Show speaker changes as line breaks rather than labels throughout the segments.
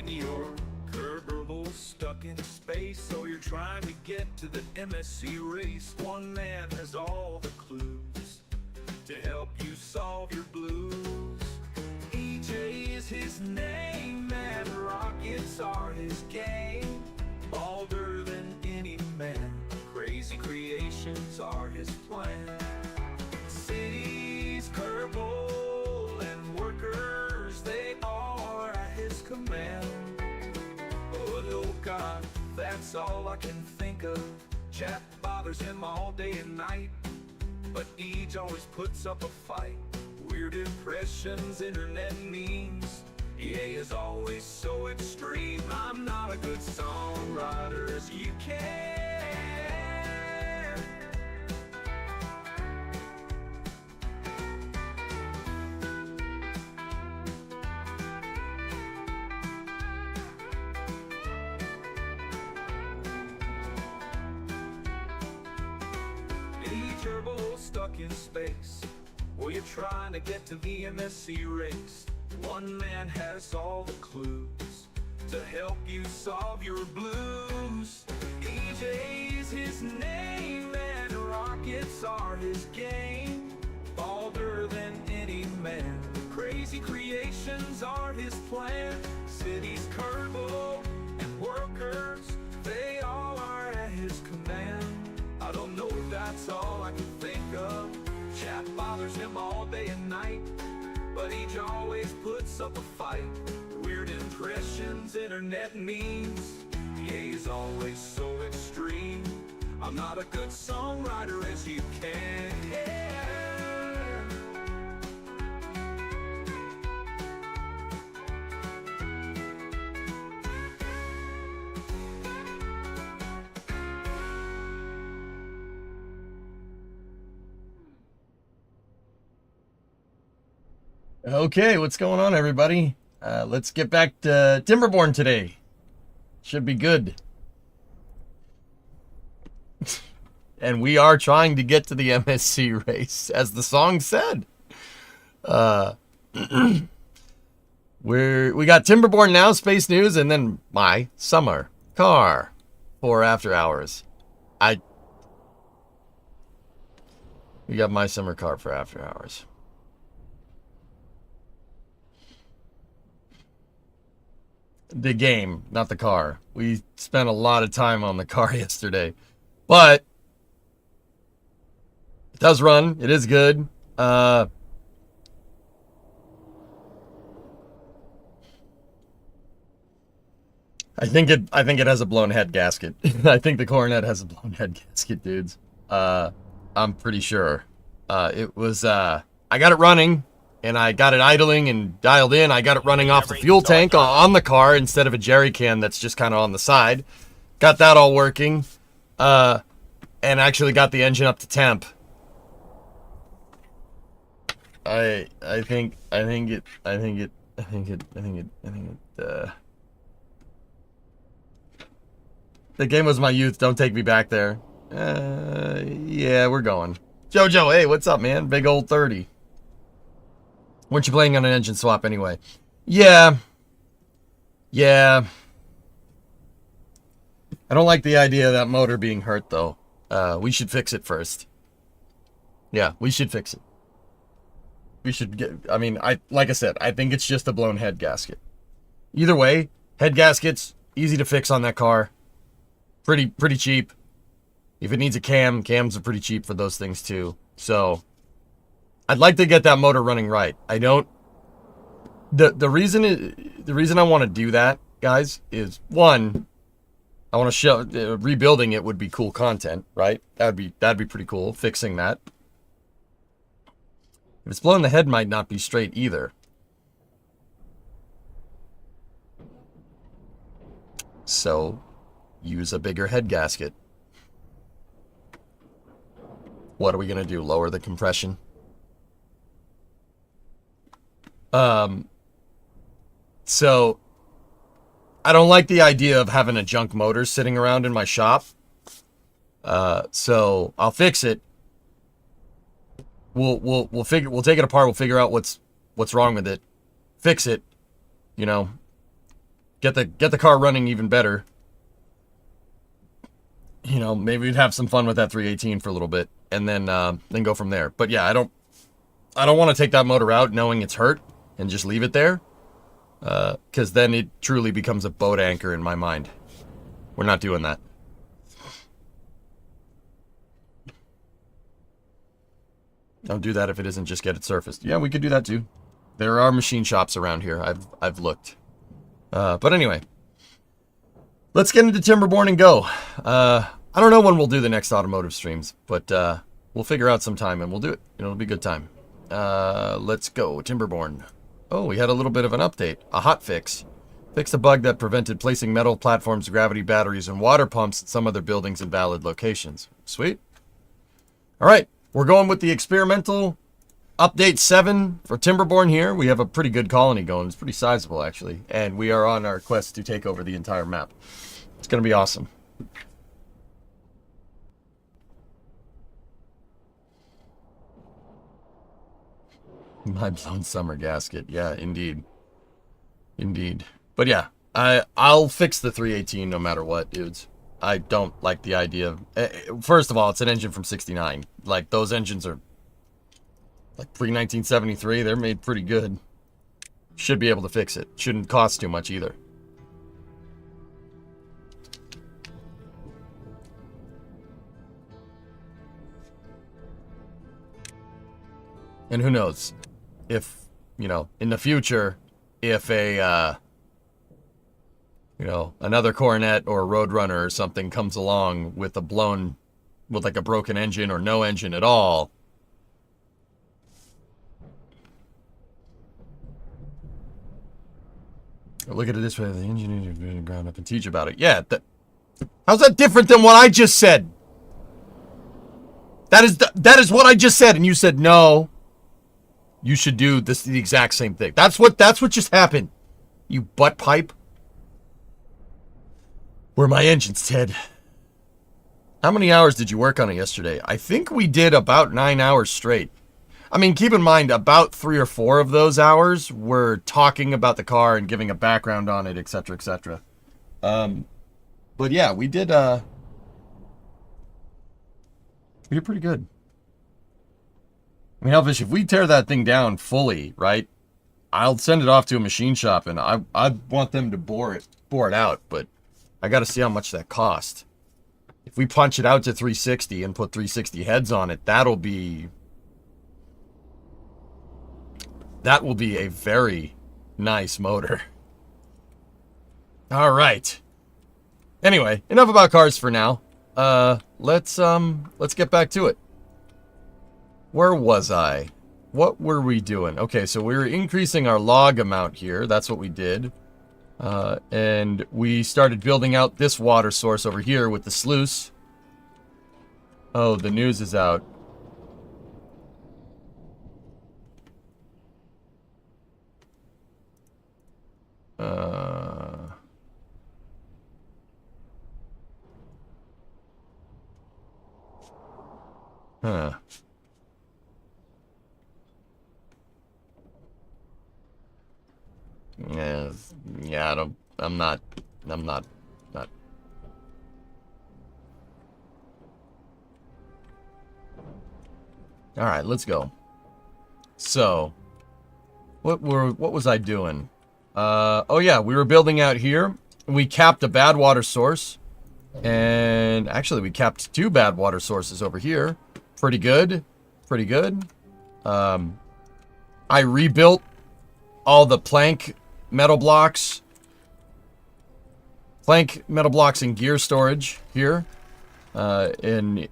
When you're curvable stuck in space, so you're trying to get to the MSC race, one man has all the clues to help you solve your blues. EJ is his name, and rockets are his game. Bolder than any man, crazy creations are his plan. Cities, Kerbal, and workers, they are at his command. Oh God, that's all I can think of. Chat bothers him all day and night, but Eej always puts up a fight. Weird impressions, internet memes, EA is always so extreme. I'm not a good songwriter as you can. Turbo stuck in space, well, you're trying to get to the MSC race. One man has all the clues to help you solve your blues. EJ's his name, and rockets are his game. Bolder than any man, crazy creations are his plan. Cities, Kerbal, and workers, they all are at his command. I don't know if that's all I can think of. Chat bothers him all day and night, but Eej always puts up a fight. Weird impressions, internet memes, EA's always so extreme. I'm not a good songwriter as you can.
Okay, what's going on, everybody? Let's get back to Timberborn today. Should be good. And we are trying to get to the MSC race, as the song said. We got Timberborn now, Space News, and then my summer car for After Hours. We got my summer car for After Hours. The game, not the car. We spent a lot of time on the car yesterday, but it does run. It is good. I think it has a blown head gasket. I think the Coronet has a blown head gasket, dudes. I'm pretty sure. It was I got it running. And I got it idling and dialed in. I got it running off the fuel tank on the car instead of a jerry can that's just kind of on the side. Got that all working. And actually got the engine up to temp. The game was my youth. Don't take me back there. Yeah, we're going. Jojo, hey, what's up, man? Big old 30. Weren't you playing on an engine swap anyway? Yeah. I don't like the idea of that motor being hurt, though. We should fix it first. Yeah, we should fix it. We should get... I mean, like I said, I think it's just a blown head gasket. Either way, head gaskets, easy to fix on that car. Pretty cheap. If it needs a cams are pretty cheap for those things, too. So... I'd like to get that motor running right. I don't. The reason I want to do that, guys, is one, I want to show rebuilding it would be cool content, right? That'd be pretty cool. Fixing that. If it's blown, the head might not be straight either. So, use a bigger head gasket. What are we gonna do? Lower the compression? So I don't like the idea of having a junk motor sitting around in my shop. So I'll fix it. We'll take it apart. We'll figure out what's wrong with it. Fix it. You know, get the car running even better. You know, maybe we'd have some fun with that 318 for a little bit, and then go from there. But yeah, I don't want to take that motor out knowing it's hurt and just leave it there, because then it truly becomes a boat anchor in my mind. We're not doing that. Don't do that if it isn't just get it surfaced. Yeah, we could do that too. There are machine shops around here. I've looked. But anyway, let's get into Timberborn and go. I don't know when we'll do the next automotive streams, but we'll figure out some time and we'll do it. It'll be a good time. Let's go, Timberborn. Oh, we had a little bit of an update. A hot fix. Fixed a bug that prevented placing metal platforms, gravity batteries, and water pumps at some other buildings in valid locations. Sweet. All right. We're going with the experimental update 7 for Timberborn here. We have a pretty good colony going. It's pretty sizable, actually. And we are on our quest to take over the entire map. It's going to be awesome. My blown summer gasket. Yeah, indeed. Indeed. But yeah, I'll fix the 318 no matter what, dudes. I don't like the idea of... First of all, it's an engine from 69. Like, those engines are... Like, pre-1973. They're made pretty good. Should be able to fix it. Shouldn't cost too much either. And who knows? If, you know, in the future, if a... you know, another Coronet or a Roadrunner or something comes along with a blown, with like a broken engine or no engine at all. Look at it this way, the engineer ground up and teach about it. Yeah, how's that different than what I just said? That is what I just said, and you said no. You should do the exact same thing. That's what just happened. You butt pipe. Where are my engines, Ted? How many hours did you work on it yesterday? I think we did about 9 hours straight. I mean, keep in mind, about 3 or 4 of those hours were talking about the car and giving a background on it, etc., etc. But yeah, we did pretty good. I mean, Elvish, if we tear that thing down fully, right, I'll send it off to a machine shop, and I want them to bore it out, but I got to see how much that cost. If we punch it out to 360 and put 360 heads on it, that will be a very nice motor. All right. Anyway, enough about cars for now. Let's get back to it. Where was I? What were we doing? Okay, so we were increasing our log amount here. That's what we did. And we started building out this water source over here with the sluice. Oh, the news is out. Huh. Yeah, I'm not. All right, let's go. So, what was I doing? Oh yeah, we were building out here. We capped a bad water source, and actually we capped 2 bad water sources over here. Pretty good, pretty good. I rebuilt all the plank metal blocks and gear storage here, and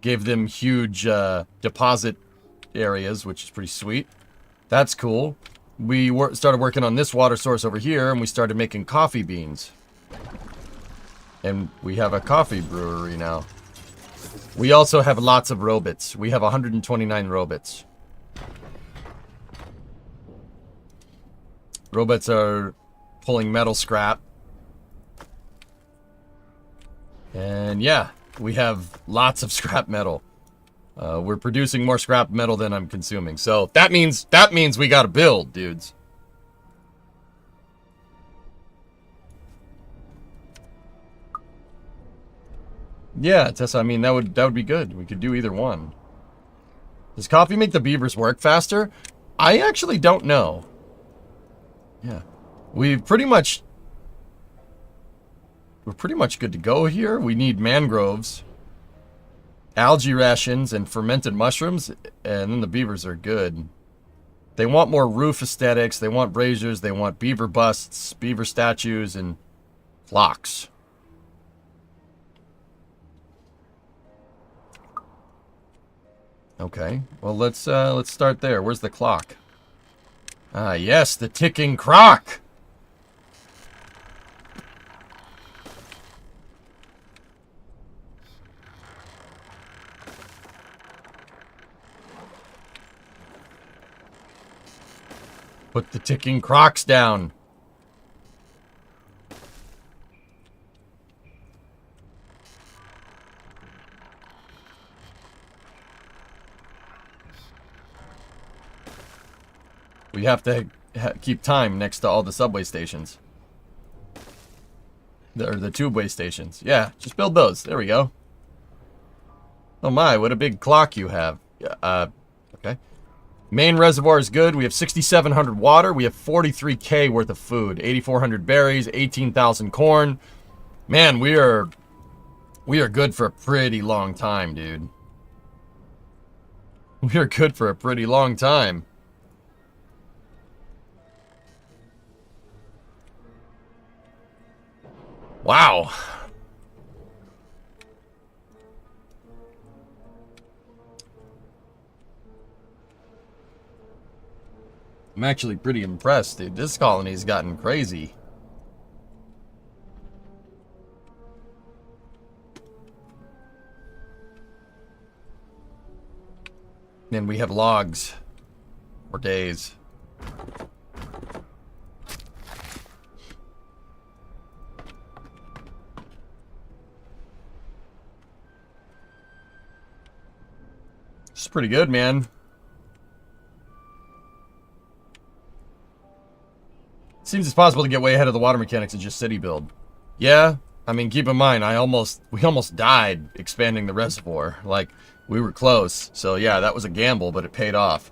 gave them huge deposit areas, which is pretty sweet. That's cool. We started working on this water source over here, and we started making coffee beans. And we have a coffee brewery now. We also have lots of robots. We have 129 robots. Robots are pulling metal scrap. And yeah, we have lots of scrap metal. We're producing more scrap metal than I'm consuming. So that means we gotta build, dudes. Yeah, Tessa, I mean, that would be good. We could do either one. Does coffee make the beavers work faster? I actually don't know. Yeah. We're pretty much good to go here. We need mangroves, algae rations, and fermented mushrooms, and then the beavers are good. They want more roof aesthetics, they want braziers, they want beaver busts, beaver statues, and flocks. Okay, well let's start there. Where's the clock? Ah, yes, the ticking clock. Put the ticking clocks down. We have to keep time next to all the subway stations. Or the tubeway stations. Yeah, just build those. There we go. Oh my, what a big clock you have. Okay. Main reservoir is good. We have 6,700 water. We have 43K worth of food. 8,400 berries. 18,000 corn. Man, we are good for a pretty long time, dude. We are good for a pretty long time. Wow. I'm actually pretty impressed, dude. This colony's gotten crazy. And we have logs for days. It's pretty good, man. Seems it's possible to get way ahead of the water mechanics and just city build. Yeah, I mean, keep in mind, we almost died expanding the reservoir. Like, we were close. So yeah, that was a gamble, but it paid off.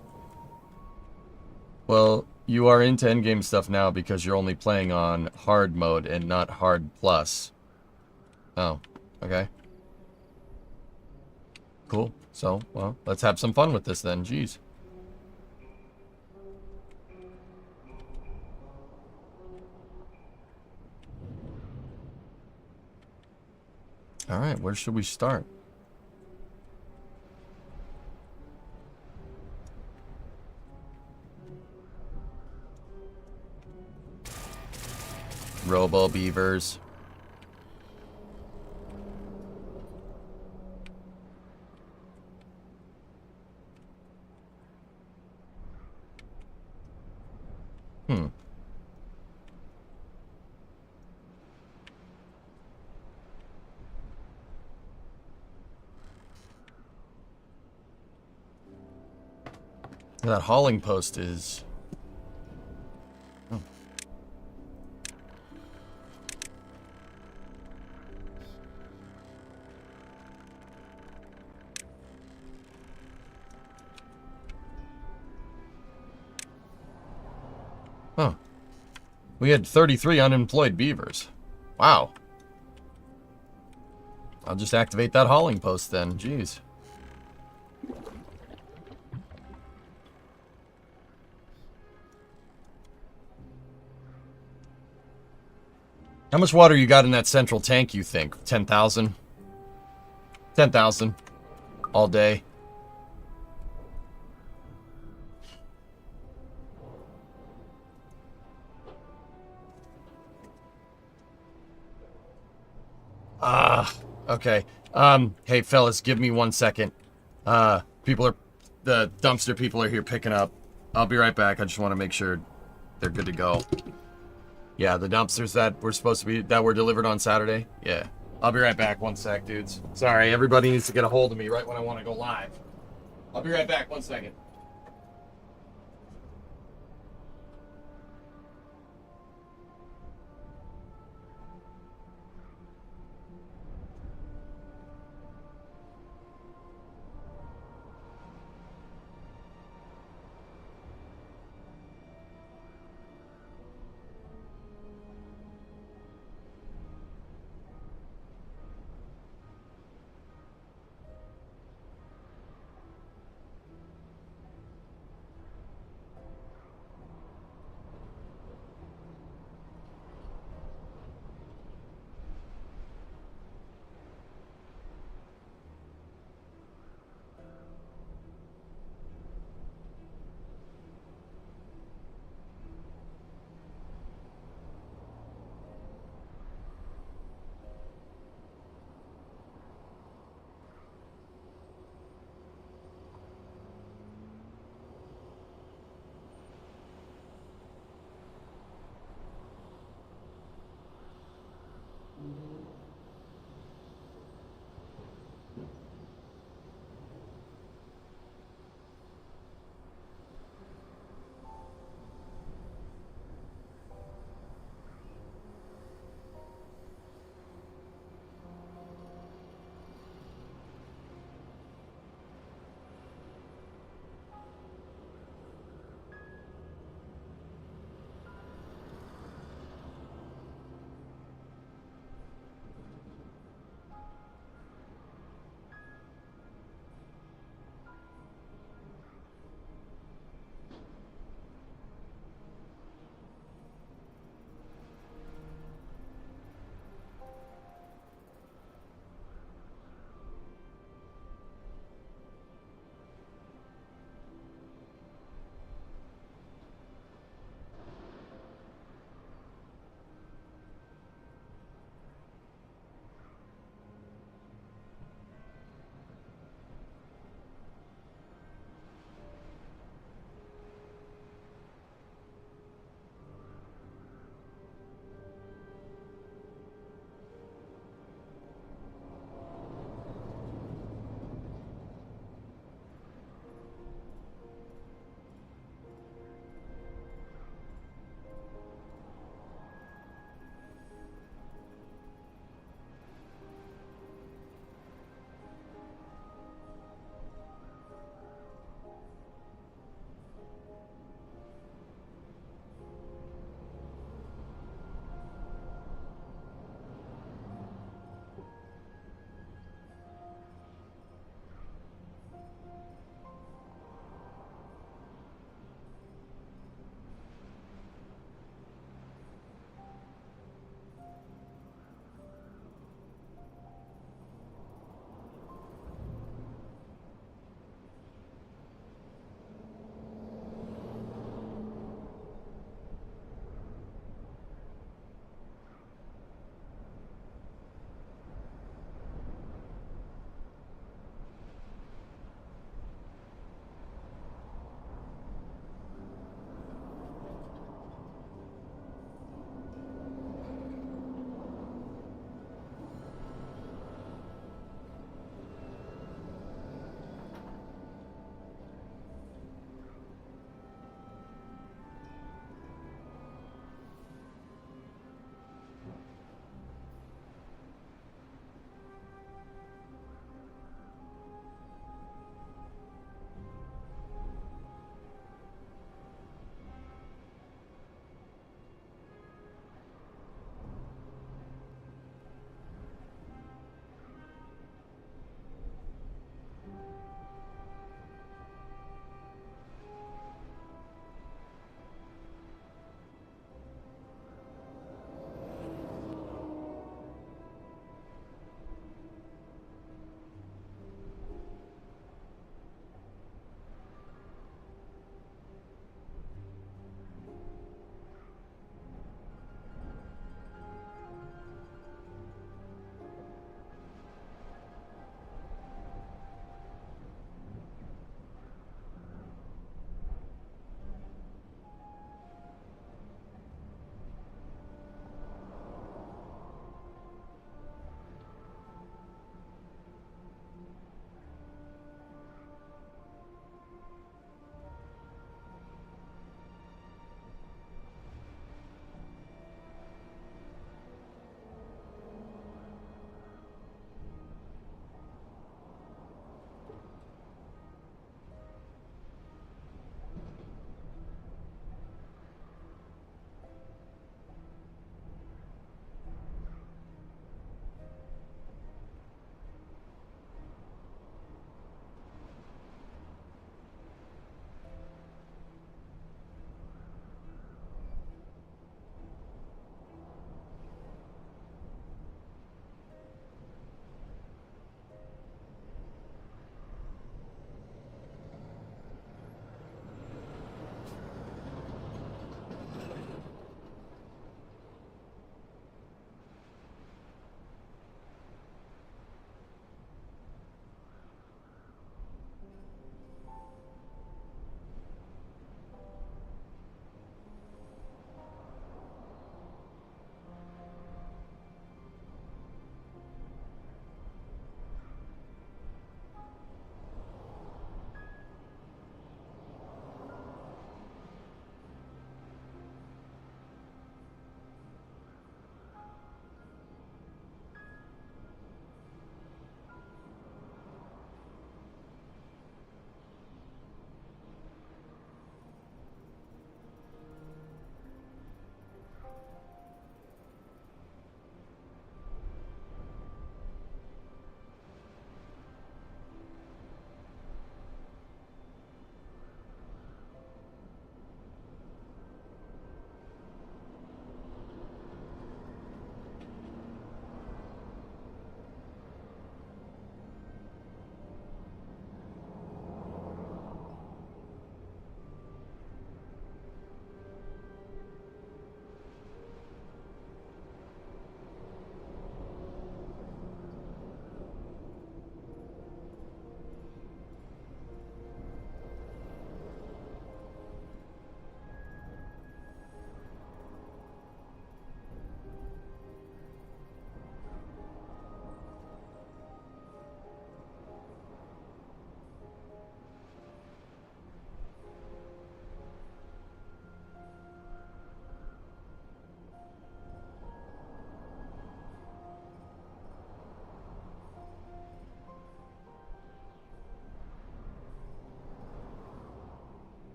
Well, you are into endgame stuff now because you're only playing on hard mode and not hard plus. Oh, okay. Cool. So, well, let's have some fun with this then. Jeez. All right, where should we start? Robo beavers. That hauling post is... Oh. Oh. We had 33 unemployed beavers. Wow. I'll just activate that hauling post then. Jeez. How much water you got in that central tank, you think? 10,000? 10,000. All day. Okay. Hey, fellas, give me 1 second. The dumpster people are here picking up. I'll be right back. I just want to make sure they're good to go. Yeah, the dumpsters that were delivered on Saturday. Yeah. I'll be right back. 1 sec, dudes. Sorry, everybody needs to get a hold of me right when I want to go live. I'll be right back. 1 second.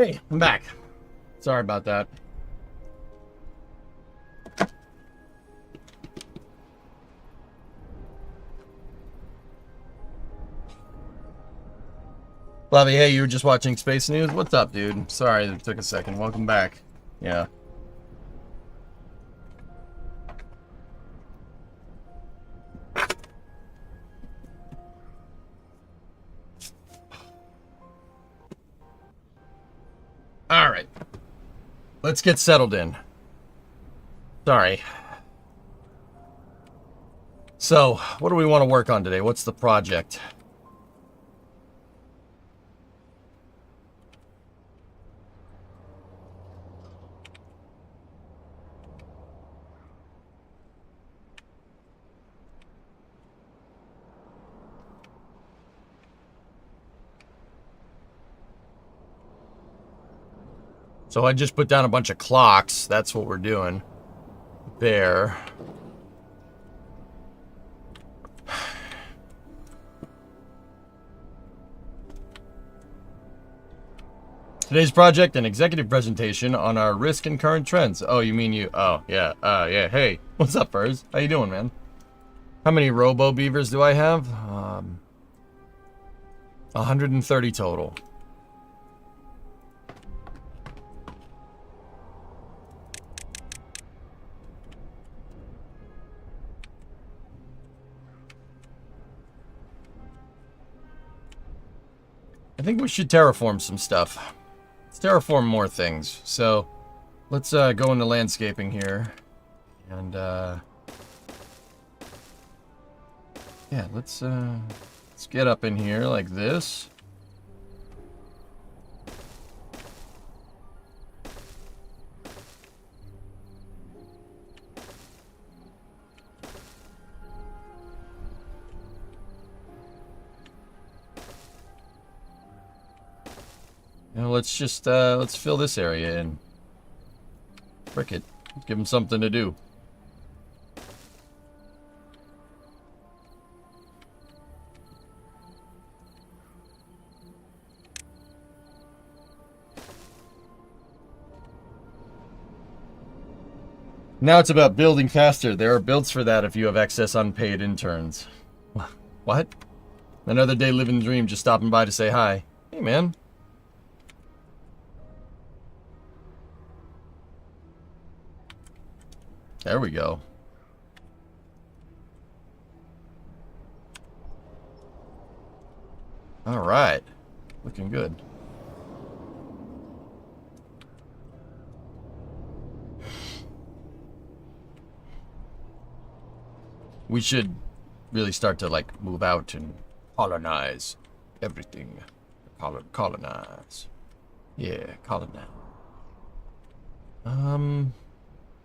Hey, I'm back. Sorry about that. Bobby, hey, you were just watching Space News? What's up, dude? Sorry it took a second. Welcome back. Yeah. All right. Let's get settled in. Sorry. So, what do we want to work on today? What's the project? So I just put down a bunch of clocks. That's what we're doing. There. Today's project, an executive presentation on our risk and current trends. Oh, you mean you? Oh, yeah. Yeah. Hey, what's up, Furs? How you doing, man? How many robo beavers do I have? 130 total. I think we should terraform some stuff. Let's terraform more things. So, let's go into landscaping here. And, yeah, let's get up in here like this. Now let's just let's fill this area in. Frick it. Give them something to do. Now it's about building faster. There are builds for that if you have excess unpaid interns. What? Another day living the dream, just stopping by to say hi. Hey, man. There we go. All right. Looking good. We should really start to, like, move out and colonize everything. Colonize. Yeah, colonize.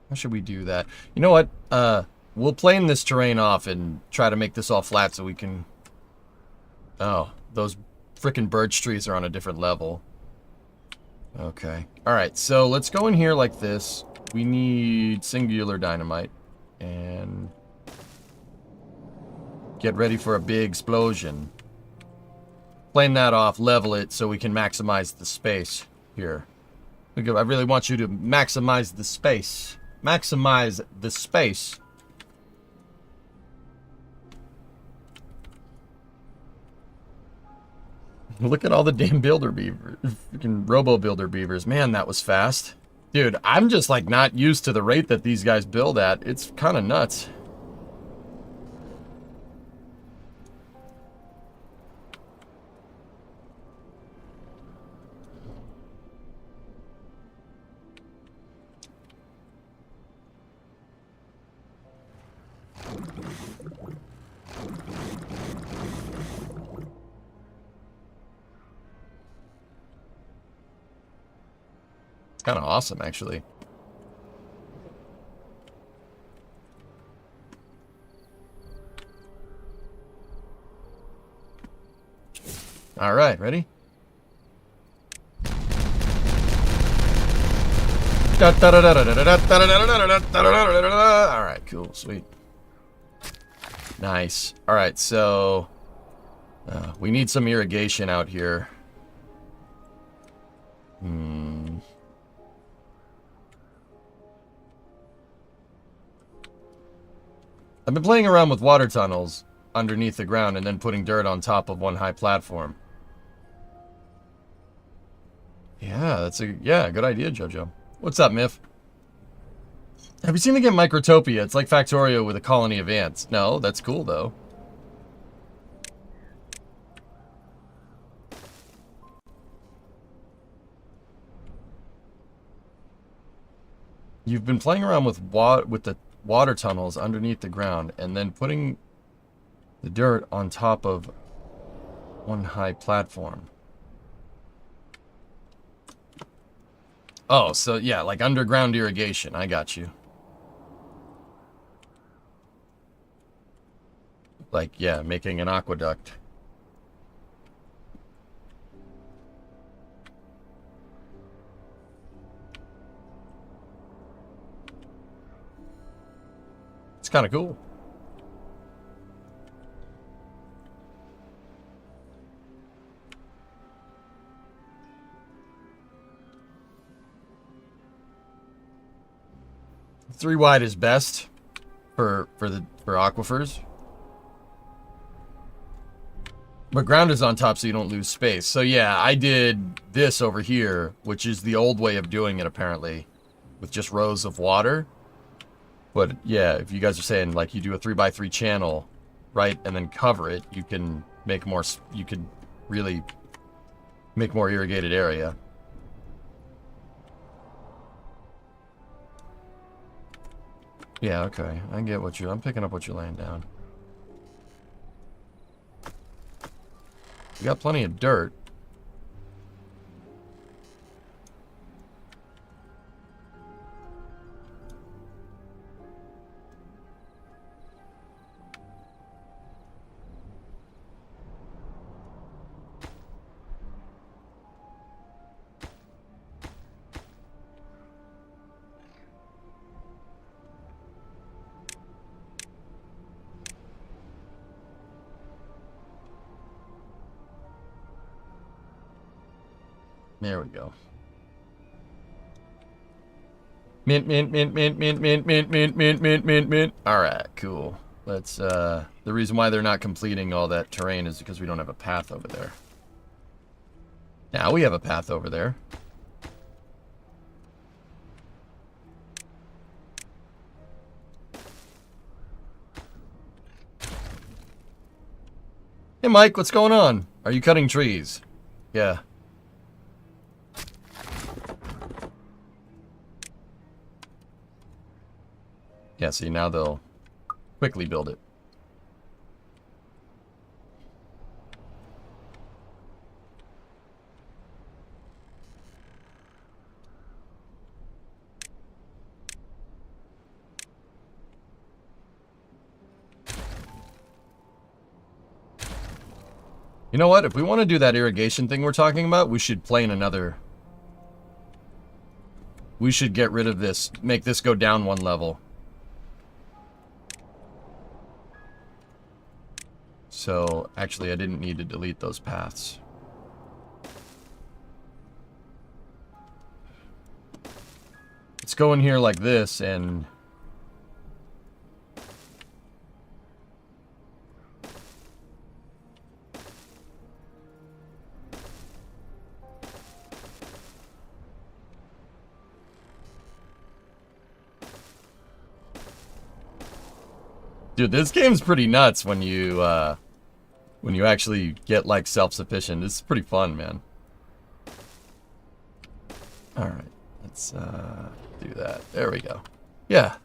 How should we do that? You know what? We'll plane this terrain off and try to make this all flat so we can... Oh, those frickin' birch trees are on a different level. Okay. Alright, so let's go in here like this. We need singular dynamite. And... get ready for a big explosion. Plane that off, level it so we can maximize the space here. I really want you to maximize the space. Maximize the space. Look at all the damn builder beavers. Freaking robo builder beavers. Man, that was fast. Dude, I'm just like not used to the rate that these guys build at. It's kind of nuts. Kind of awesome, actually. All right, ready? All right, cool, sweet. Nice. All right, so we need some irrigation out here. Hmm. I've been playing around with water tunnels underneath the ground and then putting dirt on top of one high platform. Yeah, that's a good idea, Jojo. What's up, Miff? Have you seen the game Microtopia? It's like Factorio with a colony of ants. No, that's cool though. You've been playing around with the water tunnels underneath the ground and then putting the dirt on top of one high platform. Oh, so yeah, like underground irrigation. I got you. Like, yeah, making an aqueduct. It's kind of cool. Three wide is best for aquifers. But ground is on top so you don't lose space. So yeah, I did this over here, which is the old way of doing it apparently, with just rows of water. But yeah, if you guys are saying like you do a 3x3 channel, right, and then cover it, you can make more, you could really make more irrigated area. Yeah, okay. I get what I'm picking up what you're laying down. We got plenty of dirt. There we go. Mint, mint, mint, mint, mint, mint, mint, mint, mint, mint, mint, mint. Alright, cool. Let's, the reason why they're not completing all that terrain is because we don't have a path over there. Now we have a path over there. Hey Mike, what's going on? Are you cutting trees? Yeah. Yeah, see, now they'll quickly build it. You know what? If we want to do that irrigation thing we're talking about, we should plane another... We should get rid of this. Make this go down one level. So, actually, I didn't need to delete those paths. Let's go in here like this and... Dude, this game's pretty nuts when you actually get, like, self-sufficient. It's pretty fun, man. Alright, let's, do that. There we go. Yeah.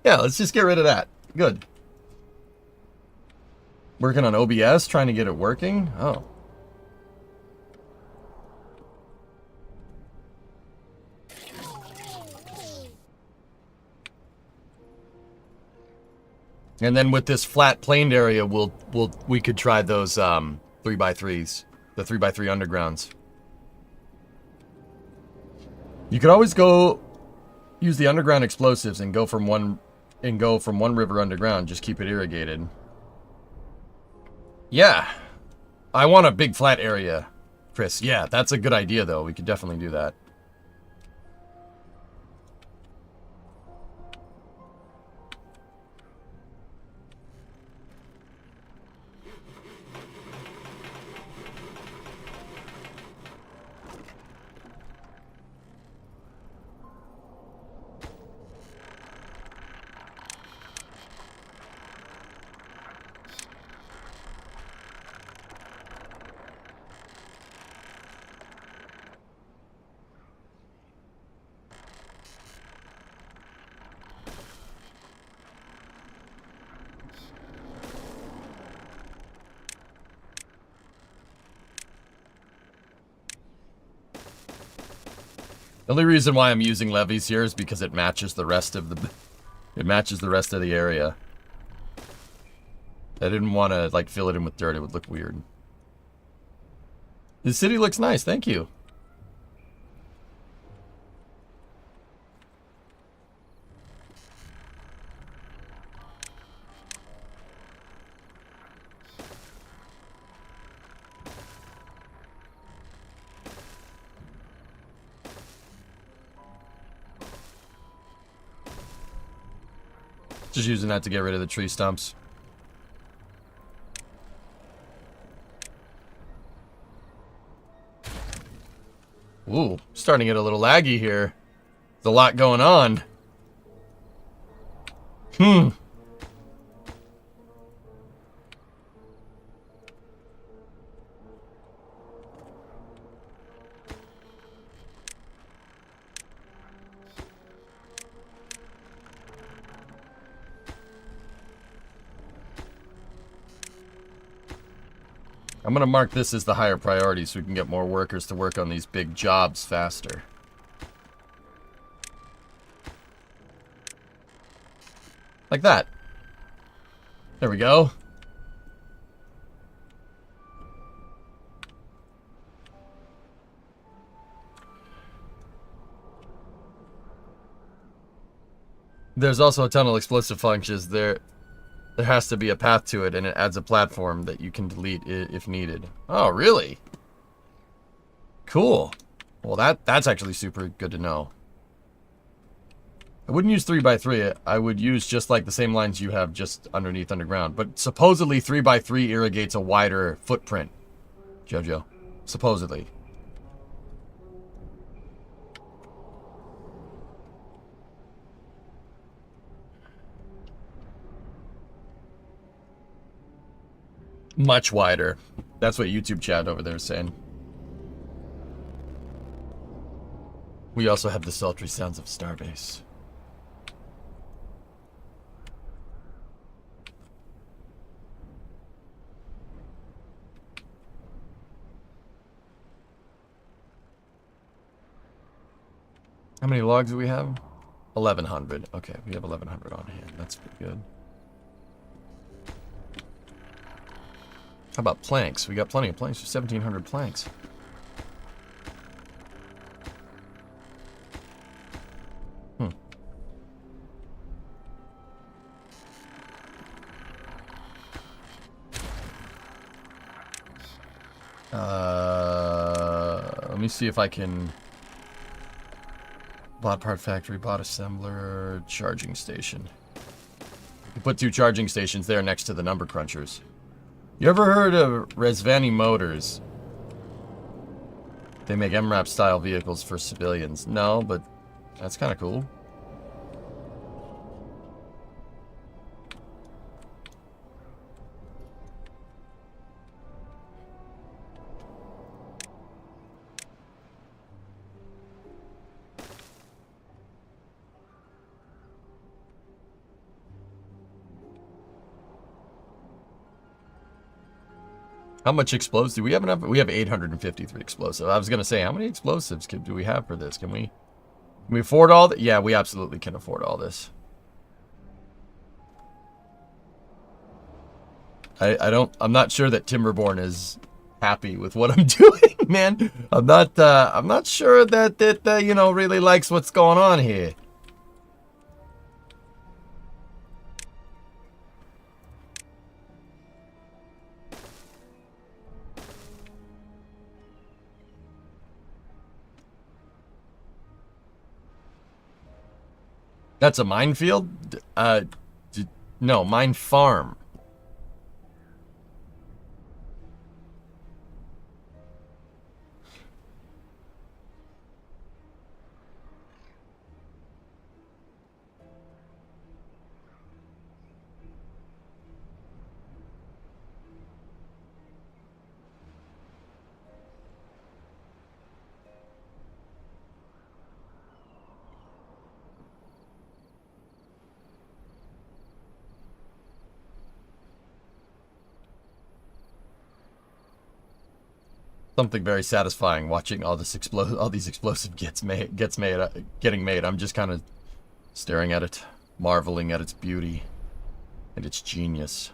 Yeah, let's just get rid of that. Good. Working on OBS, trying to get it working? Oh. And then with this flat planed area, we could try those 3x3s, the 3x3 undergrounds. You could always go use the underground explosives and go from one river underground. Just keep it irrigated. Yeah, I want a big flat area. Chris, yeah, that's a good idea, though. We could definitely do that. The only reason why I'm using levees here is because it matches the rest of the... It matches the rest of the area. I didn't want to, like, fill it in with dirt. It would look weird. The city looks nice. Thank you. Just using that to get rid of the tree stumps. Ooh, starting to get a little laggy here. There's a lot going on. I'm going to mark this as the higher priority so we can get more workers to work on these big jobs faster. Like that. There we go. There's also a tunnel explosive functions. There has to be a path to it, and it adds a platform that you can delete if needed. Oh, really? Cool. Well, that's actually super good to know. I wouldn't use 3x3. I would use just like the same lines you have just underneath underground. But supposedly 3x3 irrigates a wider footprint, Jojo. Supposedly. Much wider. That's what YouTube chat over there is saying. We also have the sultry sounds of Starbase. How many logs do we have? 1,100. Okay, we have 1,100 on hand. That's pretty good. How about planks? We got plenty of planks. 1,700 planks. Let me see if I can... Bot part factory, bot assembler, charging station. You put 2 charging stations there next to the number crunchers. You ever heard of Resvani Motors? They make MRAP style vehicles for civilians. No, but that's kind of cool. How much explosives do we have enough? We have 853 explosives. I was going to say, how many explosives do we have for this? Can we afford all that? Yeah, we absolutely can afford all this. I'm not sure that Timberborn is happy with what I'm doing, man. I'm not sure that you know, really likes what's going on here. That's a minefield? No, mine farm. Something very satisfying watching all these explosive getting made. I'm just kind of staring at it, marveling at its beauty and its genius.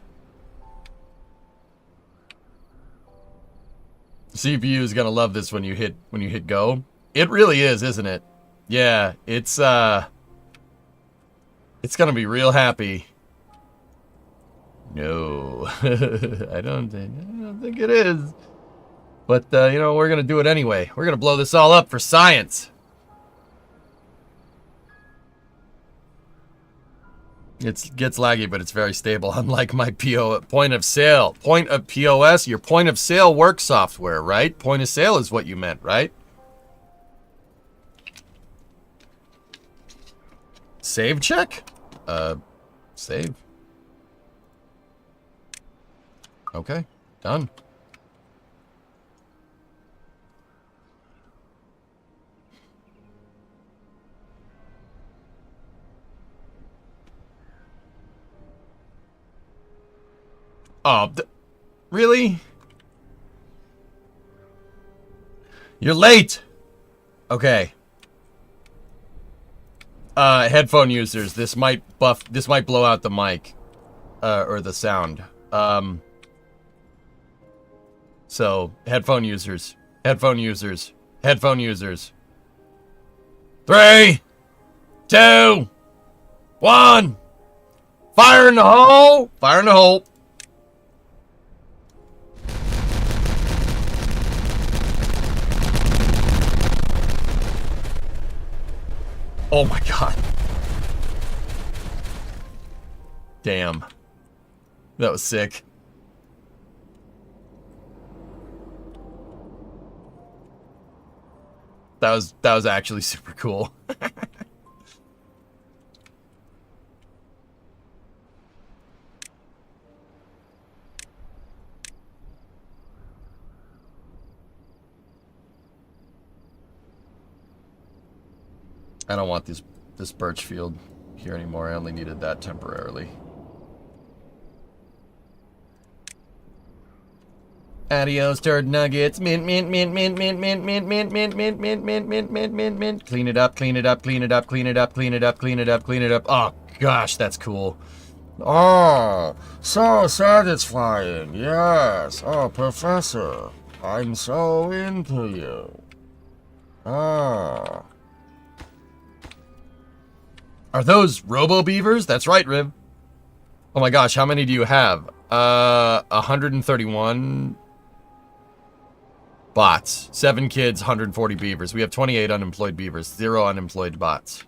The CPU is gonna love this when you hit go. It really is, isn't it? Yeah, it's gonna be real happy. No, I don't think it is. But, you know, we're going to do it anyway. We're going to blow this all up for science. It gets laggy, but it's very stable, unlike my point of sale. Point of POS, your point of sale work software, right? Point of sale is what you meant, right? Save check? Save. Okay, done. Oh, really? You're late. Okay. Headphone users, this might blow out the mic, or the sound. So, headphone users. 3, 2, 1. Fire in the hole! Fire in the hole! Oh my god. Damn. That was sick. That was actually super cool. I don't want this birch field here anymore. I only needed that temporarily. Adios, turd nuggets. Mint, mint, mint, mint, mint, mint, mint, mint, mint, mint, mint, mint, mint, mint, mint, mint. Clean it up, clean it up, clean it up, clean it up, clean it up, clean it up, clean it up. Oh gosh, that's cool.
Oh, so satisfying, yes. Oh, Professor, I'm so into you. Ah.
Are those Robo Beavers? That's right, Rib. Oh my gosh, how many do you have? 131 bots. 7 kids, 140 beavers. We have 28 unemployed beavers, 0 unemployed bots.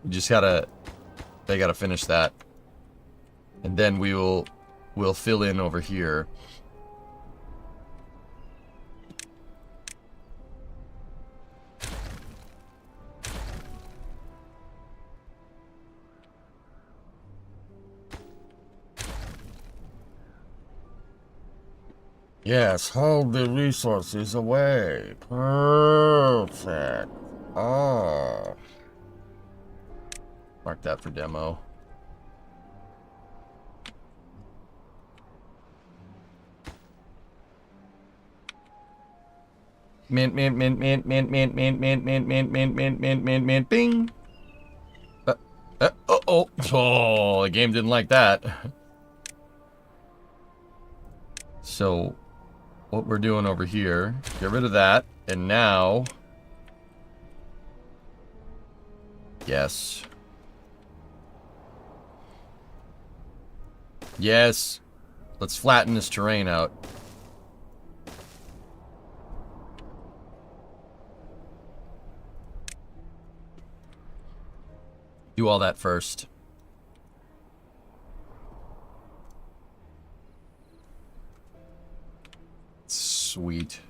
We just they gotta finish that. And then we'll fill in over here.
Yes, hold the resources away. Perfect. Ah.
Mark that for demo. Mint, mint, mint, mint, mint, mint, mint, mint, mint, mint, mint, mint, mint, mint, mint, bing. Oh, the game didn't like that. So, what we're doing over here, get rid of that, and now, yes. Yes. Let's flatten this terrain out. do all that first. Sweet.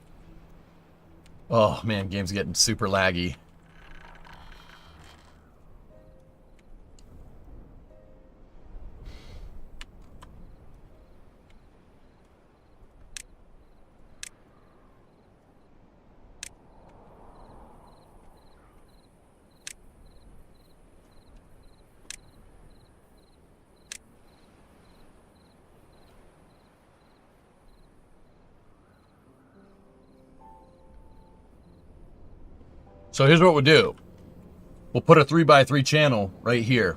Oh man, game's getting super laggy. So here's what we'll do. We'll put a 3x3 channel right here.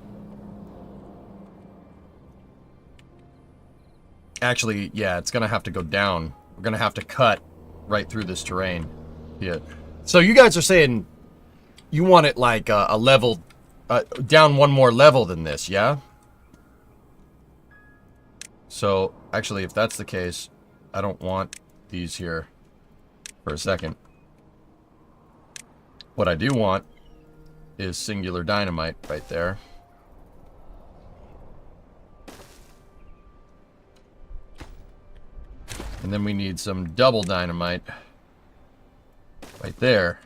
Actually, yeah, it's gonna have to go down. We're gonna have to cut right through this terrain. Yeah. So you guys are saying you want it like a level, down one more level than this, yeah? So actually, if that's the case, I don't want these here for a second. What I do want is singular dynamite right there. And then we need some double dynamite right there.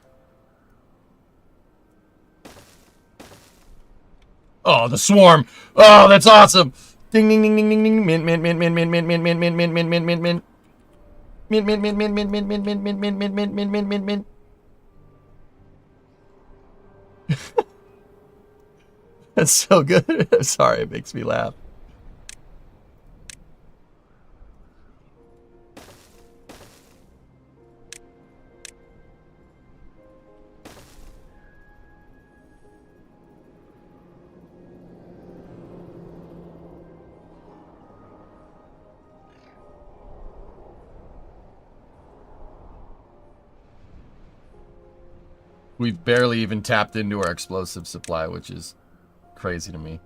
Oh, the swarm. Oh, that's awesome. Ding ding ding ding ding ding. Mint mint mint mint mint mint mint mint mint mint mint mint mint mint. Mint mint mint mint mint mint mint mint mint mint mint mint mint mint mint mint. That's so good. Sorry, it makes me laugh. We've barely even tapped into our explosive supply, which is crazy to me.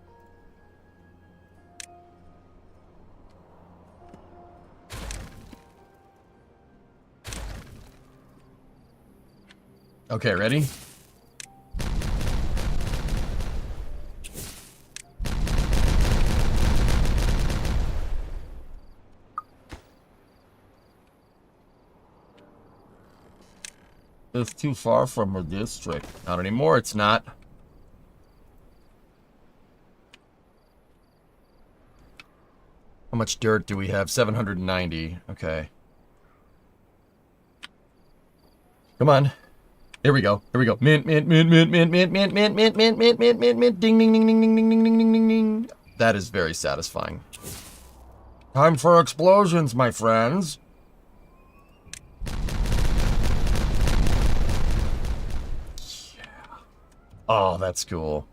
Okay, ready?
It's too far from a district.
Not anymore, it's not. How much dirt do we have? 790. Okay. Come on. Here we go. Here we go. Mint, mint, mint, mint, mint, mint, mint, mint, mint, mint, mint, mint, mint, mint. Ding, ding, ding, ding, ding, ding, ding, ding, ding, ding. That is very satisfying.
Time for explosions, my friends.
Oh, that's cool.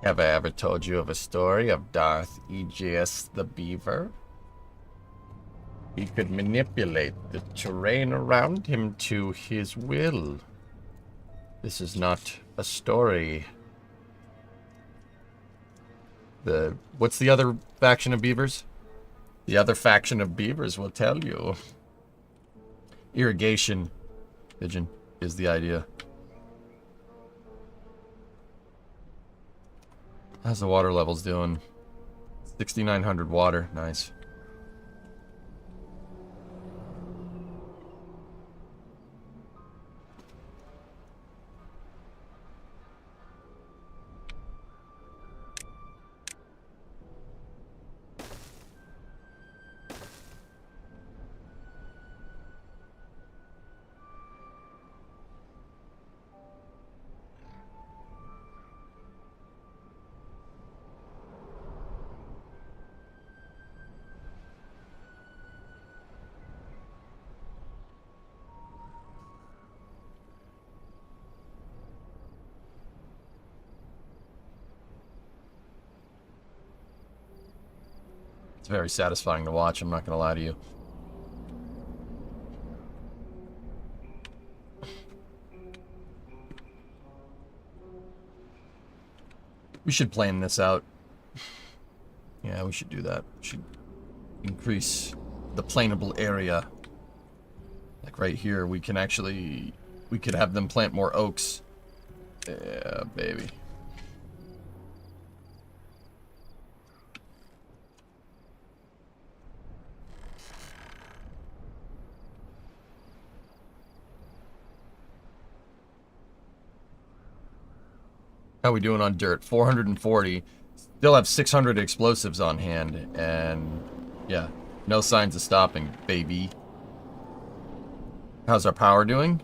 Have I ever told you of a story of Darth Aegeus the Beaver? He could manipulate the terrain around him to his will. This is not a story. What's the other faction of beavers? The other faction of beavers will tell you. Irrigation, pigeon, is the idea. How's the water levels doing? 6,900 water. Nice. It's very satisfying to watch, I'm not going to lie to you. We should plan this out. Yeah, we should do that. We should increase the planable area. Like right here, we can actually... We could have them plant more oaks. Yeah, baby. How we doing on dirt? 440. Still have 600 explosives on hand. And, yeah, no signs of stopping, baby. How's our power doing?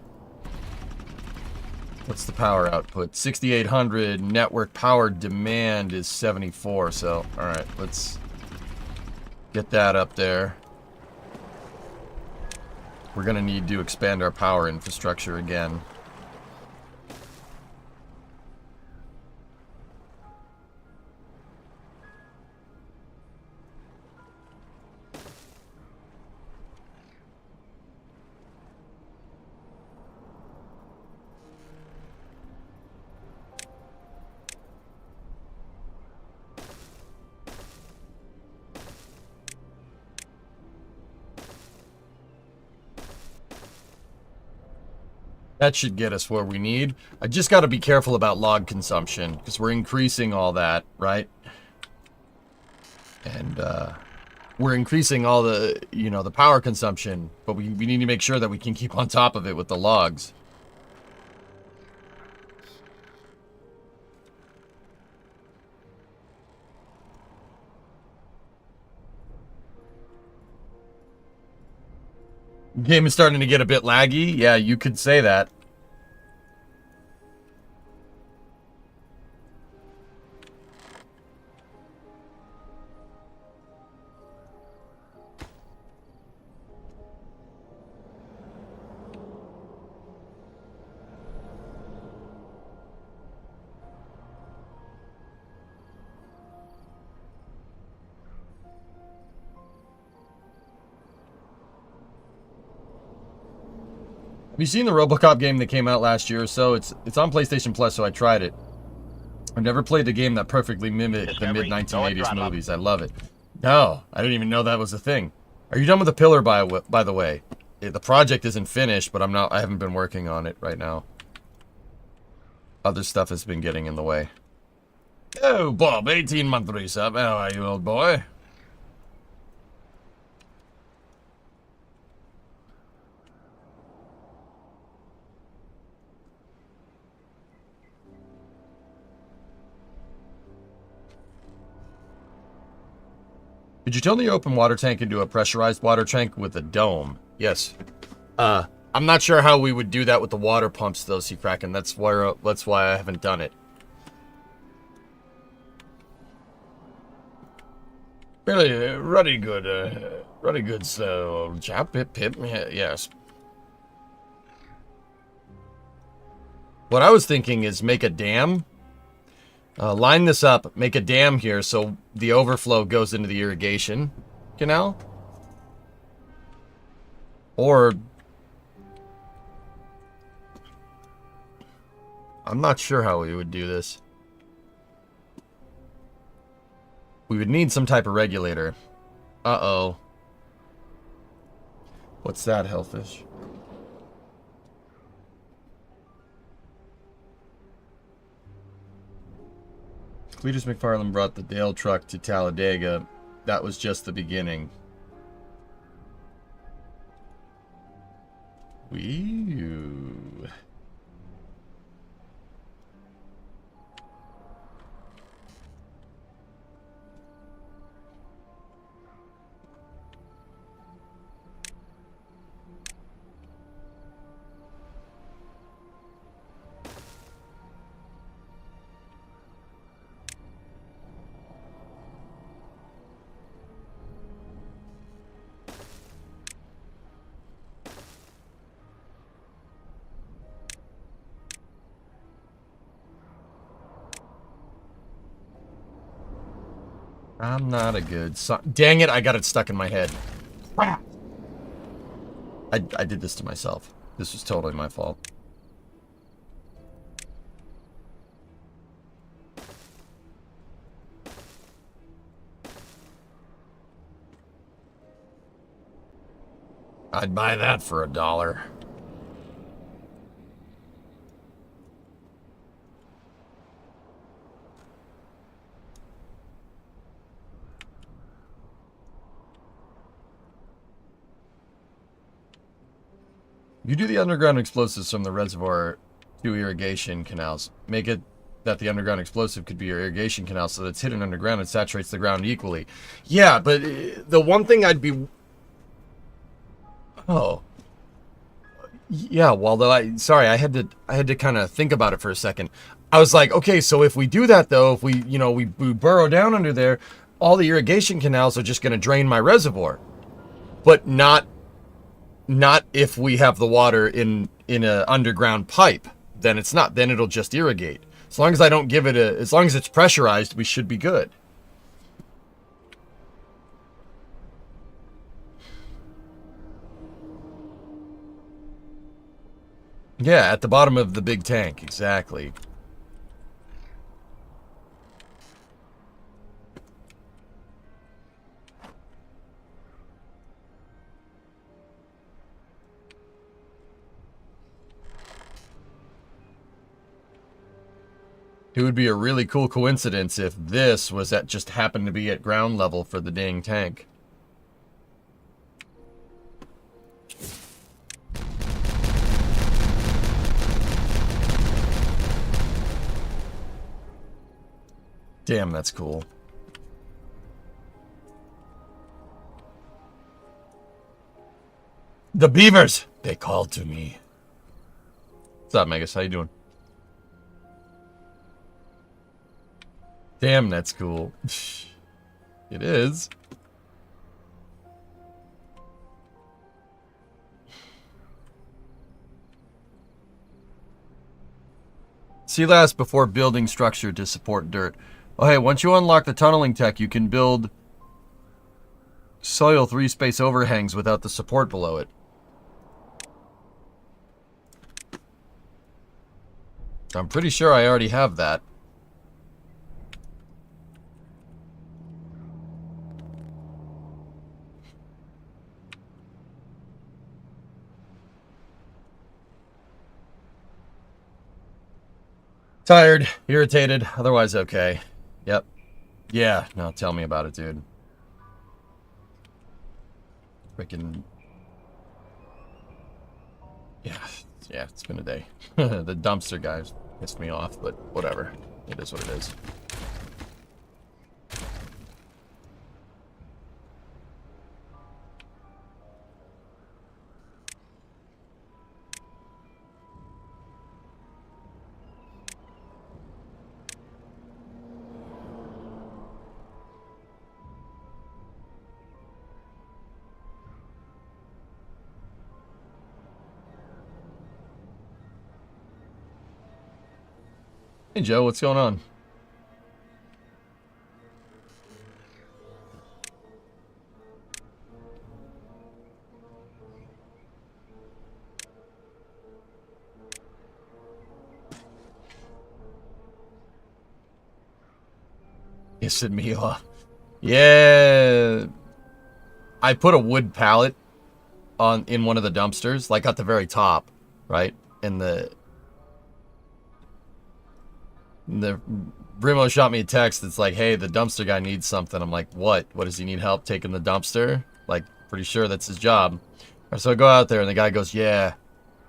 What's the power output? 6,800. Network power demand is 74. So, alright, let's get that up there. We're going to need to expand our power infrastructure again. That should get us where we need. I just got to be careful about log consumption, because we're increasing all that, right? And, we're increasing all the, you know, the power consumption, but we need to make sure that we can keep on top of it with the logs. Game is starting to get a bit laggy. Yeah, you could say that. Have you seen the RoboCop game that came out last year or so? It's on PlayStation Plus, so I tried it. I've never played the game that perfectly mimicked the mid-1980s movies. I love it. No, I didn't even know that was a thing. Are you done with the pillar, by the way? The project isn't finished, but I haven't been working on it right now. Other stuff has been getting in the way. Oh, Bob, 18-month resub. How are you, old boy? Could you turn the open water tank into a pressurized water tank with a dome? Yes. I'm not sure how we would do that with the water pumps, though, Seacracken. That's why I haven't done it. Really, ruddy good, so chap, pip, yes. What I was thinking is make a dam. Line this up, make a dam here so the overflow goes into the irrigation canal. Or... I'm not sure how we would do this. We would need some type of regulator. Uh-oh. What's that, Hellfish? Cletus McFarland brought the Dale truck to Talladega. That was just the beginning. Wee-oo. I'm not a good son. Dang it, I got it stuck in my head. I did this to myself. This was totally my fault. I'd buy that for $1. You do the underground explosives from the reservoir to irrigation canals. Make it that the underground explosive could be your irrigation canal so that it's hidden underground and saturates the ground equally. Yeah, but the one thing I'd be... Oh. Yeah, well, though sorry, I had to kind of think about it for a second. I was like, okay, so if we do that, though, if we, we burrow down under there, all the irrigation canals are just going to drain my reservoir. But not if we have the water in an underground pipe. Then it's not. Then it'll just irrigate. As long as I don't give it as long as it's pressurized, we should be good. Yeah, at the bottom of the big tank, exactly. It would be a really cool coincidence if this was at just happened to be at ground level for the dang tank. Damn, that's cool. The beavers! They called to me. What's up, Megas? How you doing? Damn, that's cool. It is. See last before building structure to support dirt. Oh, hey, once you unlock the tunneling tech, you can build soil 3-space overhangs without the support below it. I'm pretty sure I already have that. Tired, irritated, otherwise okay. Yep. Yeah, no, tell me about it, dude. Freaking... Yeah, it's been a day. The dumpster guys pissed me off, but whatever. It is what it is. Hey Joe, what's going on? Pissing me off. Yeah. I put a wood pallet in one of the dumpsters, like at the very top, right? And the Brimo shot me a text that's like, hey, the dumpster guy needs something. I'm like, what? What, does he need help taking the dumpster? Like, pretty sure that's his job. So I go out there and the guy goes, yeah.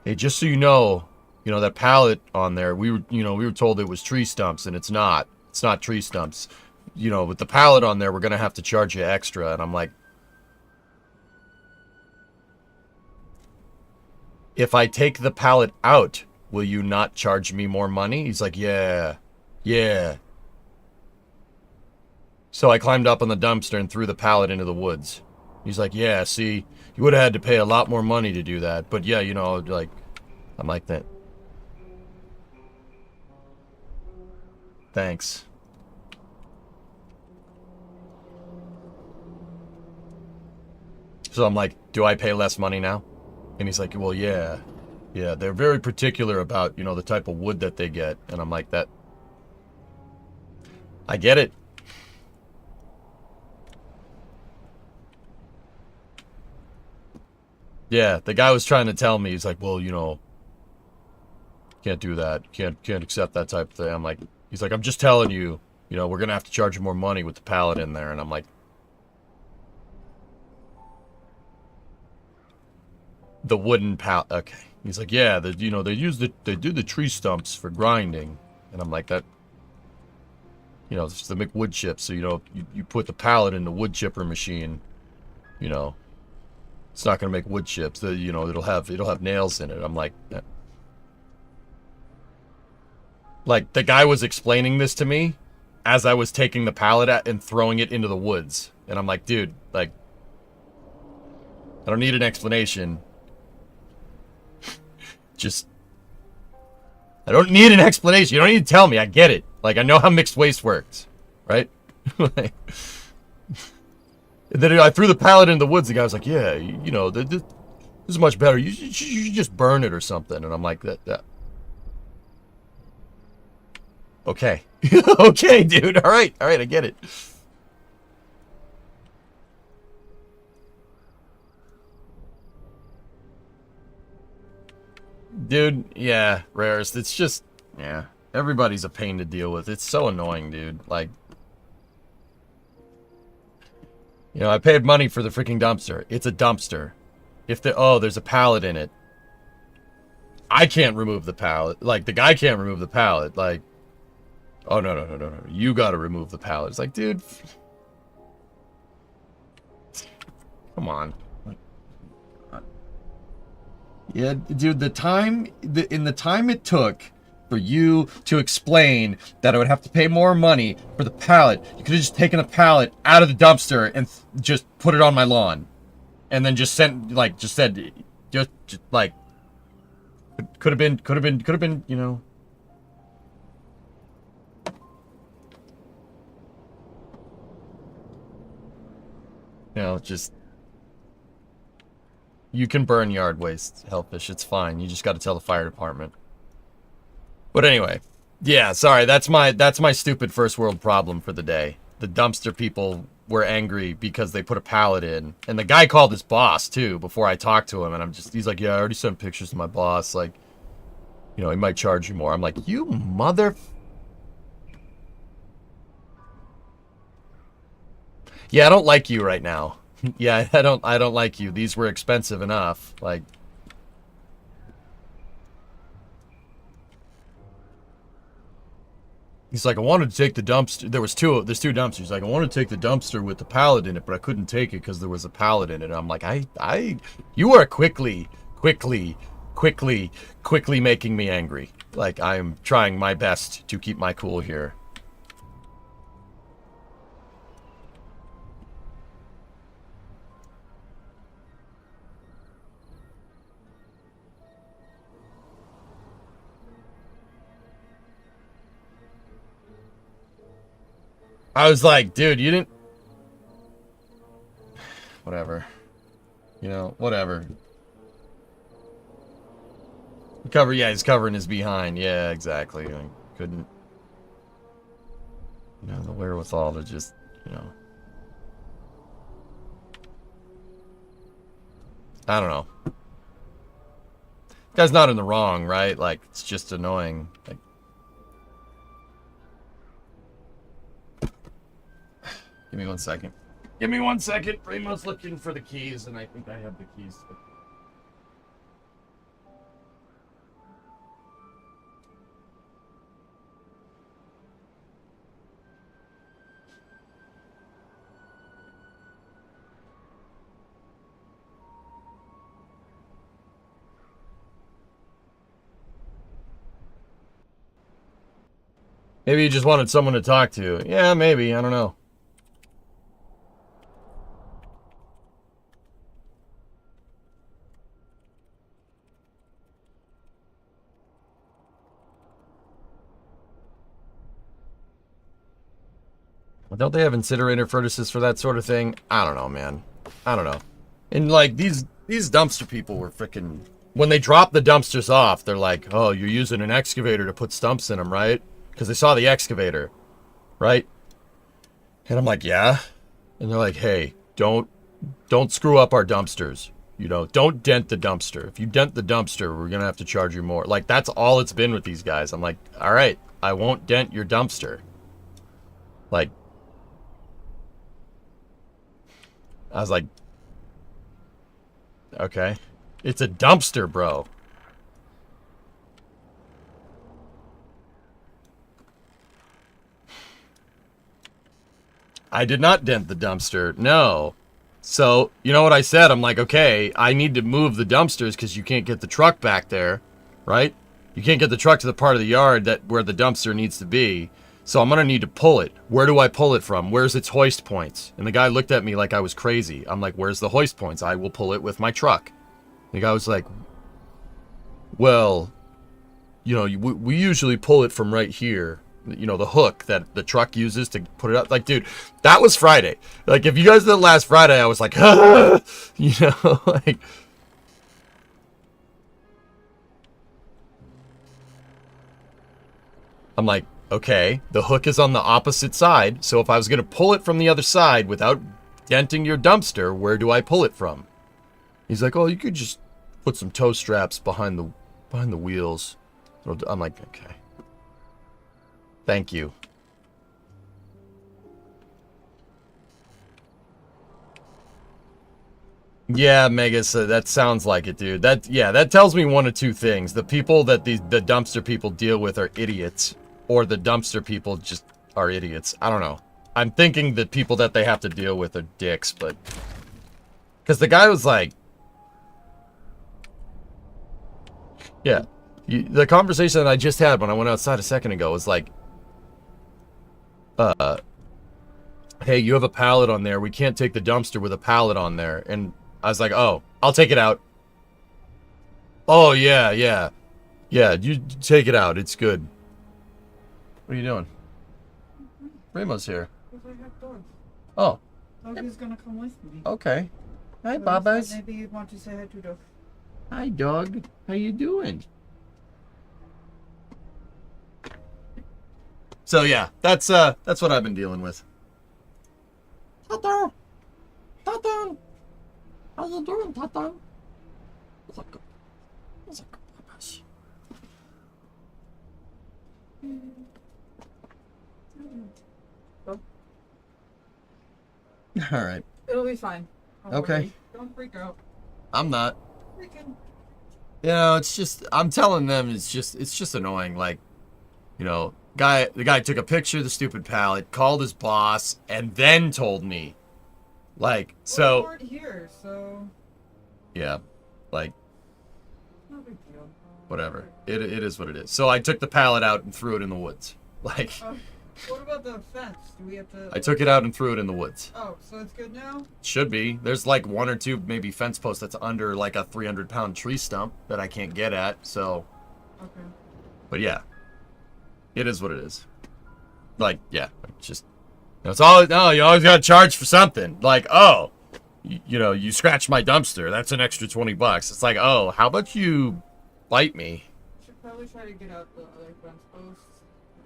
Hey, just so you know that pallet on there, we were told it was tree stumps, and it's not. It's not tree stumps. With the pallet on there, we're gonna have to charge you extra. And I'm like, if I take the pallet out, will you not charge me more money? He's like, yeah. So I climbed up on the dumpster and threw the pallet into the woods. He's like, yeah, see, you would have had to pay a lot more money to do that. But yeah, like, I'm like that. Thanks. So I'm like, do I pay less money now? And he's like, well, yeah. Yeah, they're very particular about, the type of wood that they get. And I'm like, that... I get it. Yeah, the guy was trying to tell me, he's like, well, you know, can't do that. Can't accept that type of thing. I'm like, he's like, I'm just telling you, you know, we're gonna have to charge you more money with the pallet in there. And I'm like, the wooden pallet. Okay. He's like, yeah, you know, they do the tree stumps for grinding. And I'm like, that, you know, it's to make wood chips. So, you know, you put the pallet in the wood chipper machine, you know, it's not gonna make wood chips. You know, it'll have nails in it. I'm like the guy was explaining this to me as I was taking the pallet out and throwing it into the woods. And I'm like, dude, like, I don't need an explanation. Just, I don't need an explanation. You don't need to tell me. I get it. Like, I know how mixed waste works, right? Like, then I threw the pallet in the woods. The guy was like, yeah, you know, this is much better. You should just burn it or something. And I'm like, that. Okay. Okay, dude. All right, I get it. Dude, yeah, rarest. It's just, yeah, everybody's a pain to deal with. It's so annoying, dude. Like, you know, I paid money for the freaking dumpster. It's a dumpster. There's a pallet in it. I can't remove the pallet. Like, the guy can't remove the pallet. Like, oh, no. You gotta remove the pallet. It's like, dude. Come on. Yeah, dude, in the time it took for you to explain that I would have to pay more money for the pallet, you could have just taken the pallet out of the dumpster and just put it on my lawn. And then just said, like, could have been, you know. You know, just, you can burn yard waste, Hellfish. It's fine. You just got to tell the fire department. But anyway, yeah, sorry. That's my stupid first world problem for the day. The dumpster people were angry because they put a pallet in, and the guy called his boss too before I talked to him, and he's like, yeah, I already sent pictures to my boss. Like, you know, he might charge you more. I'm like, you mother. Yeah, I don't like you right now. Yeah, I don't like you. These were expensive enough. Like, he's like, I wanted to take the dumpster. There's two dumpsters. He's like, I wanted to take the dumpster with the pallet in it, but I couldn't take it because there was a pallet in it. And I'm like, you are quickly making me angry. Like, I'm trying my best to keep my cool here. I was like, dude, you didn't... Whatever. You know, whatever. He's covering his behind. Yeah, exactly. I couldn't... You know, the wherewithal to just, you know... I don't know. Guy's not in the wrong, right? Like, it's just annoying. Like... Give me 1 second. Give me 1 second. Primo's looking for the keys, and I think I have the keys. Maybe you just wanted someone to talk to. Yeah, maybe. I don't know. Well, don't they have incinerator furnaces for that sort of thing? I don't know, man. I don't know. And, like, these dumpster people were freaking... When they drop the dumpsters off, they're like, oh, you're using an excavator to put stumps in them, right? Because they saw the excavator, right? And I'm like, yeah. And they're like, hey, don't screw up our dumpsters. You know, don't dent the dumpster. If you dent the dumpster, we're going to have to charge you more. Like, that's all it's been with these guys. I'm like, all right, I won't dent your dumpster. Like, I was like, okay. It's a dumpster, bro. I did not dent the dumpster. No. So, you know what I said? I'm like, okay, I need to move the dumpsters because you can't get the truck back there, right? You can't get the truck to the part of the yard that where the dumpster needs to be. So I'm going to need to pull it. Where do I pull it from? Where's its hoist points? And the guy looked at me like I was crazy. I'm like, where's the hoist points? I will pull it with my truck. The guy was like, well, you know, we usually pull it from right here. You know, the hook that the truck uses to put it up. Like, dude, that was Friday. Like, if you guys did last Friday, I was like, ah! You know, like... I'm like, okay, the hook is on the opposite side, so if I was going to pull it from the other side without denting your dumpster, where do I pull it from? He's like, oh, you could just put some tow straps behind the wheels. I'm like, okay. Thank you. Yeah, Megas, that sounds like it, dude. That tells me one of two things. The people that the dumpster people deal with are idiots, or the dumpster people just are idiots. I don't know. I'm thinking the people that they have to deal with are dicks, but... Because the guy was like... Yeah. The conversation that I just had when I went outside a second ago was like... hey, you have a pallet on there. We can't take the dumpster with a pallet on there. And I was like, oh, I'll take it out. Oh, yeah. Yeah, you take it out. It's good. What are you doing? Ramo's here. Oh.
Doggy's gonna come with me.
Okay. Hi,
So
Babas.
maybe you want to say hi to Dog.
Hi, dog. How you doing? So yeah, that's what I've been dealing with. Tata! Tata! How you doing, Tata? Look. All right.
It'll be fine. Don't
Okay.
worry. Don't freak out.
I'm not.
Freaking.
You know, it's just I'm telling them it's just annoying. Like, you know, the guy took a picture of the stupid pallet, called his boss, and then told me. Like, so.
We weren't here, so.
Yeah, like,
No big deal.
whatever. It is what it is. So I took the pallet out and threw it in the woods. Like,
What about the fence? Do we have to?
I took it out and threw it in the woods.
Oh, so it's good now?
Should be. There's like one or two maybe fence posts that's under like a 300-pound tree stump that I can't get at. So,
Okay.
but yeah, it is what it is. Like, yeah, it's just, it's all. No, you always gotta charge for something. Like, oh, you know, you scratched my dumpster. That's an extra $20. It's like, oh, how about you bite me?
Should probably try to get out the other fence posts.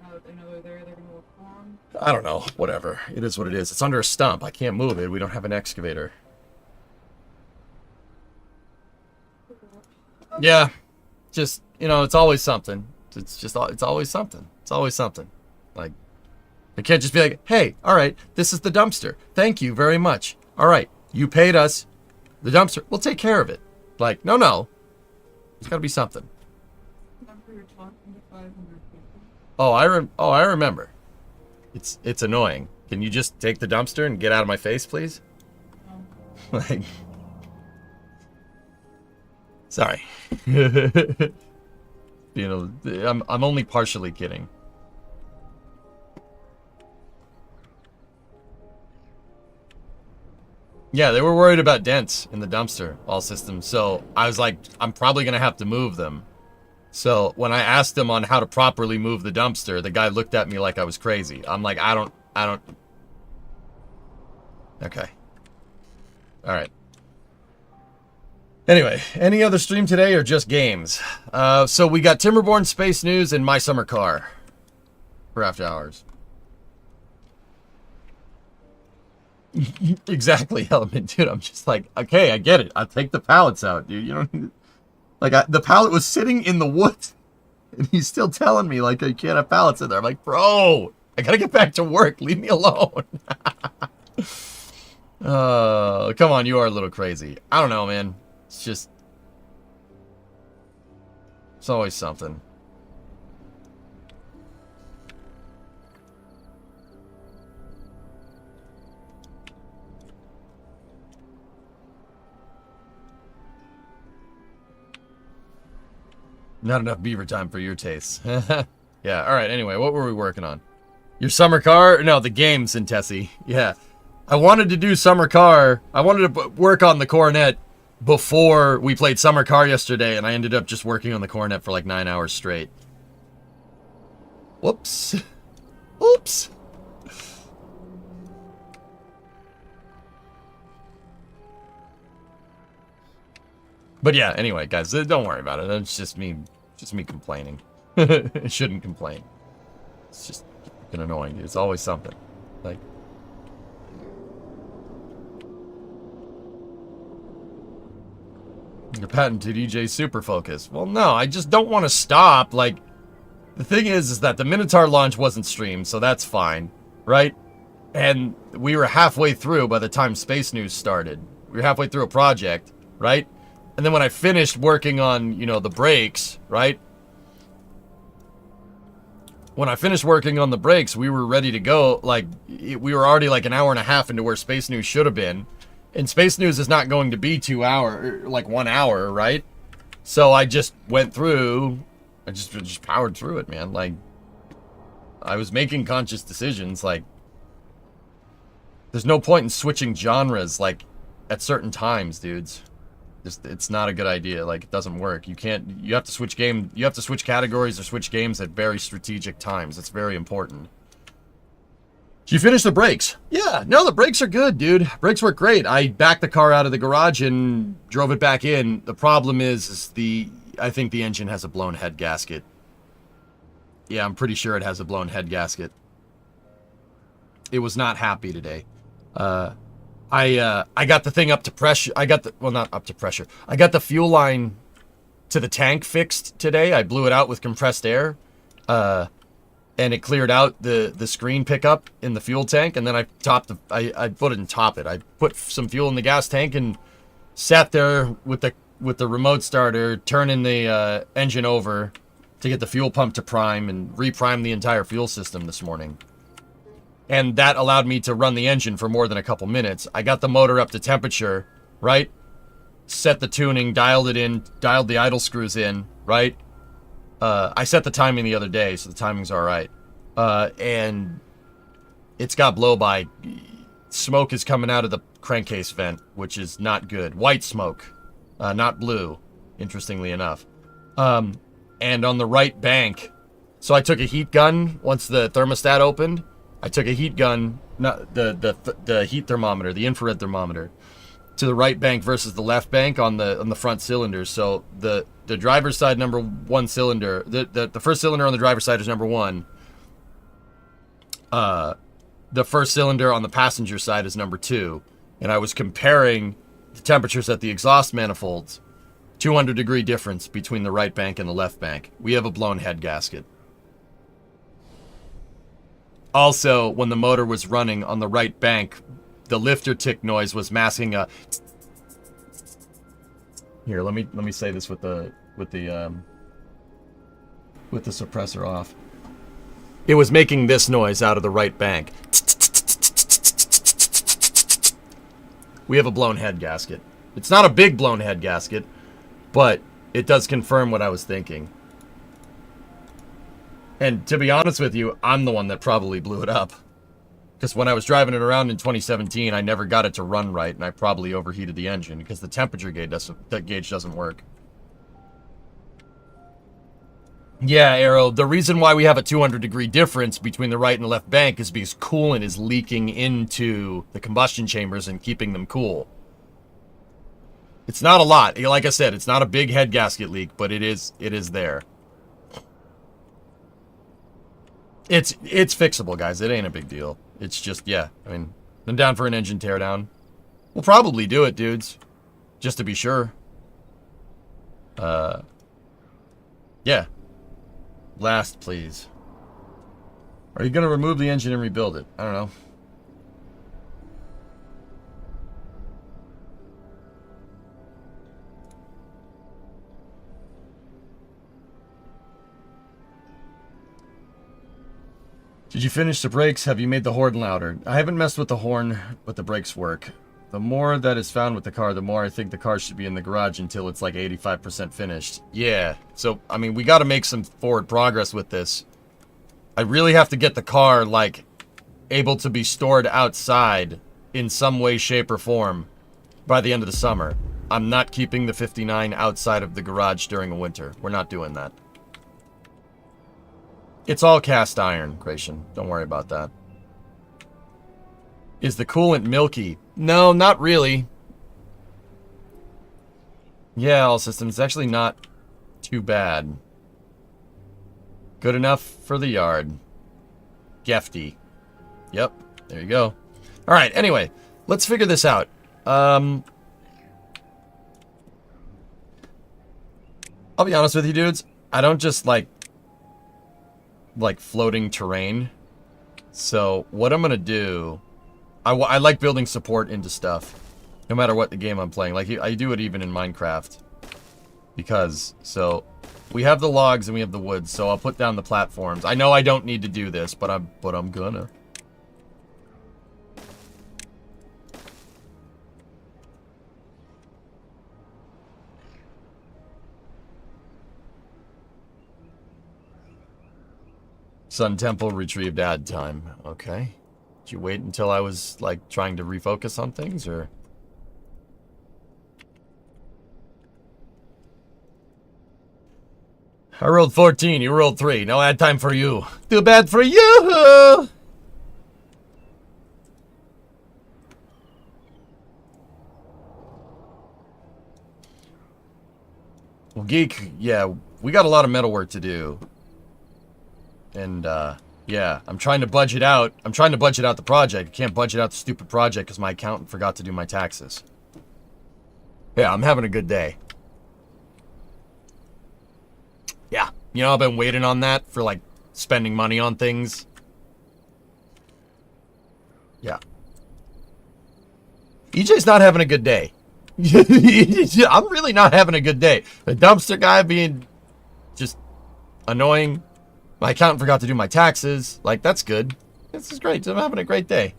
Now that they know they're there, they're gonna look for 'em.
I don't know. Whatever. It is what it is. It's under a stump. I can't move it. We don't have an excavator. Yeah. Just, you know, it's always something. It's always something. It's always something. Like, I can't just be like, hey, all right, this is the dumpster. Thank you very much. All right, you paid us. The dumpster, we'll take care of it. Like, no. There's got to be something.
Remember you're talking to 500 people?
Oh, I remember. It's annoying. Can you just take the dumpster and get out of my face, please?
No.
Like, sorry. You know, I'm only partially kidding. Yeah, they were worried about dents in the dumpster, all systems. So I was like, I'm probably gonna have to move them. So when I asked him on how to properly move the dumpster, the guy looked at me like I was crazy. I'm like, I don't. Okay. All right. Anyway, any other stream today or just games? So we got Timberborn, Space News, and My Summer Car for after hours. Exactly, Element, dude. I'm just like, okay, I get it. I'll take the pallets out, dude. You don't need like, the pallet was sitting in the woods, and he's still telling me, like, you can't have pallets in there. I'm like, bro, I gotta get back to work. Leave me alone. Come on, you are a little crazy. I don't know, man. It's just... It's always something. Not enough beaver time for your tastes. Yeah, alright, anyway, what were we working on? Your summer car? No, the games in Tessie. Yeah. I wanted to do summer car. I wanted to work on the Coronet before we played summer car yesterday, and I ended up just working on the Coronet for like 9 hours straight. Whoops. Oops. But yeah, anyway, guys, don't worry about it. It's just me complaining. I shouldn't complain. It's just fucking annoying. It's always something. Like, your patented EJ Super Focus. Well, no, I just don't want to stop. Like, the thing is that the Minotaur launch wasn't streamed, so that's fine, right? And we were halfway through by the time Space News started. We were halfway through a project, right? And then when I finished working on, you know, the brakes, right? When I finished working on the brakes, we were ready to go. Like, we were already like an hour and a half into where Space News should have been. And Space News is not going to be 2 hours, like 1 hour, right? So I just went through, I just powered through it, man. Like, I was making conscious decisions. Like, there's no point in switching genres, like, at certain times, dudes. Just, it's not a good idea. Like, it doesn't work. You have to switch categories or switch games at very strategic times. It's very important. Did you finish the brakes? Yeah, no, the brakes are good, dude. Brakes work great. I backed the car out of the garage and drove it back in. The problem is I think the engine has a blown head gasket. Yeah, I'm pretty sure it has a blown head gasket. It was not happy today. I got the thing up to pressure. Well, not up to pressure. I got the fuel line to the tank fixed today. I blew it out with compressed air. And it cleared out the screen pickup in the fuel tank, and then I didn't top it. I put some fuel in the gas tank and sat there with the remote starter, turning the engine over to get the fuel pump to prime and reprime the entire fuel system this morning. And that allowed me to run the engine for more than a couple minutes. I got the motor up to temperature, right? Set the tuning, dialed it in, dialed the idle screws in, right? I set the timing the other day, so the timing's all right. And it's got blow-by. Smoke is coming out of the crankcase vent, which is not good. White smoke, not blue, interestingly enough. And on the right bank, so I took a heat gun once the thermostat opened. I took a heat gun, not the heat thermometer, the infrared thermometer, to the right bank versus the left bank on the front cylinders. So the driver's side number one cylinder, the first cylinder on the driver's side is number one. The first cylinder on the passenger side is number two. And I was comparing the temperatures at the exhaust manifolds. 200-degree difference between the right bank and the left bank. We have a blown head gasket. Also, when the motor was running on the right bank, the lifter tick noise was masking a... Here, let me say this with the suppressor off. It was making this noise out of the right bank. We have a blown head gasket. It's not a big blown head gasket, but it does confirm what I was thinking. And to be honest with you, I'm the one that probably blew it up. Because when I was driving it around in 2017, I never got it to run right, and I probably overheated the engine because the temperature gauge doesn't work. Yeah, Arrow, the reason why we have a 200-degree difference between the right and the left bank is because coolant is leaking into the combustion chambers and keeping them cool. It's not a lot. Like I said, it's not a big head gasket leak, but it is there. It's fixable, guys. It ain't a big deal. It's just, yeah, I mean, I'm down for an engine teardown. We'll probably do it, dudes. Just to be sure. Yeah. Last, please. Are you going to remove the engine and rebuild it? I don't know. Did you finish the brakes? Have you made the horn louder? I haven't messed with the horn, but the brakes work. The more that is found with the car, the more I think the car should be in the garage until it's like 85% finished. Yeah, so, I mean, we got to make some forward progress with this. I really have to get the car, like, able to be stored outside in some way, shape, or form by the end of the summer. I'm not keeping the 59 outside of the garage during the winter. We're not doing that. It's all cast iron, Gratian. Don't worry about that. Is the coolant milky? No, not really. Yeah, all systems. It's actually not too bad. Good enough for the yard. Gefty. Yep, there you go. Alright, anyway, let's figure this out. I'll be honest with you, dudes. I don't just, like floating terrain. So, what I'm gonna do... I like building support into stuff. No matter what the game I'm playing. Like, I do it even in Minecraft. Because, so... we have the logs and we have the woods, so I'll put down the platforms. I know I don't need to do this, but I'm gonna. Sun Temple retrieved ad time. Okay. Did you wait until I was, like, trying to refocus on things, or...? I rolled 14, you rolled 3. No ad time for you. Too bad for you! Well, Geek, yeah, we got a lot of metal work to do. And, yeah, I'm trying to budget out. I'm trying to budget out the project. I can't budget out the stupid project because my accountant forgot to do my taxes. Yeah, I'm having a good day. Yeah, you know, I've been waiting on that for, like, spending money on things. Yeah. EJ's not having a good day. I'm really not having a good day. The dumpster guy being just annoying. My accountant forgot to do my taxes. Like, that's good. This is great. I'm having a great day.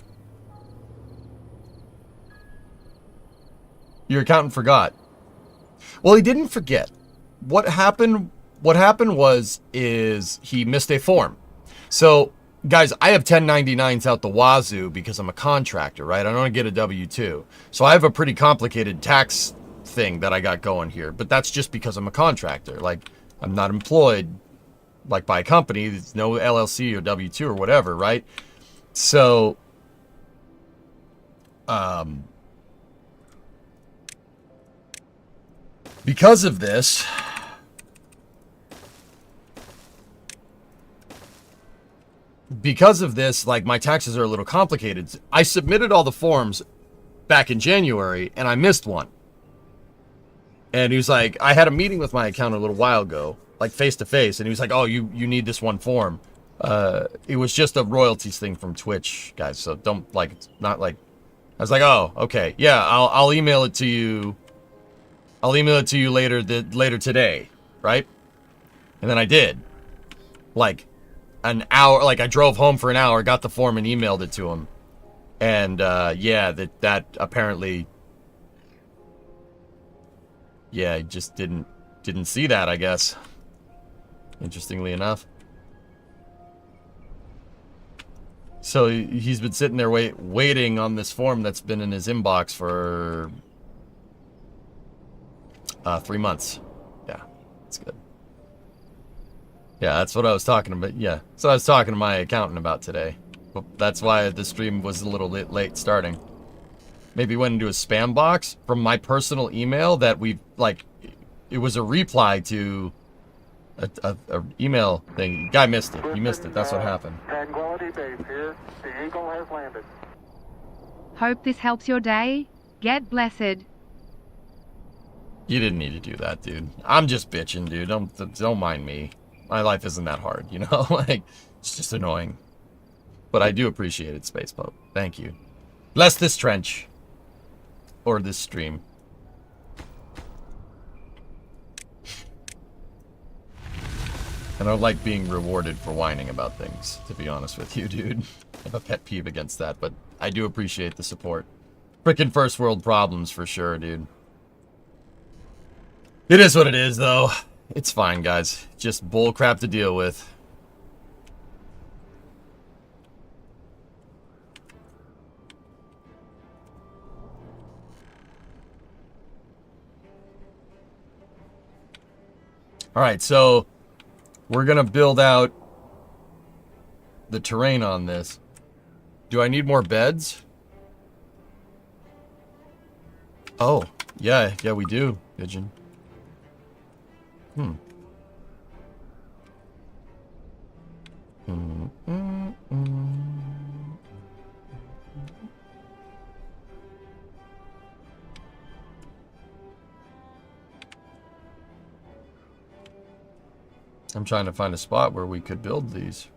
Your accountant forgot. Well, he didn't forget. What happened is he missed a form. So, guys, I have 1099s out the wazoo because I'm a contractor, right? I don't get a W-2. So I have a pretty complicated tax thing that I got going here. But that's just because I'm a contractor. Like, I'm not employed, like, by a company. There's no LLC or W-2 or whatever, right? So, because of this... like, my taxes are a little complicated. I submitted all the forms back in January, and I missed one. And he was like, I had a meeting with my accountant a little while ago, like, face-to-face, and he was like, oh, you need this one form. It was just a royalties thing from Twitch, guys, so don't, like, it's not like... I was like, oh, okay, yeah, I'll email it to you. I'll email it to you later today, right? And then I did. Like... an hour, like, I drove home for an hour, got the form and emailed it to him. And, yeah, that apparently, yeah, he just didn't see that, I guess. Interestingly enough. So, he's been sitting there waiting on this form that's been in his inbox for, 3 months. Yeah, that's good. Yeah, that's what I was talking about. Yeah, so I was talking to my accountant about today. Well, that's why the stream was a little late starting. Maybe went into a spam box from my personal email that we, like, it was a reply to a email thing. Guy missed it. He missed it. That's what happened.
Tranquility Base here. The Eagle has landed. Hope this helps your day. Get blessed.
You didn't need to do that, dude. I'm just bitching, dude. Don't mind me. My life isn't that hard, you know? Like, it's just annoying. But I do appreciate it, Space Pope. Thank you. Bless this trench. Or this stream. I don't like being rewarded for whining about things, to be honest with you, dude. I have a pet peeve against that, but I do appreciate the support. Frickin' first world problems for sure, dude. It is what it is, though. It's fine, guys. Just bullcrap to deal with. Alright, so we're gonna build out the terrain on this. Do I need more beds? Oh, yeah, we do, Pigeon. I'm trying to find a spot where we could build these.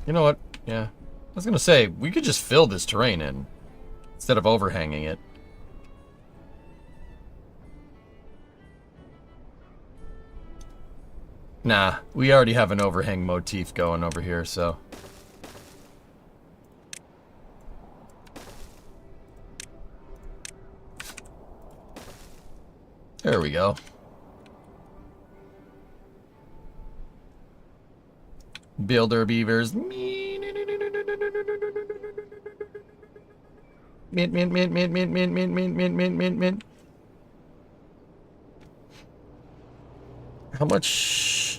You know what? Yeah. I was gonna say, we could just fill this terrain in instead of overhanging it. Nah, we already have an overhang motif going over here, so. There we go. Builder beavers. Mint.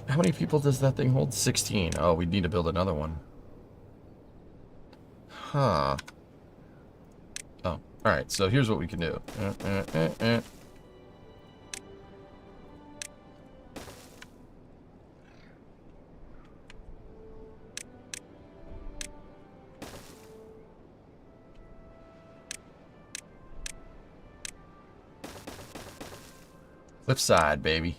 How many people does that thing hold? 16. Oh, we need to build another one. Huh. Oh, alright, so here's what we can do. Cliffside, baby.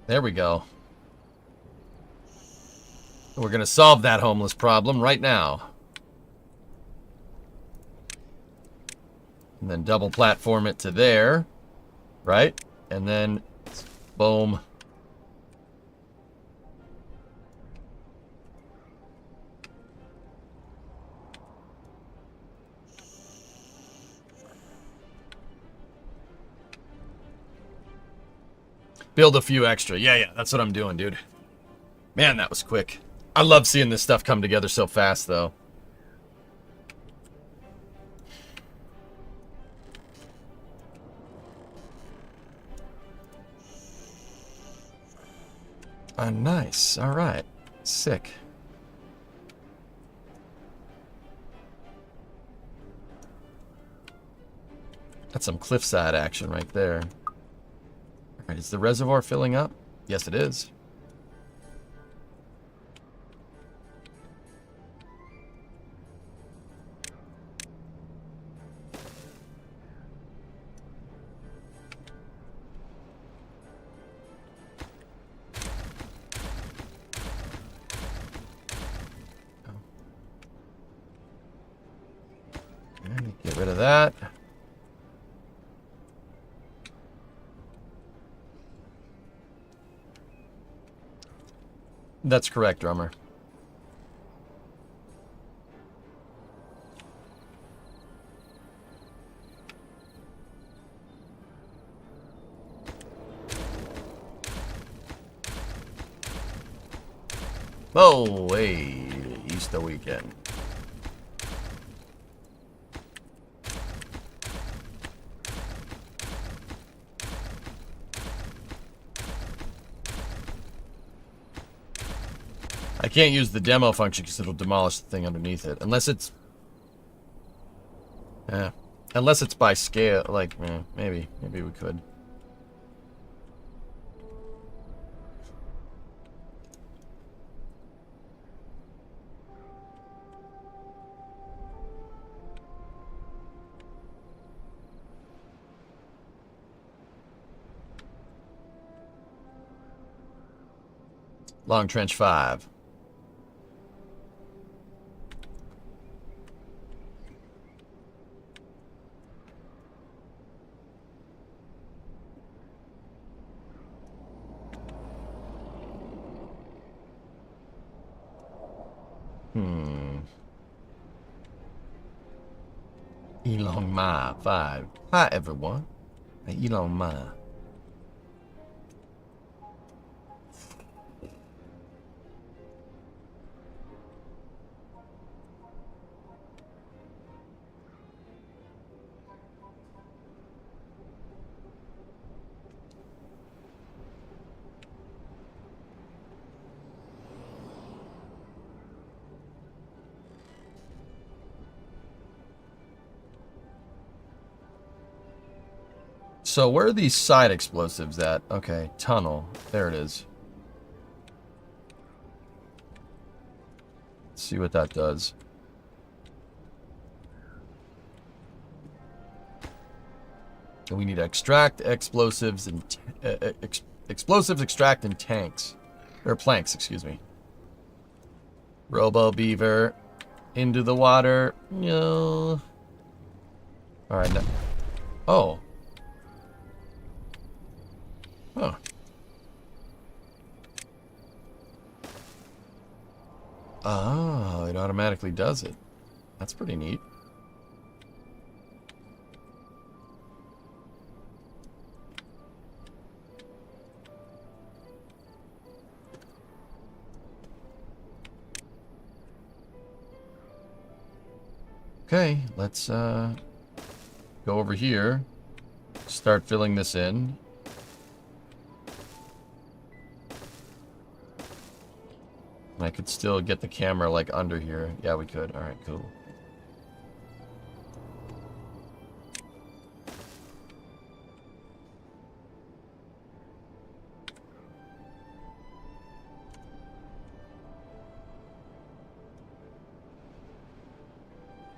There we go. We're gonna solve that homeless problem right now. And then double platform it to there. Right? And then, boom. Build a few extra. Yeah, that's what I'm doing, dude. Man, that was quick. I love seeing this stuff come together so fast, though. Nice. All right. Sick. That's some cliffside action right there. All right, is the reservoir filling up? Yes, it is. Get rid of that. That's correct, drummer. Oh, hey, Easter weekend. I can't use the demo function because it'll demolish the thing underneath it. Unless it's... unless it's by scale. Like, maybe. Maybe we could. Long Trench 5. Elon Ma 5. Hi, everyone. Elon Ma. So where are these side explosives at? Okay, tunnel. There it is. Let's see what that does. And we need to extract explosives and explosives extract in tanks. Or planks, excuse me. Robo Beaver. Into the water. No. Alright, now. Oh. Huh. Oh, it automatically does it. That's pretty neat. Okay, let's go over here. Start filling this in. I could still get the camera like under here. Yeah, we could. All right, cool.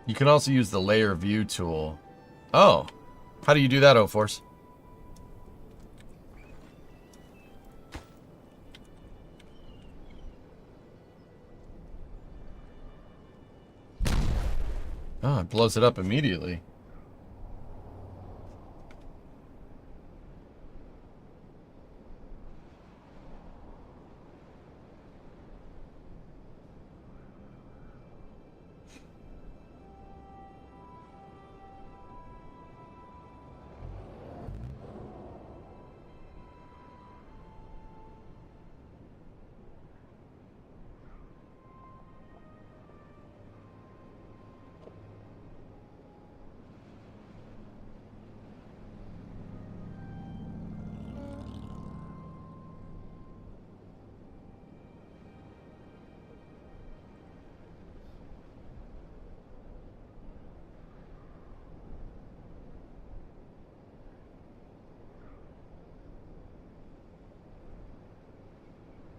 You can also use the layer view tool. Oh, how do you do that, O-Force? Oh, it blows it up immediately.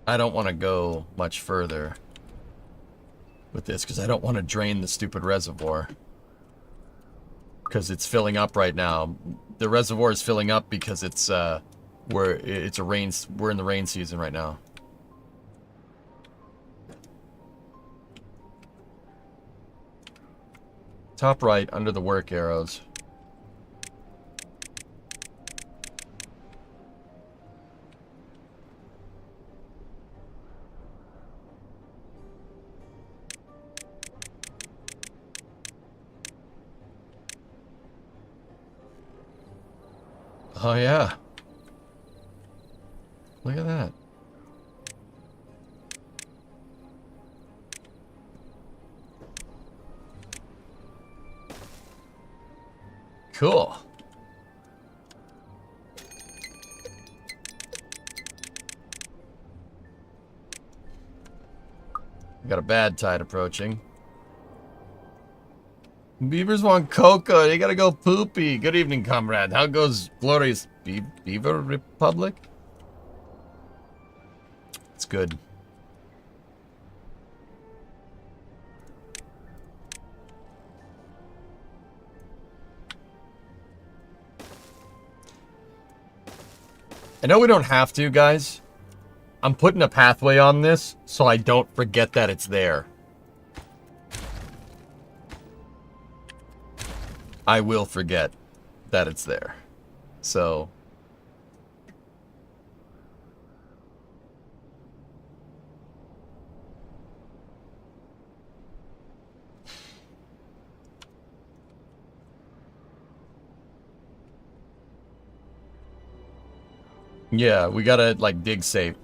I don't want to go much further with this because I don't want to drain the stupid reservoir. Because it's filling up right now. The reservoir is filling up because it's we're in the rain season right now. Top right, under the work arrows. Oh, yeah. Look at that. Cool. Got a bad tide approaching. Beavers want cocoa. They gotta go poopy. Good evening, comrade. How goes glorious Beaver Republic? It's good. I know we don't have to, guys. I'm putting a pathway on this so I don't forget that it's there. I will forget that it's there. So... yeah, we gotta, like, dig safe.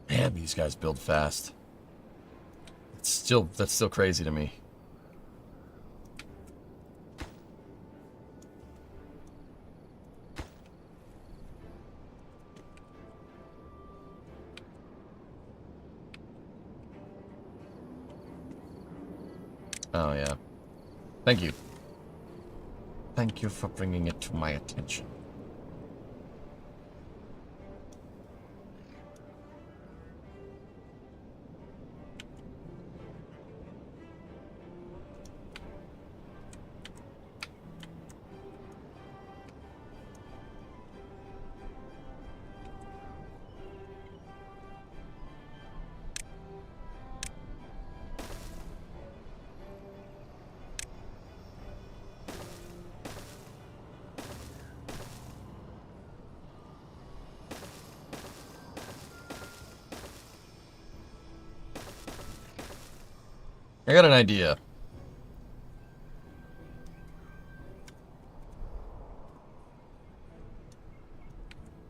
Man, these guys build fast. That's still crazy to me. Oh, yeah. Thank you. Thank you for bringing it to my attention. I got an idea.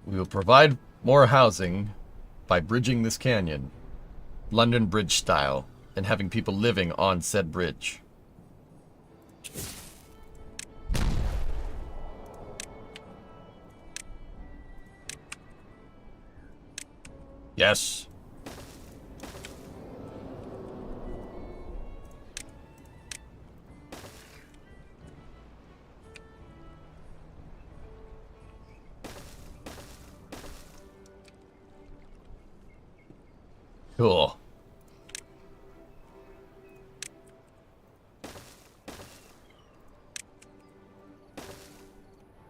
We will provide more housing by bridging this canyon, London Bridge style, and having people living on said bridge. Yes. Cool.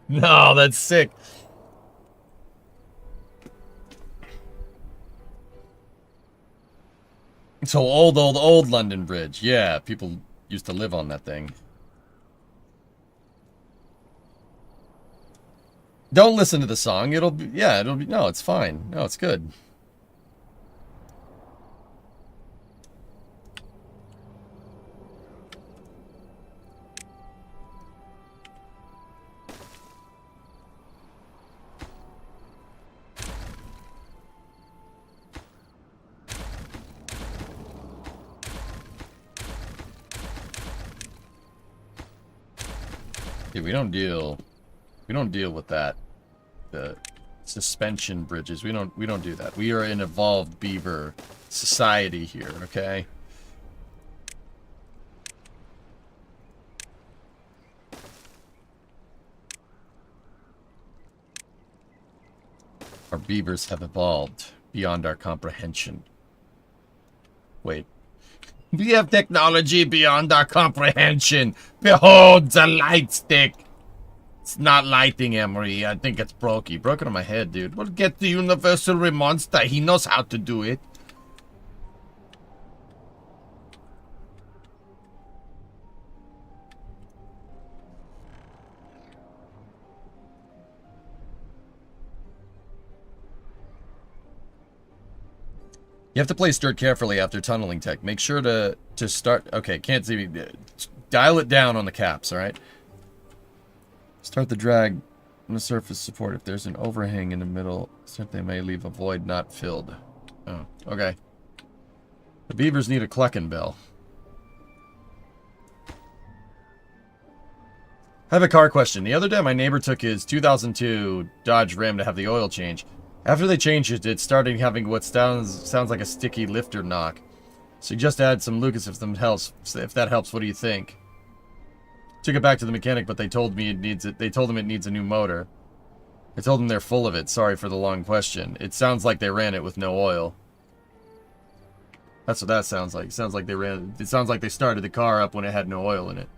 No, that's sick. So old London Bridge. Yeah, people used to live on that thing. Don't listen to the song. It'll be, yeah, it'll be, no, it's fine. No, it's good. Yeah, we don't deal with that. The suspension bridges. We don't do that. We are an evolved beaver society here, okay? Our beavers have evolved beyond our comprehension. Wait. We have technology beyond our comprehension. Behold the light stick. It's not lighting, Emery. I think it's broke. You broke it on my head, dude. We'll get the universal monster. He knows how to do it. You have to play Sturt carefully after tunneling tech. Make sure to start... Okay, can't see me. Dial it down on the caps, alright? Start the drag on the surface support. If there's an overhang in the middle, they may leave a void not filled. Oh, okay. The beavers need a clucking bell. I have a car question. The other day, my neighbor took his 2002 Dodge Ram to have the oil change. After they changed it, it started having what sounds like a sticky lifter knock. Suggest add some Lucas if that helps. If that helps, what do you think? Took it back to the mechanic, but they told me it needs it. They told him it needs a new motor. I told them they're full of it. Sorry for the long question. It sounds like they ran it with no oil. That's what that sounds like. It sounds like they ran. It sounds like they started the car up when it had no oil in it.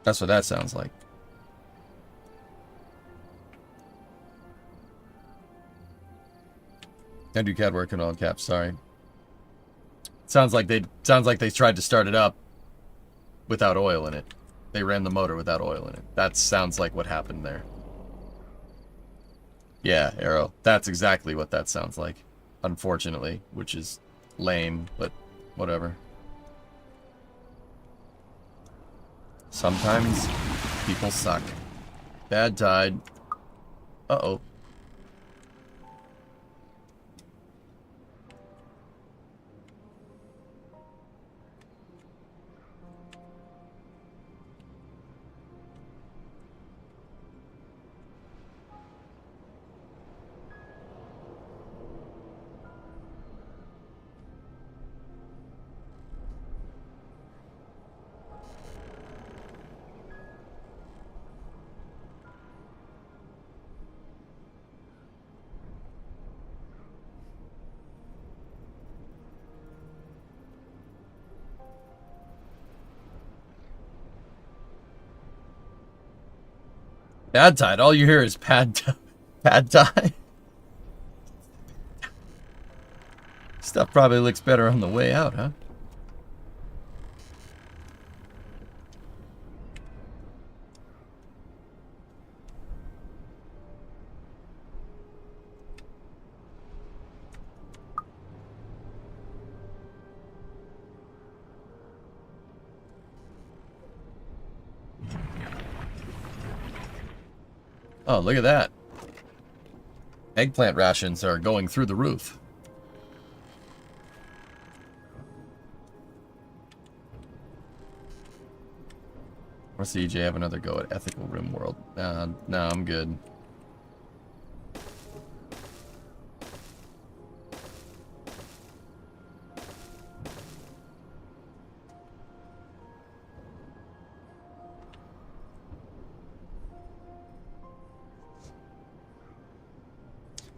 That's what that sounds like. I do CAD work in all caps. Sorry. Sounds like they tried to start it up without oil in it. They ran the motor without oil in it. That sounds like what happened there. Yeah, Arrow. That's exactly what that sounds like. Unfortunately, which is lame, but whatever. Sometimes people suck. Bad tide. Uh-oh. Pad tide. All you hear is pad tide. Stuff probably looks better on the way out, huh? Oh, look at that. Eggplant rations are going through the roof. What's the EJ have another go at Ethical Rim World? No, I'm good.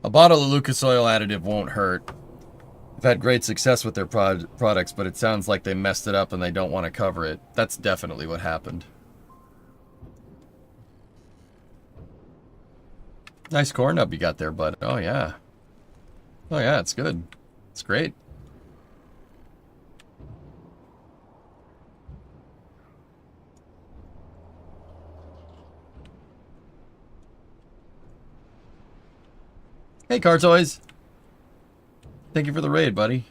A bottle of Lucas Oil additive won't hurt. I've had great success with their products, but it sounds like they messed it up and they don't want to cover it. That's definitely what happened. Nice corn nub you got there, bud. Oh, yeah. Oh, yeah, it's good. It's great. Hey, Car Toys. Thank you for the raid, buddy.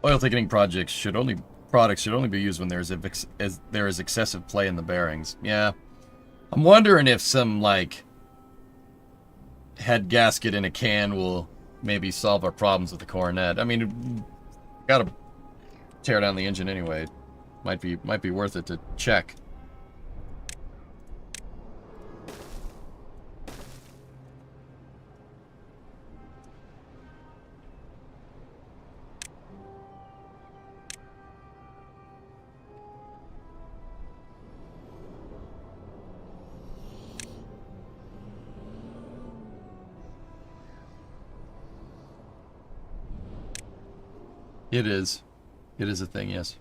Oil thickening products should only be used when there is excessive play in the bearings. Yeah. I'm wondering if some, like, head gasket in a can will maybe solve our problems with the Coronet. I mean, gotta tear down the engine anyway. Might be worth it to check. It is. It is a thing, yes.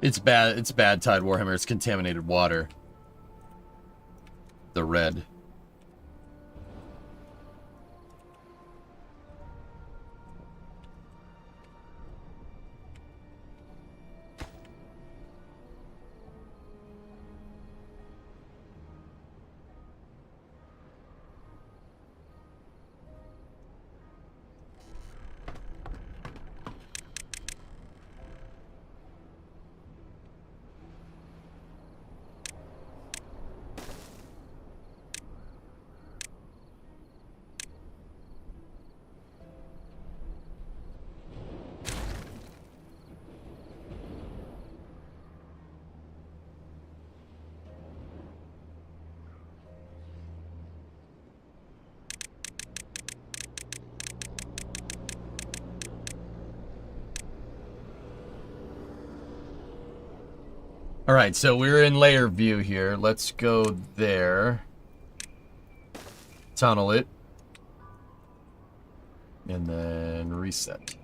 It's bad. It's bad, Tide Warhammer. It's contaminated water. The red. All right, so we're in layer view here. Let's go there. Tunnel it. And then reset.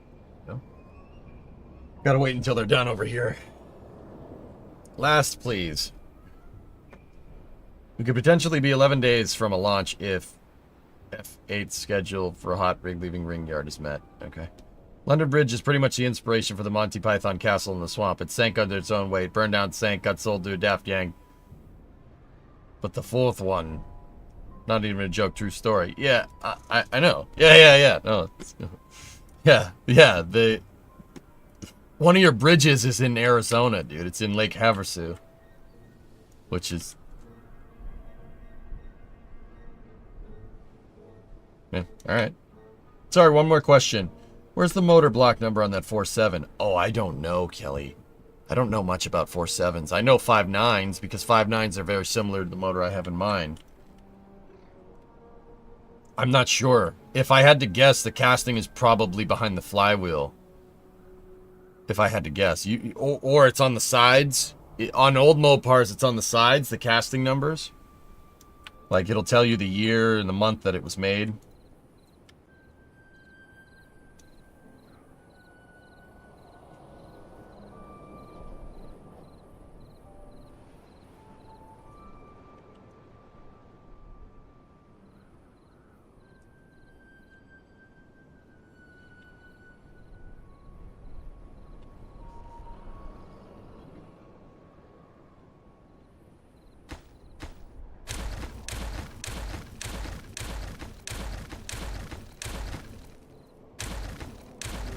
Go. Gotta wait until they're done over here. Last, please. We could potentially be 11 days from a launch if F8 schedule for a hot rig leaving ring yard is met. Okay. London Bridge is pretty much the inspiration for the Monty Python castle in the swamp. It sank under its own weight, burned down, sank, got sold to a Daft Yang. But the fourth one, not even a joke, true story. Yeah, I know. Yeah. No, yeah. One of your bridges is in Arizona, dude. It's in Lake Havasu, which is. Yeah, all right. Sorry, one more question. Where's the motor block number on that 4.7? Oh, I don't know, Kelly. I don't know much about 4.7s. I know 5.9s because 5.9s are very similar to the motor I have in mind. I'm not sure. If I had to guess, the casting is probably behind the flywheel. If I had to guess. Or it's on the sides. On old Mopars, it's on the sides, the casting numbers. Like, it'll tell you the year and the month that it was made.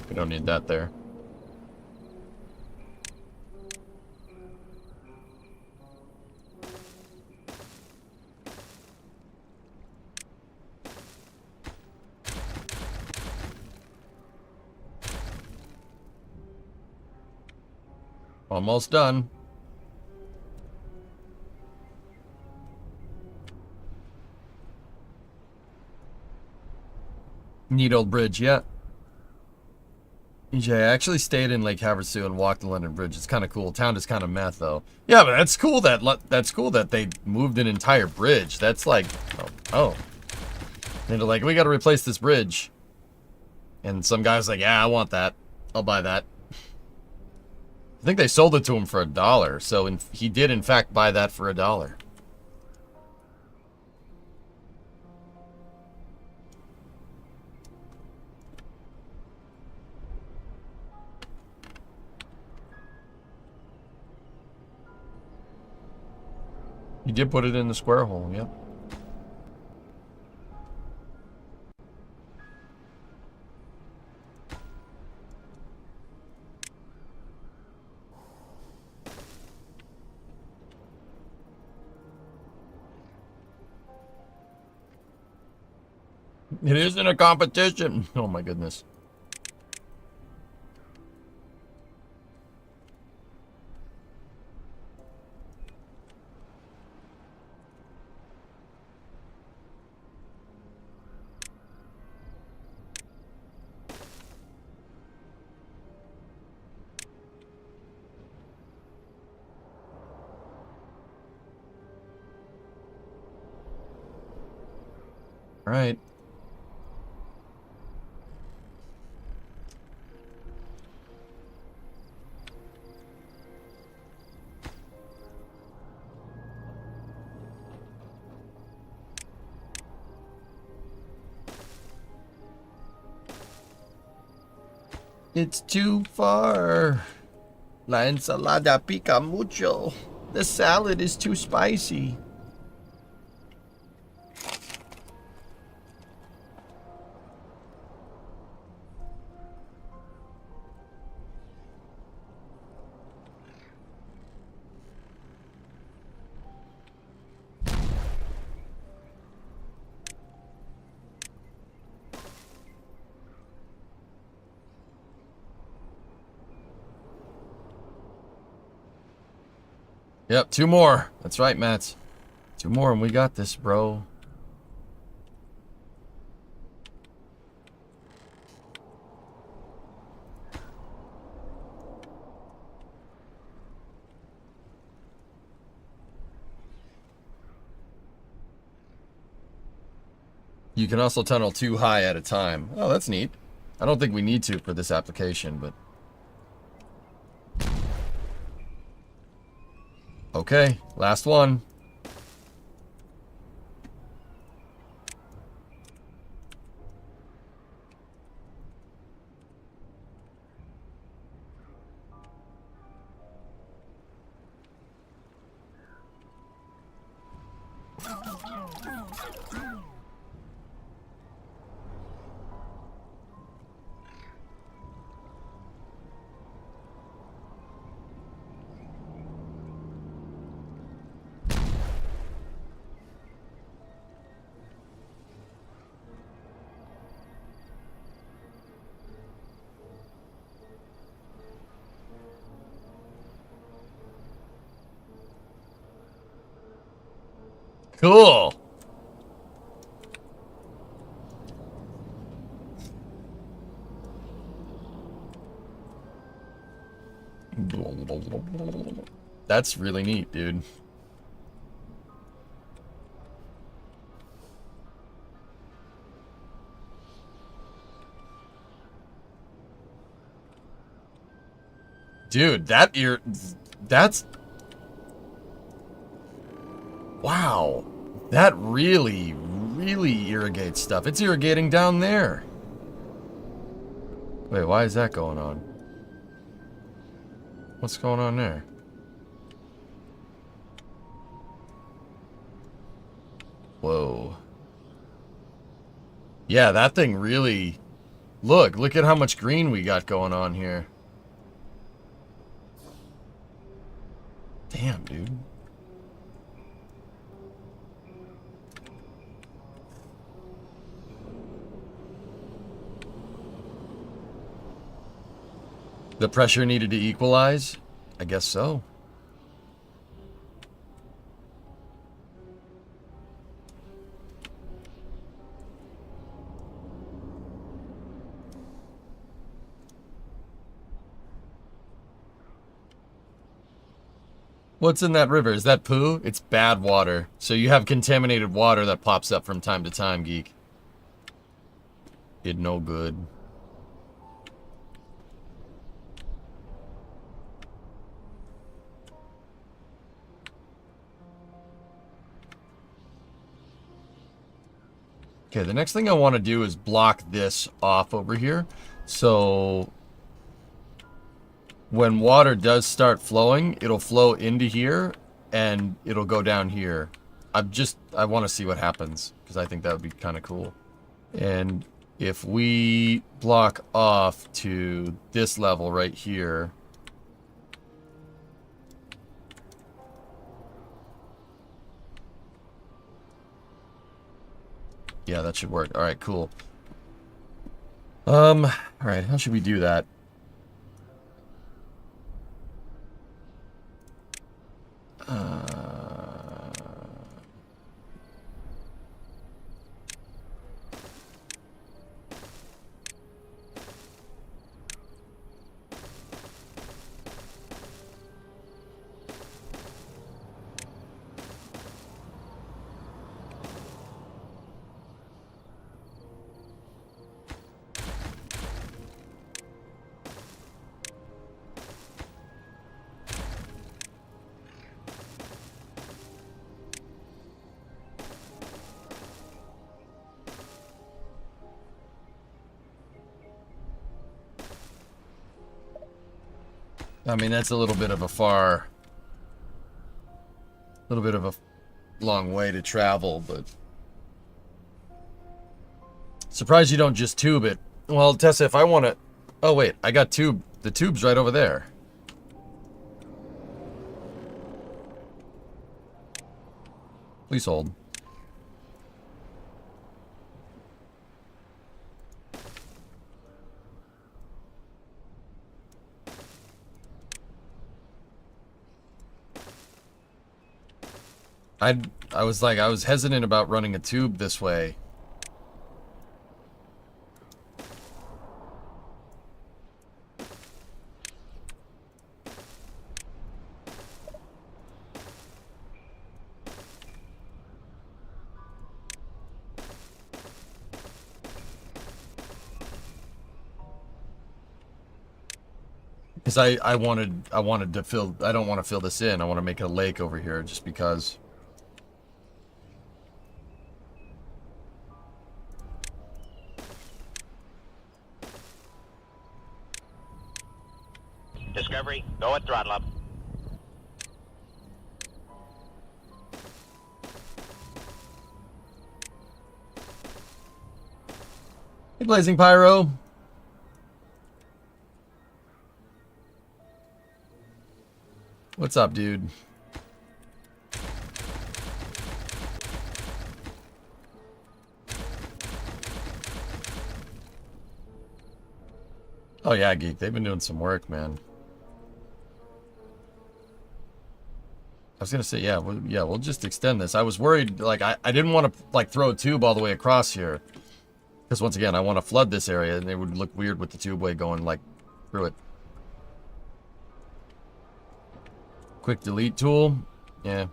We don't need that there. Almost done. Neat old bridge, yeah. EJ, I actually stayed in Lake Havasu and walked the London Bridge. It's kind of cool. Town is kind of meth, though. Yeah, but that's cool that they moved an entire bridge. That's like, oh. And they're like, we got to replace this bridge. And some guy's like, yeah, I want that. I'll buy that. I think they sold it to him for $1. So he did, in fact, buy that for $1. You did put it in the square hole, yep. It isn't a competition. Oh my goodness. All right. It's too far. La ensalada pica mucho. The salad is too spicy. Yep, 2 more. That's right, Matt. 2 more and we got this, bro. You can also tunnel 2 high at a time. Oh, that's neat. I don't think we need to for this application, but... Okay, last one. Cool. That's really neat, dude. Dude, that's... Wow. That really, really irrigates stuff. It's irrigating down there. Wait, why is that going on? What's going on there? Whoa. Yeah, that thing really... Look at how much green we got going on here. Damn, dude. The pressure needed to equalize? I guess so. What's in that river? Is that poo? It's bad water. So you have contaminated water that pops up from time to time, geek. It no good. Okay, the next thing I want to do is block this off over here. So when water does start flowing, it'll flow into here and it'll go down here. I want to see what happens, because I think that would be kind of cool. And if we block off to this level right here, yeah, that should work. All right, cool. All right, how should we do that? I mean, that's a little bit of a long way to travel, but surprised you don't just tube it. Well, Tessa, if I want to, oh wait, I got the tube's right over there. Please hold. I was hesitant about running a tube this way. Because I wanted to fill, I don't want to fill this in. I want to make a lake over here just because.
Discovery, go at throttle up.
Hey, Blazing Pyro. What's up, dude? Oh yeah, Geek. They've been doing some work, man. I was gonna say, yeah, we'll just extend this. I was worried, like, I didn't want to, like, throw a tube all the way across here. Because, once again, I want to flood this area, and it would look weird with the tubeway going, like, through it. Quick delete tool? Yeah.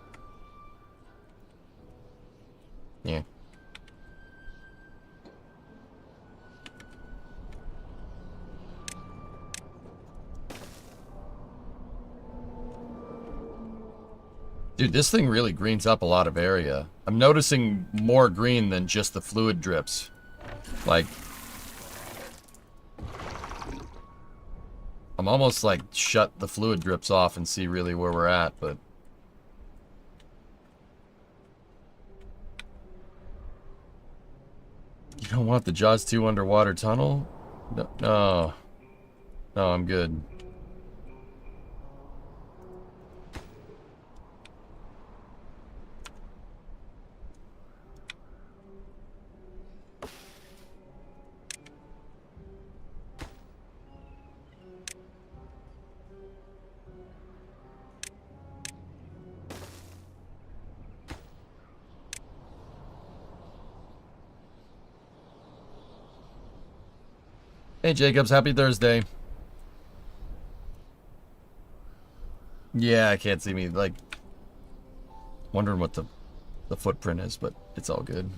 Yeah. Dude, this thing really greens up a lot of area. I'm noticing more green than just the fluid drips. Like, I'm almost like shut the fluid drips off and see really where we're at, but you don't want the Jaws 2 underwater tunnel? No, I'm good. Hey Jacobs, happy Thursday. Yeah, I can't see me, like, wondering what the footprint is, but it's all good.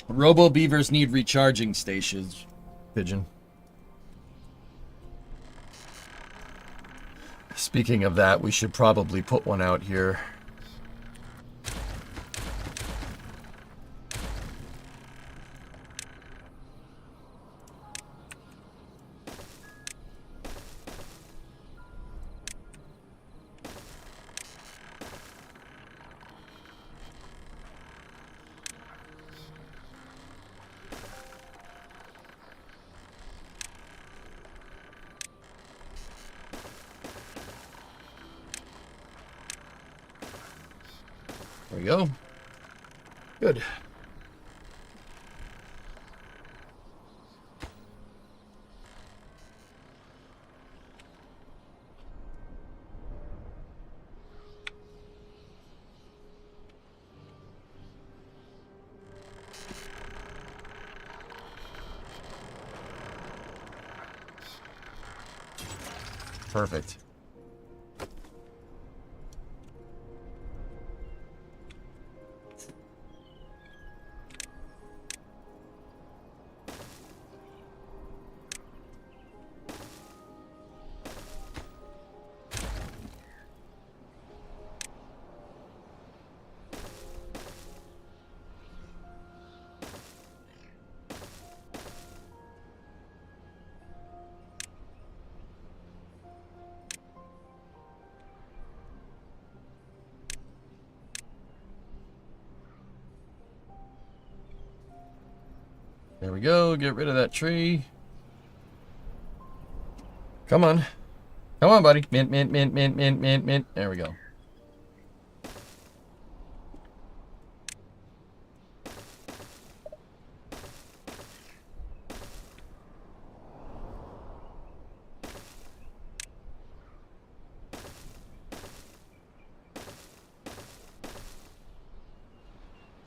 Robo beavers need recharging stations, Pigeon. Speaking of that, we should probably put one out here. There we go. Good. Perfect. There we go. Get rid of that tree. Come on. Come on, buddy. Mint, mint, mint, mint, mint, mint, mint. There we go.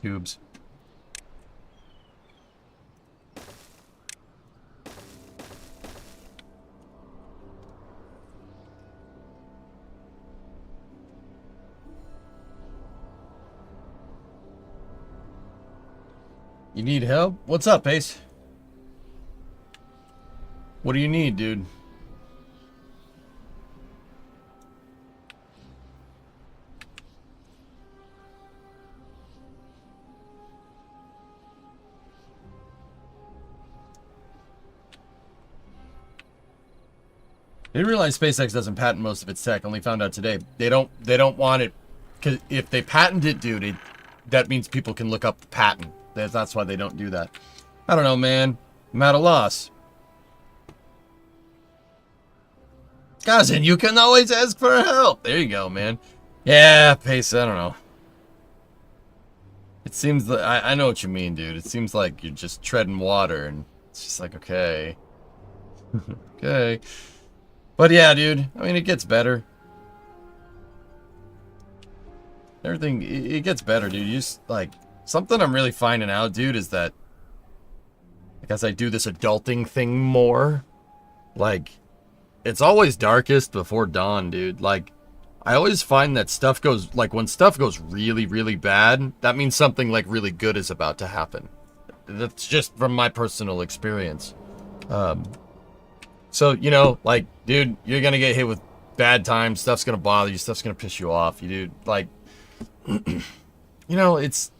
Tubes. You need help? What's up, Ace? What do you need, dude? Didn't realize SpaceX doesn't patent most of its tech. Only found out today. They don't want it, because if they patent it, dude, that means people can look up the patent. That's why they don't do that. I don't know, man. I'm at a loss. Cousin, you can always ask for help. There you go, man. Yeah, Pace, I don't know. It seems like, I know what you mean, dude. It seems like you're just treading water, and it's just like, okay. Okay. But yeah, dude, I mean, it gets better. Everything, it gets better, dude. You just, like, something I'm really finding out, dude, is that, like, as I do this adulting thing more, like, it's always darkest before dawn, dude. Like, I always find that stuff goes, like, when stuff goes really, really bad, that means something, like, really good is about to happen. That's just from my personal experience. So, you know, like, dude, you're gonna get hit with bad times, stuff's gonna bother you, stuff's gonna piss you off, you dude, like, you know, it's,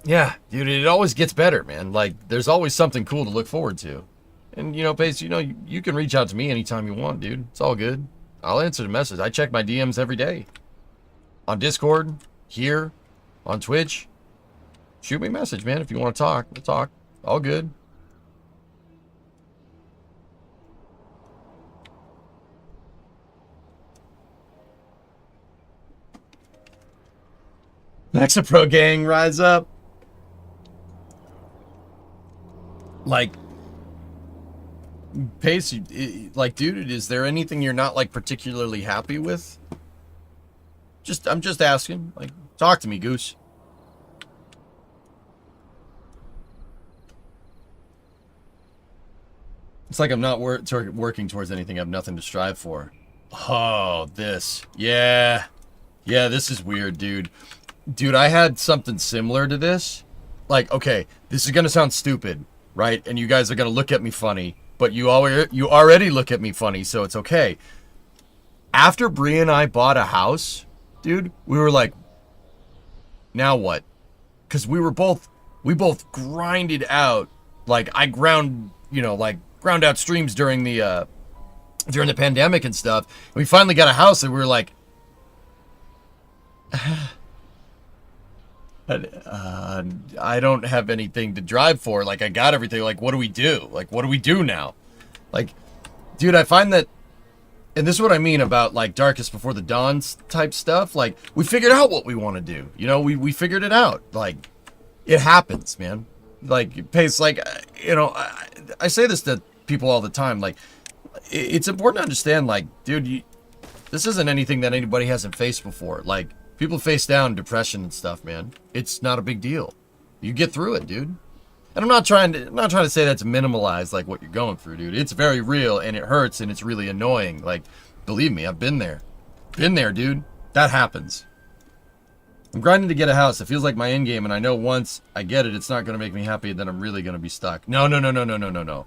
yeah, dude, it always gets better, man. Like, there's always something cool to look forward to. And, you know, Pace, you know, you can reach out to me anytime you want, dude. It's all good. I'll answer the message. I check my DMs every day. On Discord, here, on Twitch. Shoot me a message, man, if you want to talk. We'll talk. All good. Pro gang, rise up. Like, Pace, like, dude, is there anything you're not, like, particularly happy with? I'm just asking. Like, talk to me, Goose. It's like I'm not working towards anything. I have nothing to strive for. Oh, this. Yeah. Yeah, this is weird, dude. Dude, I had something similar to this. Like, okay, this is gonna sound stupid, right? And you guys are gonna look at me funny, but you already look at me funny, so it's okay. After Bree and I bought a house, dude, we were like, now what? Because we both grinded out. Like, I ground out streams during the pandemic and stuff. And we finally got a house, and we were like, I don't have anything to drive for. Like, I got everything. Like, what do we do? Like, what do we do now? Like, dude, I find that And this is what I mean about like Darkest Before the Dawn type stuff. Like, we figured out what we want to do. You know, we figured it out. Like, it happens, man. Like, Pace, like, you know, I say this to people all the time. Like, it's important to understand, like, dude, this isn't anything that anybody hasn't faced before. Like, people face down depression and stuff, man. It's not a big deal. You get through it, dude. And I'm not trying to say that to minimalize like what you're going through, dude. It's very real and it hurts and it's really annoying. Like, believe me, I've been there. Been there, dude. That happens. I'm grinding to get a house. It feels like my end game, and I know once I get it, it's not going to make me happy, and then I'm really going to be stuck. No.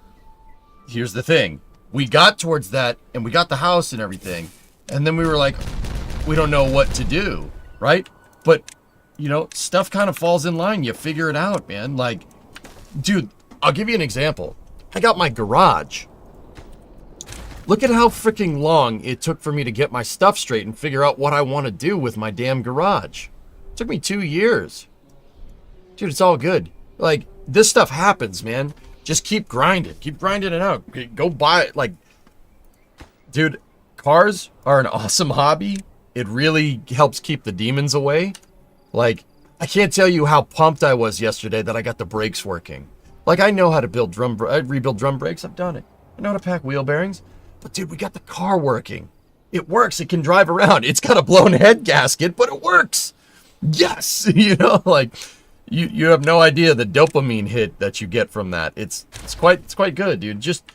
Here's the thing. We got towards that, and we got the house and everything, and then we were like, we don't know what to do, right? But, you know, stuff kind of falls in line. You figure it out, man. Like, dude, I'll give you an example. I got my garage. Look at how freaking long it took for me to get my stuff straight and figure out what I want to do with my damn garage. It took me 2 years. Dude, it's all good. Like, this stuff happens, man. Just keep grinding. Keep grinding it out. Go buy it. Like, dude, cars are an awesome hobby. It really helps keep the demons away. Like, I can't tell you how pumped I was yesterday that I got the brakes working. Like, I know how to rebuild drum brakes. I've done it. I know how to pack wheel bearings. But, dude, we got the car working. It works. It can drive around. It's got a blown head gasket, but it works. Yes. You know, like, you have no idea the dopamine hit that you get from that. It's quite good, dude. Just,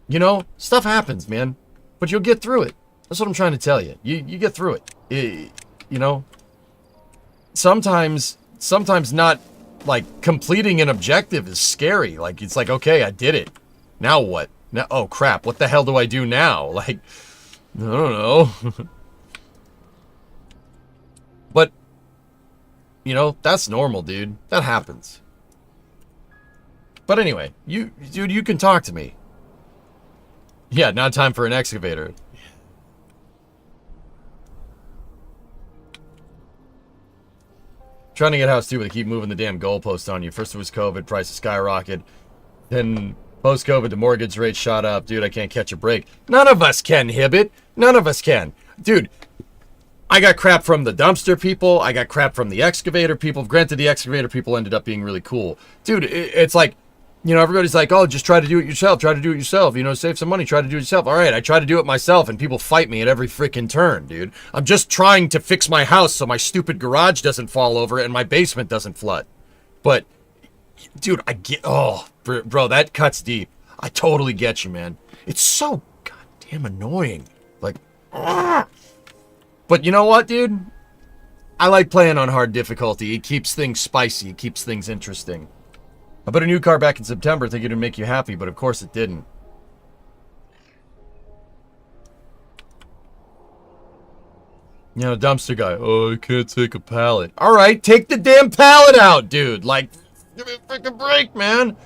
you know, stuff happens, man. But you'll get through it. That's what I'm trying to tell you. You get through it. You know, sometimes not, like, completing an objective is scary. Like, it's like, okay, I did it. Now what? Now, oh, crap. What the hell do I do now? Like, I don't know. But, you know, that's normal, dude. That happens. But anyway, dude, you can talk to me. Yeah, not time for an excavator. Trying to get a house too, but they keep moving the damn goalpost on you. First it was COVID, prices skyrocketed. Then post-COVID, the mortgage rate shot up. Dude, I can't catch a break. None of us can, Hibbit. None of us can. Dude, I got crap from the dumpster people. I got crap from the excavator people. Granted, the excavator people ended up being really cool. Dude, it's like, you know, everybody's like, oh, just try to do it yourself. Try to do it yourself. You know, save some money. Try to do it yourself. All right, I try to do it myself, and people fight me at every freaking turn, dude. I'm just trying to fix my house so my stupid garage doesn't fall over and my basement doesn't flood. But, dude, I get... Oh, bro, that cuts deep. I totally get you, man. It's so goddamn annoying. Like... But you know what, dude? I like playing on hard difficulty. It keeps things spicy. It keeps things interesting. I bought a new car back in September thinking it'd make you happy, but of course it didn't. You know, dumpster guy. Oh, I can't take a pallet. All right, take the damn pallet out, dude. Like, give me a freaking break, man.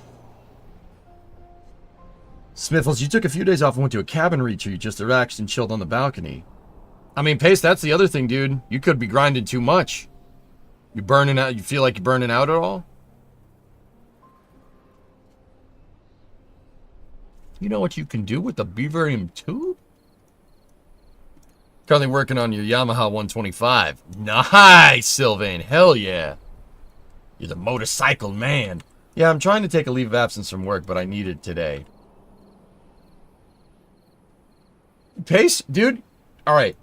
Smithles, you took a few days off and went to a cabin retreat just to relax and chilled on the balcony. I mean, Pace, that's the other thing, dude. You could be grinding too much. You burning out? You feel like you're burning out at all? You know what you can do with the Beaverium tube? Currently working on your Yamaha 125. Nice, Sylvain. Hell yeah. You're the motorcycle man. Yeah, I'm trying to take a leave of absence from work, but I need it today. Pace, dude. All right.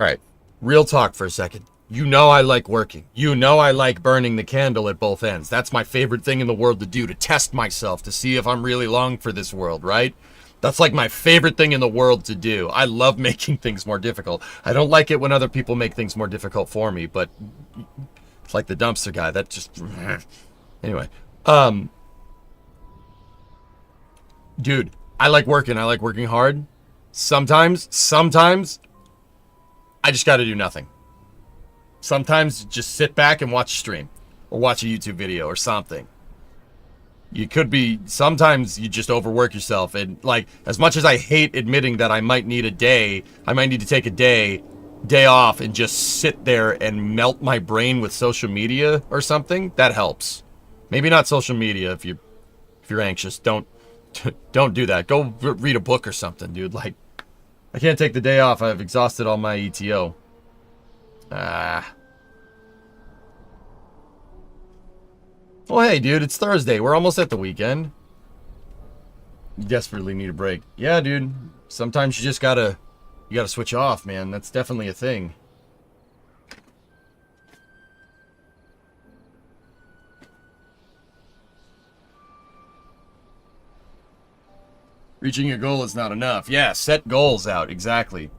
All right. Real talk for a second. You know I like working. You know I like burning the candle at both ends. That's my favorite thing in the world to do, to test myself, to see if I'm really long for this world, right? That's like my favorite thing in the world to do. I love making things more difficult. I don't like it when other people make things more difficult for me, but it's like the dumpster guy. That just... Anyway. Dude, I like working. I like working hard. Sometimes, I just got to do nothing. Sometimes just sit back and watch a stream or watch a YouTube video or something. You could be, sometimes you just overwork yourself. And like, as much as I hate admitting that I might need to take a day off and just sit there and melt my brain with social media or something. That helps. Maybe not social media if you're anxious. Don't Don't do that. Go read a book or something, dude. Like, I can't take the day off. I've exhausted all my ETO. Ah. Oh, hey, dude. It's Thursday. We're almost at the weekend. You desperately need a break. Yeah, dude. Sometimes you just gotta switch off, man. That's definitely a thing. Reaching your goal is not enough. Yeah, set goals out. Exactly.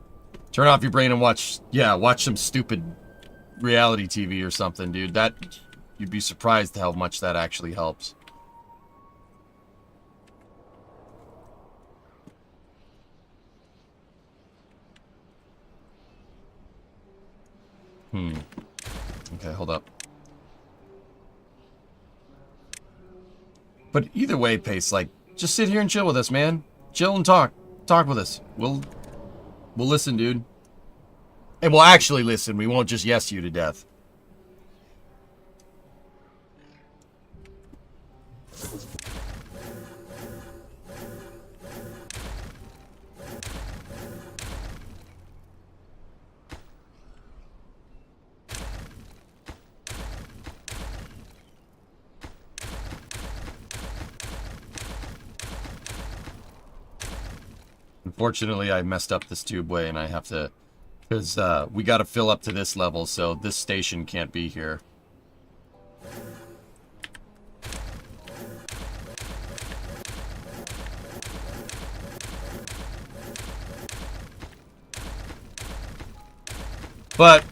Turn off your brain and watch some stupid reality TV or something, dude. You'd be surprised how much that actually helps. Okay, hold up. But either way, Pace, like, just sit here and chill with us, man. Chill and talk. Talk with us. We'll listen, dude. And we'll actually listen. We won't just yes you to death. Unfortunately, I messed up this tubeway and I have to... Because we got to fill up to this level, so this station can't be here. But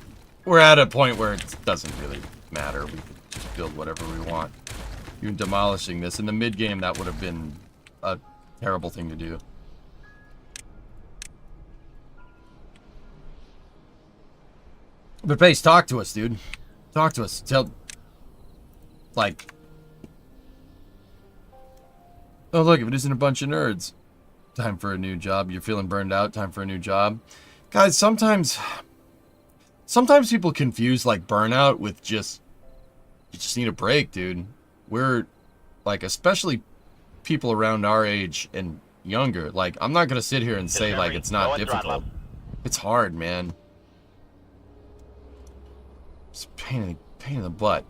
we're at a point where it doesn't really matter. We can just build whatever we want. Even demolishing this. In the mid-game, that would have been a terrible thing to do. But Pace, talk to us, dude. Talk to us. Tell... Like... Oh, look, if it isn't a bunch of nerds. Time for a new job. You're feeling burned out. Time for a new job. Guys, sometimes people confuse, like, burnout with just... You just need a break, dude. We're... Like, especially people around our age and younger. Like, I'm not gonna sit here and say, like, it's not difficult. It's hard, man. It's a pain in the butt.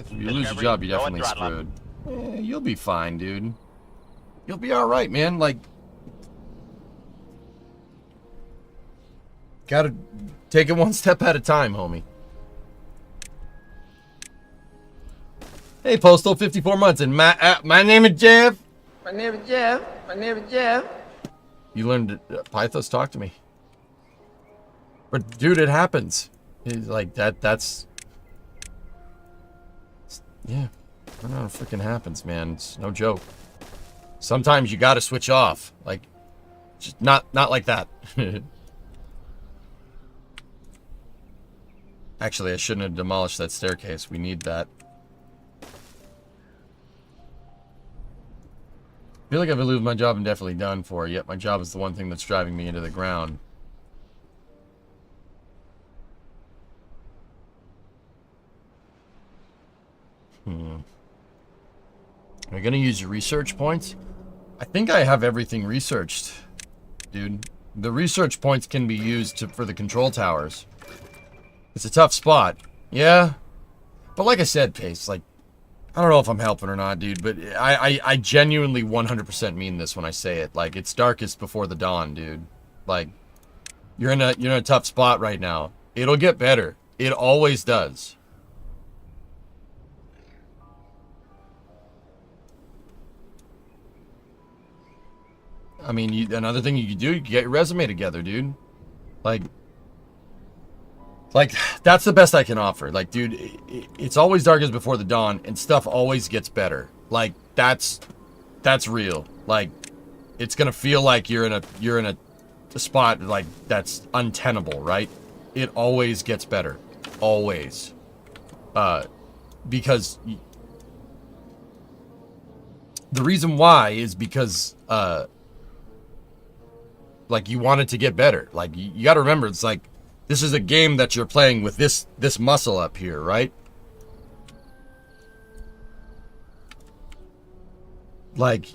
If you lose your job, you're definitely screwed. Eh, you'll be fine, dude. You'll be alright, man. Like... Gotta take it one step at a time, homie. Hey, Postal, 54 months, and my name is Jeff.
My name is Jeff. My name is Jeff.
You learned Pythos, talk to me. But dude, it happens. It's like that's yeah. I don't know, it freaking happens, man. It's no joke. Sometimes you gotta switch off. Like, just not like that. Actually, I shouldn't have demolished that staircase. We need that. I feel like I've losing my job and definitely done for, yet my job is the one thing that's driving me into the ground. Are you gonna use your research points? I think I have everything researched, dude. The research points can be used for the control towers. It's a tough spot. Yeah. But like I said, Pace, like, I don't know if I'm helping or not, dude, but I genuinely 100% mean this when I say it. Like, it's darkest before the dawn, dude. Like, you're in a tough spot right now. It'll get better. It always does. I mean, another thing you could do, you could get your resume together, dude. Like, that's the best I can offer. Like, dude, it's always darkest before the dawn, and stuff always gets better. Like, that's real. Like, it's gonna feel like you're in a spot like that's untenable, right? It always gets better, always. Because the reason why is because like, you want it to get better. Like, you got to remember, it's like, this is a game that you're playing with this muscle up here, right? like,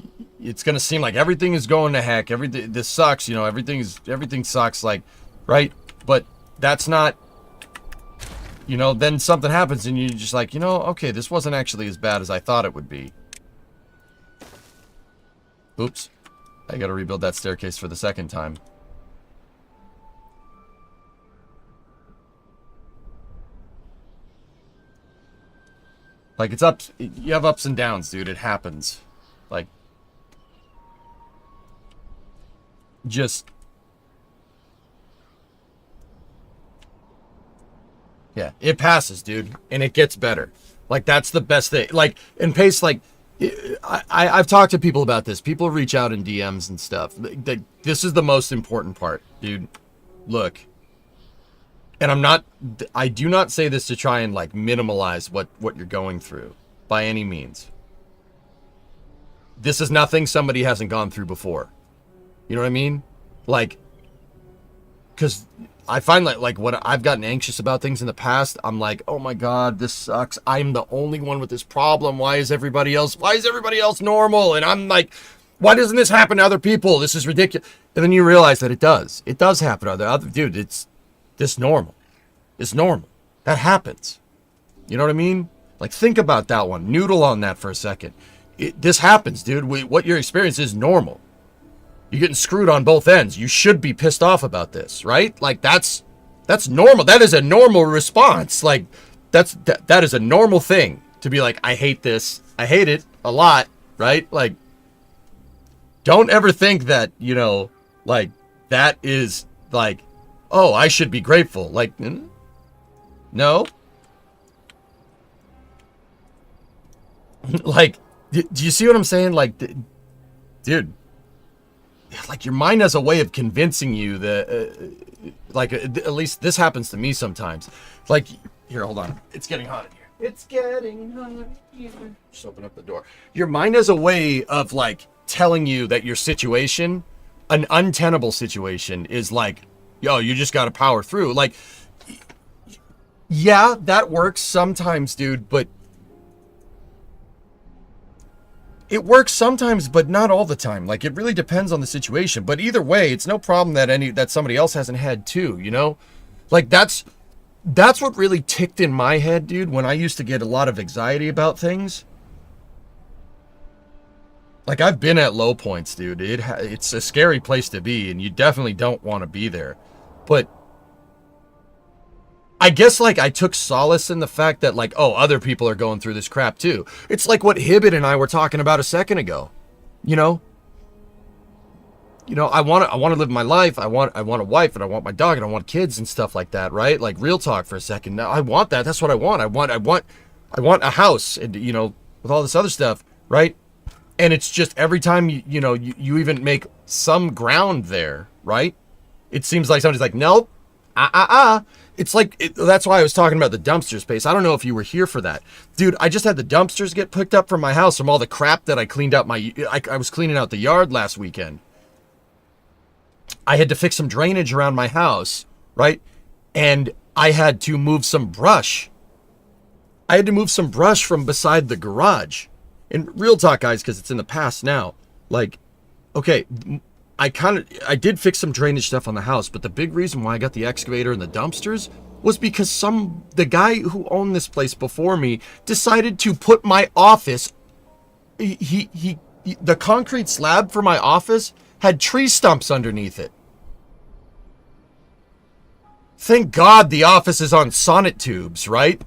it's gonna seem like everything is going to heck. Everything, this sucks, you know, everything sucks, like, right? But that's not, you know, then something happens and you're just like, you know, okay, this wasn't actually as bad as I thought it would be. Oops. I gotta rebuild that staircase for the second time. Like, it's up, you have ups and downs, dude. It happens. Like, just, yeah, it passes, dude, and it gets better. Like, that's the best thing. Like, and Pace, like, I've talked to people about this. People reach out in DMs and stuff. This is the most important part, dude. Look, and I do not say this to try and, like, minimalize what you're going through by any means. This is nothing somebody hasn't gone through before. You know what I mean? Like, because I find like when I've gotten anxious about things in the past, I'm like, oh my God, this sucks. I'm the only one with this problem. Why is everybody else normal? And I'm like, why doesn't this happen to other people? This is ridiculous. And then you realize that it does. It does happen to other dude, it's this normal. It's normal. That happens. You know what I mean? Like, think about that one. Noodle on that for a second. This happens, dude. What you're experiencing is normal. You're getting screwed on both ends. You should be pissed off about this, right? Like, that's normal. That is a normal response. Like, that is a normal thing to be like, I hate this. I hate it a lot, right? Like, don't ever think that, you know, like, that is like, oh, I should be grateful. Like, no. Like, do you see what I'm saying? Like, dude, like, your mind has a way of convincing you that, like, at least this happens to me sometimes. Like, here, hold on. It's getting hot in here. It's getting hot in here. Just open up the door. Your mind has a way of, like, telling you that your situation, an untenable situation, is like, yo, you just got to power through. Like, yeah, that works sometimes, dude, but it works sometimes, but not all the time. Like, it really depends on the situation. But either way, it's no problem that somebody else hasn't had too, you know? Like, that's what really ticked in my head, dude, when I used to get a lot of anxiety about things. Like, I've been at low points, dude. It's a scary place to be, and you definitely don't want to be there. But I guess, like, I took solace in the fact that, like, oh, other people are going through this crap too. It's like what Hibbit and I were talking about a second ago. You know, I want to live my life. I want a wife, and I want my dog, and I want kids and stuff like that, right? Like, real talk for a second. Now, I want that. That's what I want. I want a house, and, you know, with all this other stuff, right? And it's just every time you even make some ground there, right? It seems like somebody's like, nope, It's like, that's why I was talking about the dumpster space. I don't know if you were here for that. Dude, I just had the dumpsters get picked up from my house from all the crap that I cleaned out I was cleaning out the yard last weekend. I had to fix some drainage around my house, right? And I had to move some brush. I had to move some brush from beside the garage. And real talk, guys, because it's in the past now. Like, okay, I did fix some drainage stuff on the house, but the big reason why I got the excavator and the dumpsters was because the guy who owned this place before me decided to put my office, the concrete slab for my office had tree stumps underneath it. Thank God the office is on sonnet tubes, right?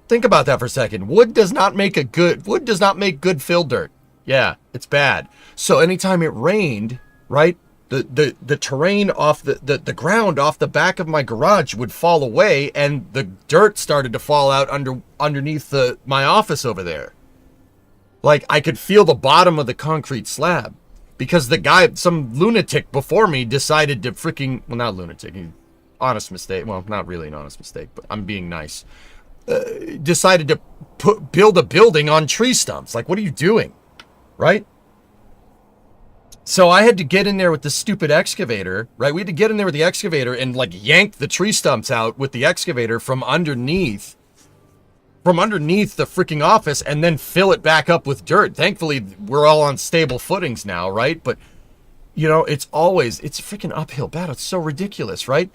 Think about that for a second. Wood does not make good fill dirt. Yeah, it's bad. So anytime it rained, right, the terrain off the ground off the back of my garage would fall away, and the dirt started to fall out underneath my office over there. Like, I could feel the bottom of the concrete slab because the guy, some lunatic before me, decided to not lunatic, honest mistake. Well, not really an honest mistake, but I'm being nice. Decided to build a building on tree stumps. Like, what are you doing? Right? So I had to get in there with the stupid excavator, right? We had to get in there with the excavator and, like, yank the tree stumps out with the excavator from underneath from underneath the freaking office and then fill it back up with dirt. Thankfully, we're all on stable footings now, right? But, you know, it's a freaking uphill battle. It's so ridiculous, right?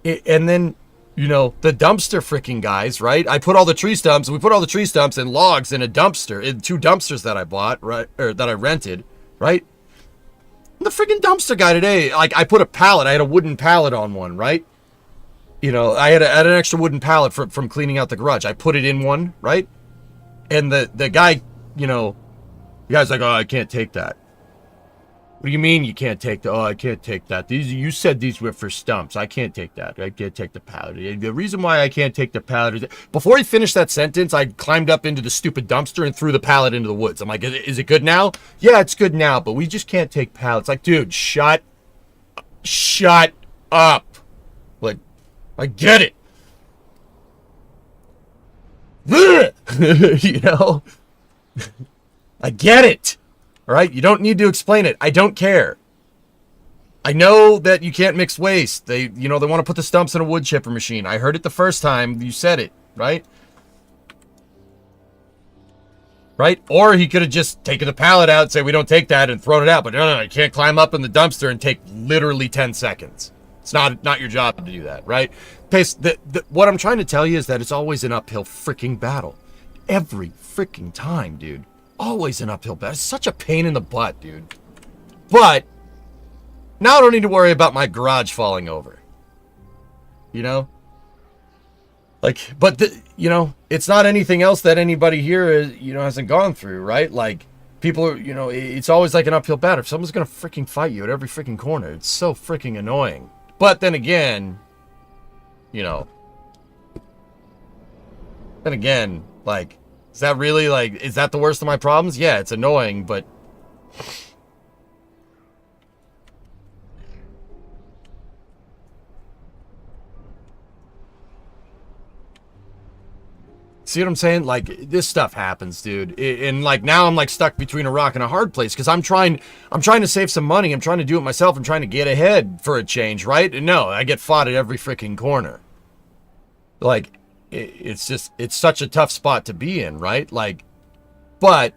And then, you know, the dumpster freaking guys, right? We put all the tree stumps and logs in a dumpster, in 2 dumpsters that I bought, right? Or that I rented, right? The freaking dumpster guy today, like, I put I had a wooden pallet on one, right? You know, I had an extra wooden pallet from cleaning out the garage. I put it in one, right? And the guy, you know, the guy's like, oh, I can't take that. What do you mean you can't take that? Oh, I can't take that. You said these were for stumps. I can't take that. I can't take the pallet. The reason why I can't take the pallet is... Before he finished that sentence, I climbed up into the stupid dumpster and threw the pallet into the woods. I'm like, is it good now? Yeah, it's good now, but we just can't take pallets. Like, dude, shut up. Like, I get it. You know? I get it. All right? You don't need to explain it. I don't care. I know that you can't mix waste. They want to put the stumps in a wood chipper machine. I heard it the first time you said it, right? Right? Or he could have just taken the pallet out and said, we don't take that, and thrown it out. But no, you can't climb up in the dumpster and take literally 10 seconds. It's not your job to do that, right? Pace, what I'm trying to tell you is that it's always an uphill freaking battle. Every freaking time, dude. Always an uphill battle. It's such a pain in the butt, dude. But now I don't need to worry about my garage falling over. You know? Like, but, it's not anything else that anybody here, hasn't gone through, right? Like, people are, it's always like an uphill battle. If someone's going to freaking fight you at every freaking corner, it's so freaking annoying. But then again, like, is that really, like, is that the worst of my problems? Yeah, it's annoying, but... See what I'm saying? Like, this stuff happens, dude. And like, now I'm like stuck between a rock and a hard place because I'm trying to save some money. I'm trying to do it myself. I'm trying to get ahead for a change, right? And no, I get fought at every freaking corner. Like, it's such a tough spot to be in, right? Like, but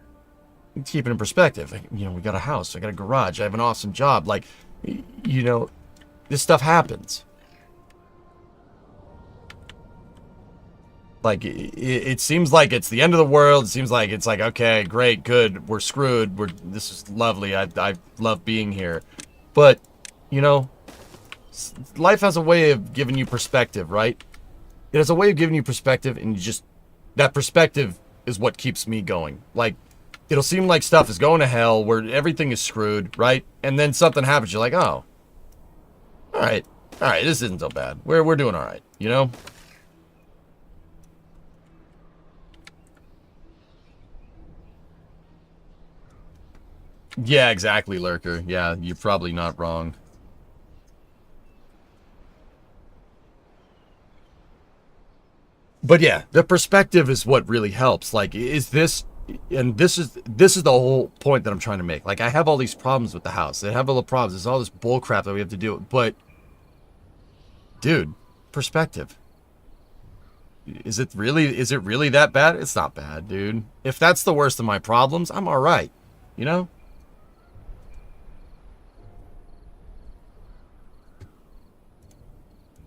keep it in perspective. We got a house. I got a garage. I have an awesome job. Like, this stuff happens. Like, it seems like it's the end of the world. It seems like it's like, okay, great, good, we're screwed. This is lovely. I love being here. But, life has a way of giving you perspective, right? It has a way of giving you perspective, and that perspective is what keeps me going. Like, it'll seem like stuff is going to hell, where everything is screwed, right? And then something happens, you're like, oh, all right, this isn't so bad. We're doing all right, Yeah, exactly, Lurker. Yeah, you're probably not wrong. But yeah, the perspective is what really helps. Like, this is the whole point that I'm trying to make. Like, I have all these problems with the house. I have all the problems. There's all this bull crap that we have to do. But, dude, perspective. Is it really that bad? It's not bad, dude. If that's the worst of my problems, I'm all right.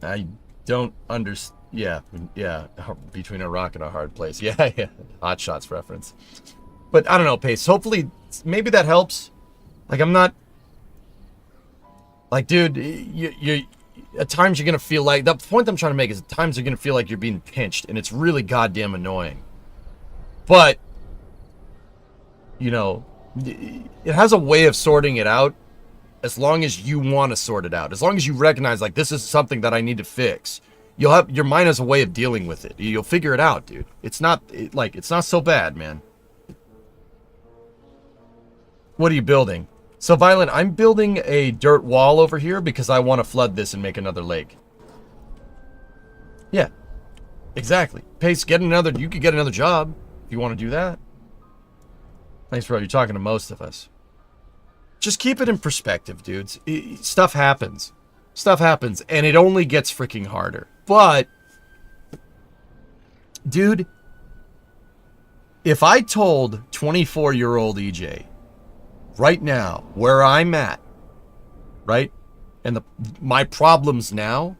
I don't understand. Yeah. Between a rock and a hard place. Yeah. Hot Shots reference. But I don't know, Pace. Hopefully, maybe that helps. Like, I'm not... Like, dude, you at times you're going to feel like... The point I'm trying to make is at times you're going to feel like you're being pinched, and it's really goddamn annoying. But, it has a way of sorting it out. As long as you want to sort it out, as long as you recognize, like, this is something that I need to fix, your mind has a way of dealing with it. You'll figure it out, dude. It's not so bad, man. What are you building? So, Violent, I'm building a dirt wall over here because I want to flood this and make another lake. Yeah, exactly. Pace, you could get another job if you want to do that. Thanks, bro. You're talking to most of us. Just keep it in perspective, dudes. Stuff happens. And it only gets freaking harder. But, dude, if I told 24-year-old EJ right now where I'm at, right, and my problems now,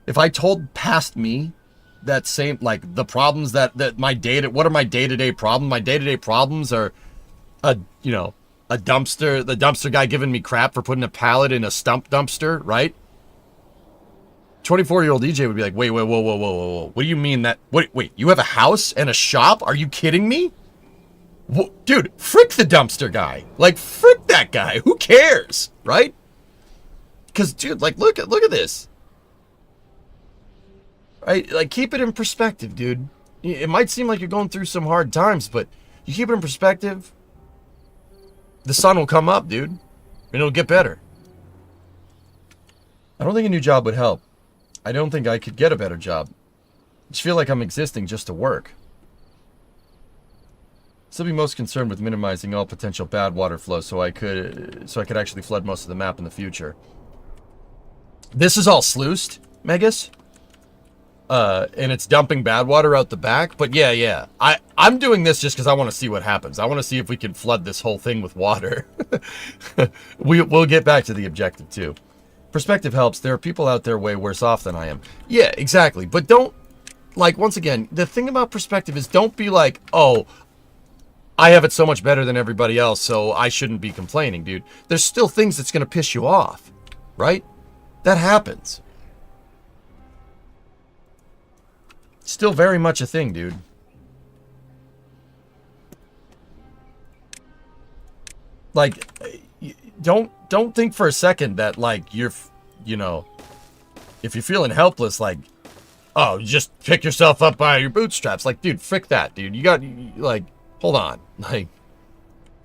if I told past me that same, like, the problems that my what are my day-to-day problems? My day-to-day problems are the dumpster guy giving me crap for putting a pallet in a stump dumpster, right? 24-year-old EJ would be like, wait, whoa. What do you mean that? Wait, you have a house and a shop? Are you kidding me? Dude, frick the dumpster guy. Like, frick that guy. Who cares, right? Because, dude, like, look at this. Right? Like, keep it in perspective, dude. It might seem like you're going through some hard times, but you keep it in perspective, the sun will come up, dude. And it'll get better. I don't think a new job would help. I don't think I could get a better job. I just feel like I'm existing just to work. Still be most concerned with minimizing all potential bad water flow so I could actually flood most of the map in the future. This is all sluiced, Megas. And it's dumping bad water out the back. But yeah. I'm doing this just because I want to see what happens. I want to see if we can flood this whole thing with water. We'll get back to the objective too. Perspective helps. There are people out there way worse off than I am. Yeah, exactly. But don't, like, once again, the thing about perspective is don't be like, oh, I have it so much better than everybody else, so I shouldn't be complaining, dude. There's still things that's going to piss you off, right? That happens. Still very much a thing, dude. Like, don't think for a second that, like, if you're feeling helpless, like, oh, just pick yourself up by your bootstraps. Like, dude, frick that, dude. Like, hold on. Like,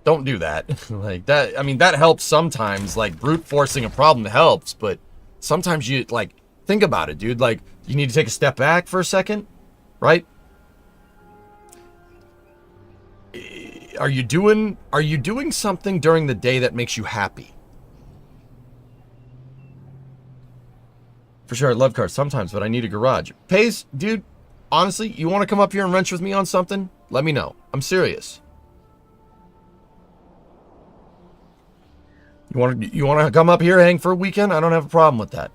don't do that. Like, that, I mean, that helps sometimes. Like, brute forcing a problem helps, but sometimes you, like, think about it, dude. Like, you need to take a step back for a second, right? Are you doing something during the day that makes you happy? For sure, I love cars sometimes, but I need a garage. Pays, dude, honestly, you want to come up here and wrench with me on something? Let me know. I'm serious. You want to come up here, hang for a weekend? I don't have a problem with that.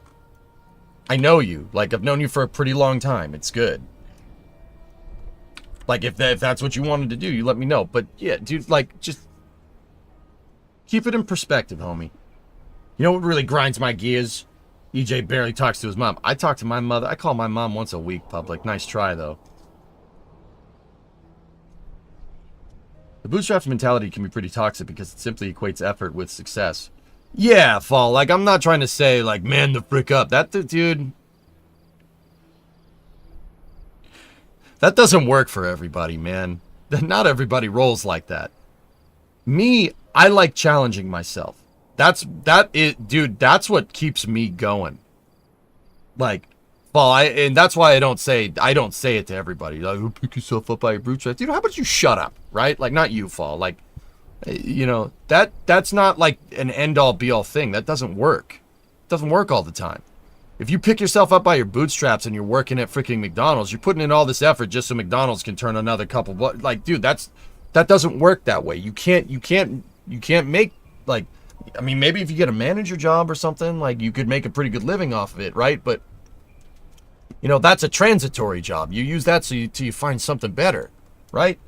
I know you. Like, I've known you for a pretty long time. It's good. Like, if that's what you wanted to do, you let me know. But, yeah, dude, like, just keep it in perspective, homie. You know what really grinds my gears? EJ barely talks to his mom. I talk to my mother. I call my mom once a week, public. Nice try, though. The bootstraps mentality can be pretty toxic because it simply equates effort with success. Yeah, Fall. Like, I'm not trying to say, like, man the frick up. That, dude... That doesn't work for everybody, man. Not everybody rolls like that. Me, I like challenging myself. Dude, that's what keeps me going. Like, well, and that's why I don't say it to everybody. Like, oh, pick yourself up by your bootstraps. Dude, how about you shut up, right? Like, not you, Fall. Like, that's not like an end-all be-all thing. That doesn't work. It doesn't work all the time. If you pick yourself up by your bootstraps and you're working at freaking McDonald's, you're putting in all this effort just so McDonald's can turn another couple. Like, dude, that doesn't work that way. You can't make, like, I mean, maybe if you get a manager job or something, like, you could make a pretty good living off of it, right? But, that's a transitory job. You use that till you find something better, right?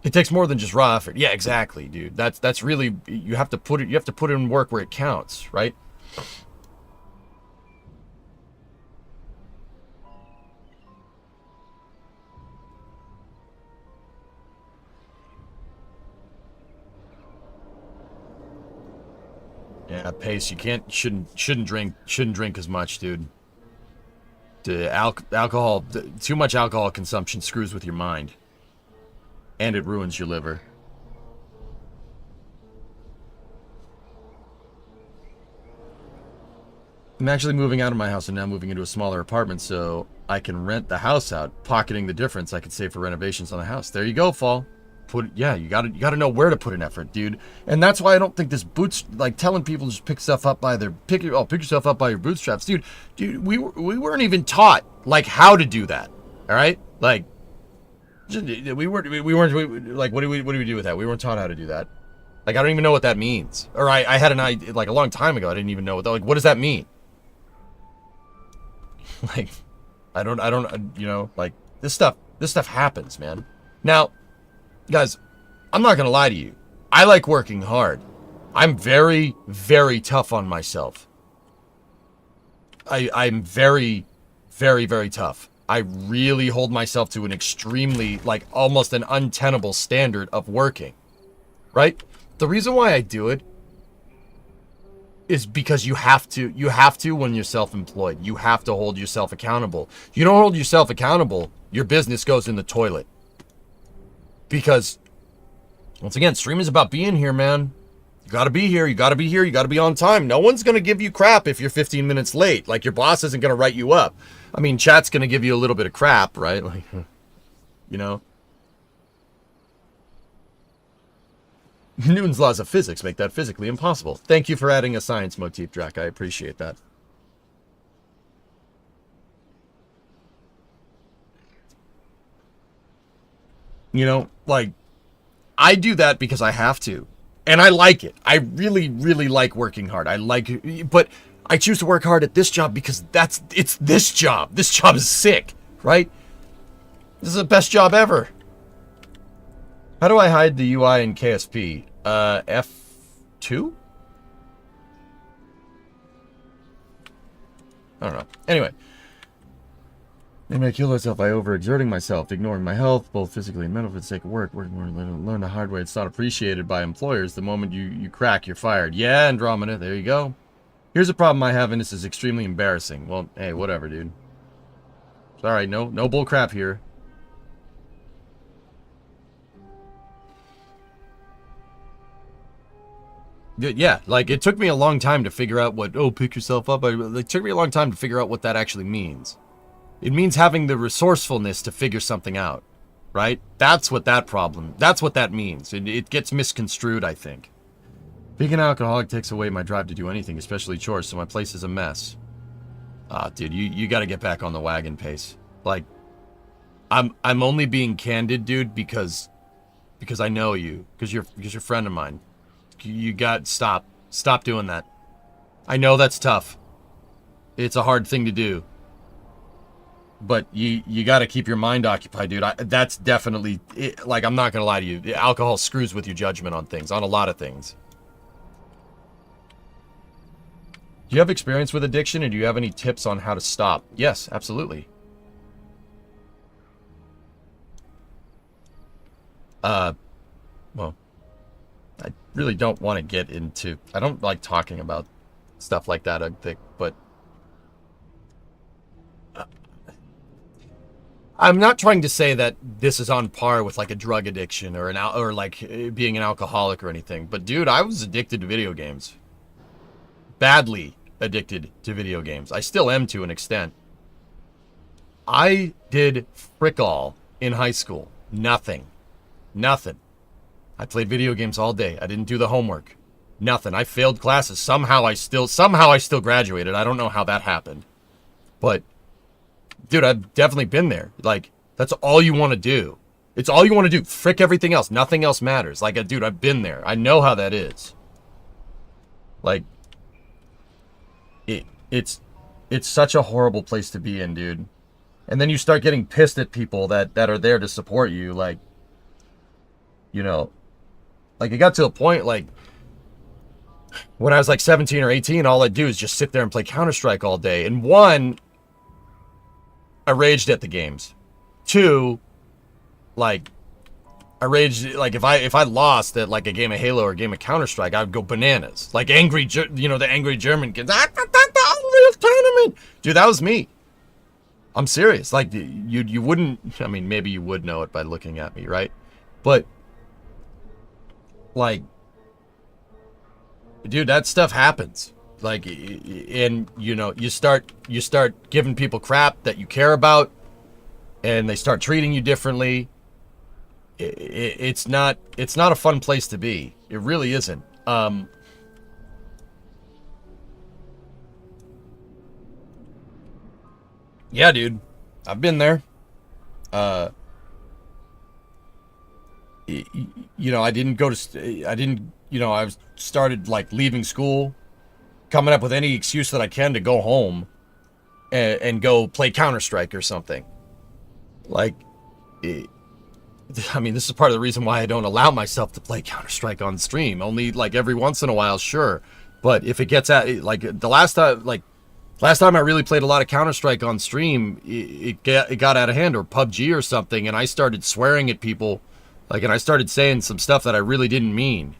It takes more than just raw effort. Yeah, exactly, dude. That's really, you have to put in work where it counts, right? Yeah, Pace, shouldn't drink as much, dude. Alcohol, too much alcohol consumption screws with your mind. And it ruins your liver. I'm actually moving out of my house and now moving into a smaller apartment so I can rent the house out, pocketing the difference I could save for renovations on the house. There you go, Fall. You gotta know where to put an effort, dude. And that's why I don't think this like telling people to just pick yourself up by your bootstraps, dude. We weren't even taught like how to do that. All right, like weren't like, what do we do with that? We weren't taught how to do that. Like, I don't even know what that means. Or I had an idea, like, a long time ago, I didn't even know what does that mean? Like, I don't, you know, like, this stuff happens, man. Now, guys, I'm not gonna lie to you. I like working hard. I'm very, very tough on myself. I'm very, very, very tough. I really hold myself to an extremely, like, almost an untenable standard of working. Right? The reason why I do it is because you have to when you're self-employed. You have to hold yourself accountable. You don't hold yourself accountable, your business goes in the toilet. Because, once again, stream is about being here, man. You gotta be here, you gotta be here, you gotta be on time. No one's gonna give you crap if you're 15 minutes late. Like, your boss isn't gonna write you up. I mean, chat's gonna give you a little bit of crap, right? Like, you know? Newton's laws of physics make that physically impossible. Thank you for adding a science motif, Drac. I appreciate that. You know, like, I do that because I have to. And I like it. I really, really like working hard. But I choose to work hard at this job because it's this job. This job is sick, right? This is the best job ever. How do I hide the UI in KSP? F2? I don't know. Anyway. Maybe I kill myself by overexerting myself, ignoring my health, both physically and mental for the sake of work. Working more, learn the hard way. It's not appreciated by employers. The moment you crack, you're fired. Yeah, Andromeda, there you go. Here's a problem I have, and this is extremely embarrassing. Well, hey, whatever, dude. Sorry, no bull crap here. Yeah, like, it took me a long time to figure out what, pick yourself up. It took me a long time to figure out what that actually means. It means having the resourcefulness to figure something out, right? That's what that means. It gets misconstrued, I think. Being an alcoholic takes away my drive to do anything, especially chores, so my place is a mess. Dude, you gotta get back on the wagon pace. Like, I'm only being candid, dude, because I know you, because you're a friend of mine. You got stop doing that. I know that's tough. It's a hard thing to do. But you got to keep your mind occupied, dude. That's definitely it. Like, I'm not gonna lie to you. Alcohol screws with your judgment on things, on a lot of things. Do you have experience with addiction, and do you have any tips on how to stop? Yes, absolutely. Well, I really don't want to get into... I don't like talking about stuff like that, I think, but... I'm not trying to say that this is on par with, like, a drug addiction or being an alcoholic or anything. But, dude, I was addicted to video games. Badly addicted to video games. I still am to an extent. I did frick all in high school. Nothing. I played video games all day. I didn't do the homework. Nothing. I failed classes. Somehow I still graduated. I don't know how that happened. But... dude, I've definitely been there. Like, that's all you want to do. It's all you want to do. Frick everything else. Nothing else matters. Like, dude, I've been there. I know how that is. Like, it's such a horrible place to be in, dude. And then you start getting pissed at people that are there to support you. Like, you know, like, it got to a point, like, when I was like 17 or 18, all I'd do is just sit there and play Counter-Strike all day. And one... I raged at the games. Two, like, I raged, like, if I lost at, like, a game of Halo or a game of Counter-Strike, I would go bananas. Like, the angry German kids. Unreal Tournament! Dude, that was me. I'm serious. Like, you wouldn't, I mean, maybe you would know it by looking at me, right? But, like, dude, that stuff happens. Like, and, you know, you start giving people crap that you care about, and they start treating you differently. It's not a fun place to be. It really isn't. Yeah, dude, I've been there. you know, I didn't go to, I didn't, you know, I started like leaving school, coming up with any excuse that I can to go home and go play Counter-Strike or something. Like, I mean, this is part of the reason why I don't allow myself to play Counter-Strike on stream. Only like every once in a while, sure. But if it gets at, like the last time I really played a lot of Counter-Strike on stream, it got out of hand, or PUBG or something, and I started swearing at people, like, and I started saying some stuff that I really didn't mean,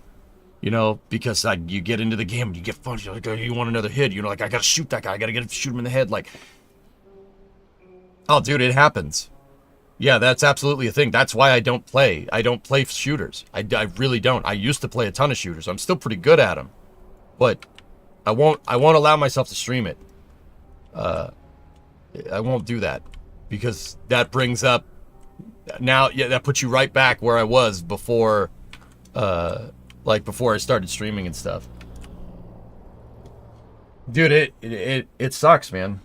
you know, because like you get into the game and you get fun, you're like, oh, you want another hit, you know, like I gotta shoot that guy, I gotta shoot him in the head, like, oh, dude, it happens. Yeah, that's absolutely a thing. That's why I don't play. I don't play shooters. I really don't. I used to play a ton of shooters. I'm still pretty good at them, but I won't allow myself to stream it. I won't do that because that brings up now. Yeah, that puts you right back where I was before, like before I started streaming and stuff. Dude, it sucks, man.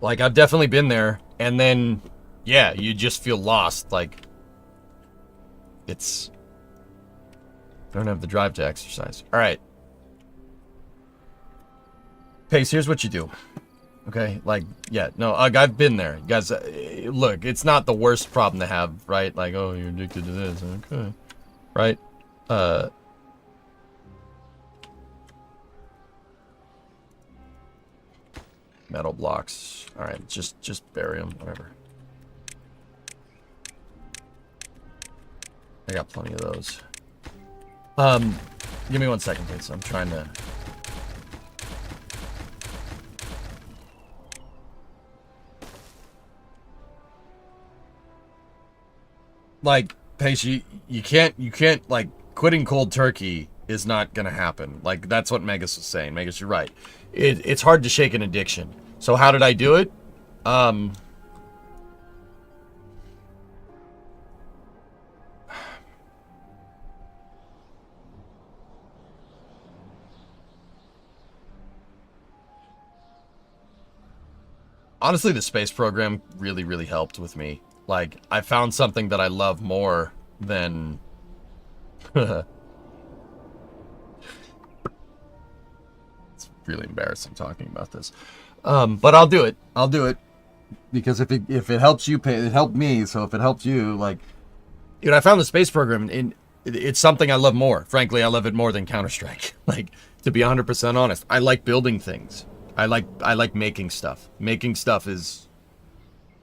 Like, I've definitely been there, and then, yeah, you just feel lost. Like, it's... I don't have the drive to exercise. Alright. Pace, here's what you do. Okay? Like, yeah, no, I've been there. You guys, look, it's not the worst problem to have, right? Like, oh, you're addicted to this. Okay. Right? Metal blocks. Alright, just bury them, whatever. I got plenty of those. Give me 1 second, please. I'm trying to... Like, Paige, you can't, like, quitting cold turkey is not gonna happen. Like, that's what Megas was saying. Megas, you're right. It's hard to shake an addiction. So how did I do it? Honestly, the space program really helped with me. Like, I found something that I love more than... It's really embarrassing talking about this. But I'll do it. I'll do it. Because if it helps you, it helped me. So if it helps you, like... You know, I found the space program, and it's something I love more. Frankly, I love it more than Counter-Strike. Like, to be 100% honest, I like building things. I like making stuff. Making stuff is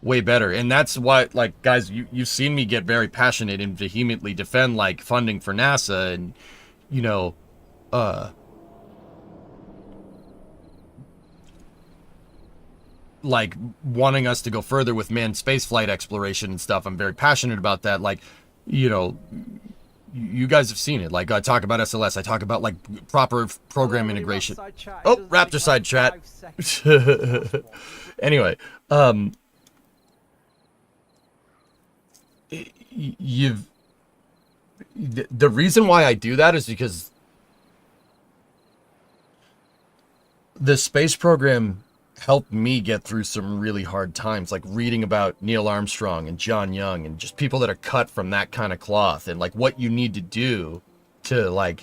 way better. And that's why, like, guys, you've seen me get very passionate and vehemently defend, like, funding for NASA and, you know, like, wanting us to go further with manned spaceflight exploration and stuff. I'm very passionate about that. Like, you know, you guys have seen it. Like, I talk about SLS. I talk about, like, proper program integration. Oh, Raptor side chat. Anyway, the reason why I do that is because the space program helped me get through some really hard times, like reading about Neil Armstrong and John Young and just people that are cut from that kind of cloth, and like what you need to do to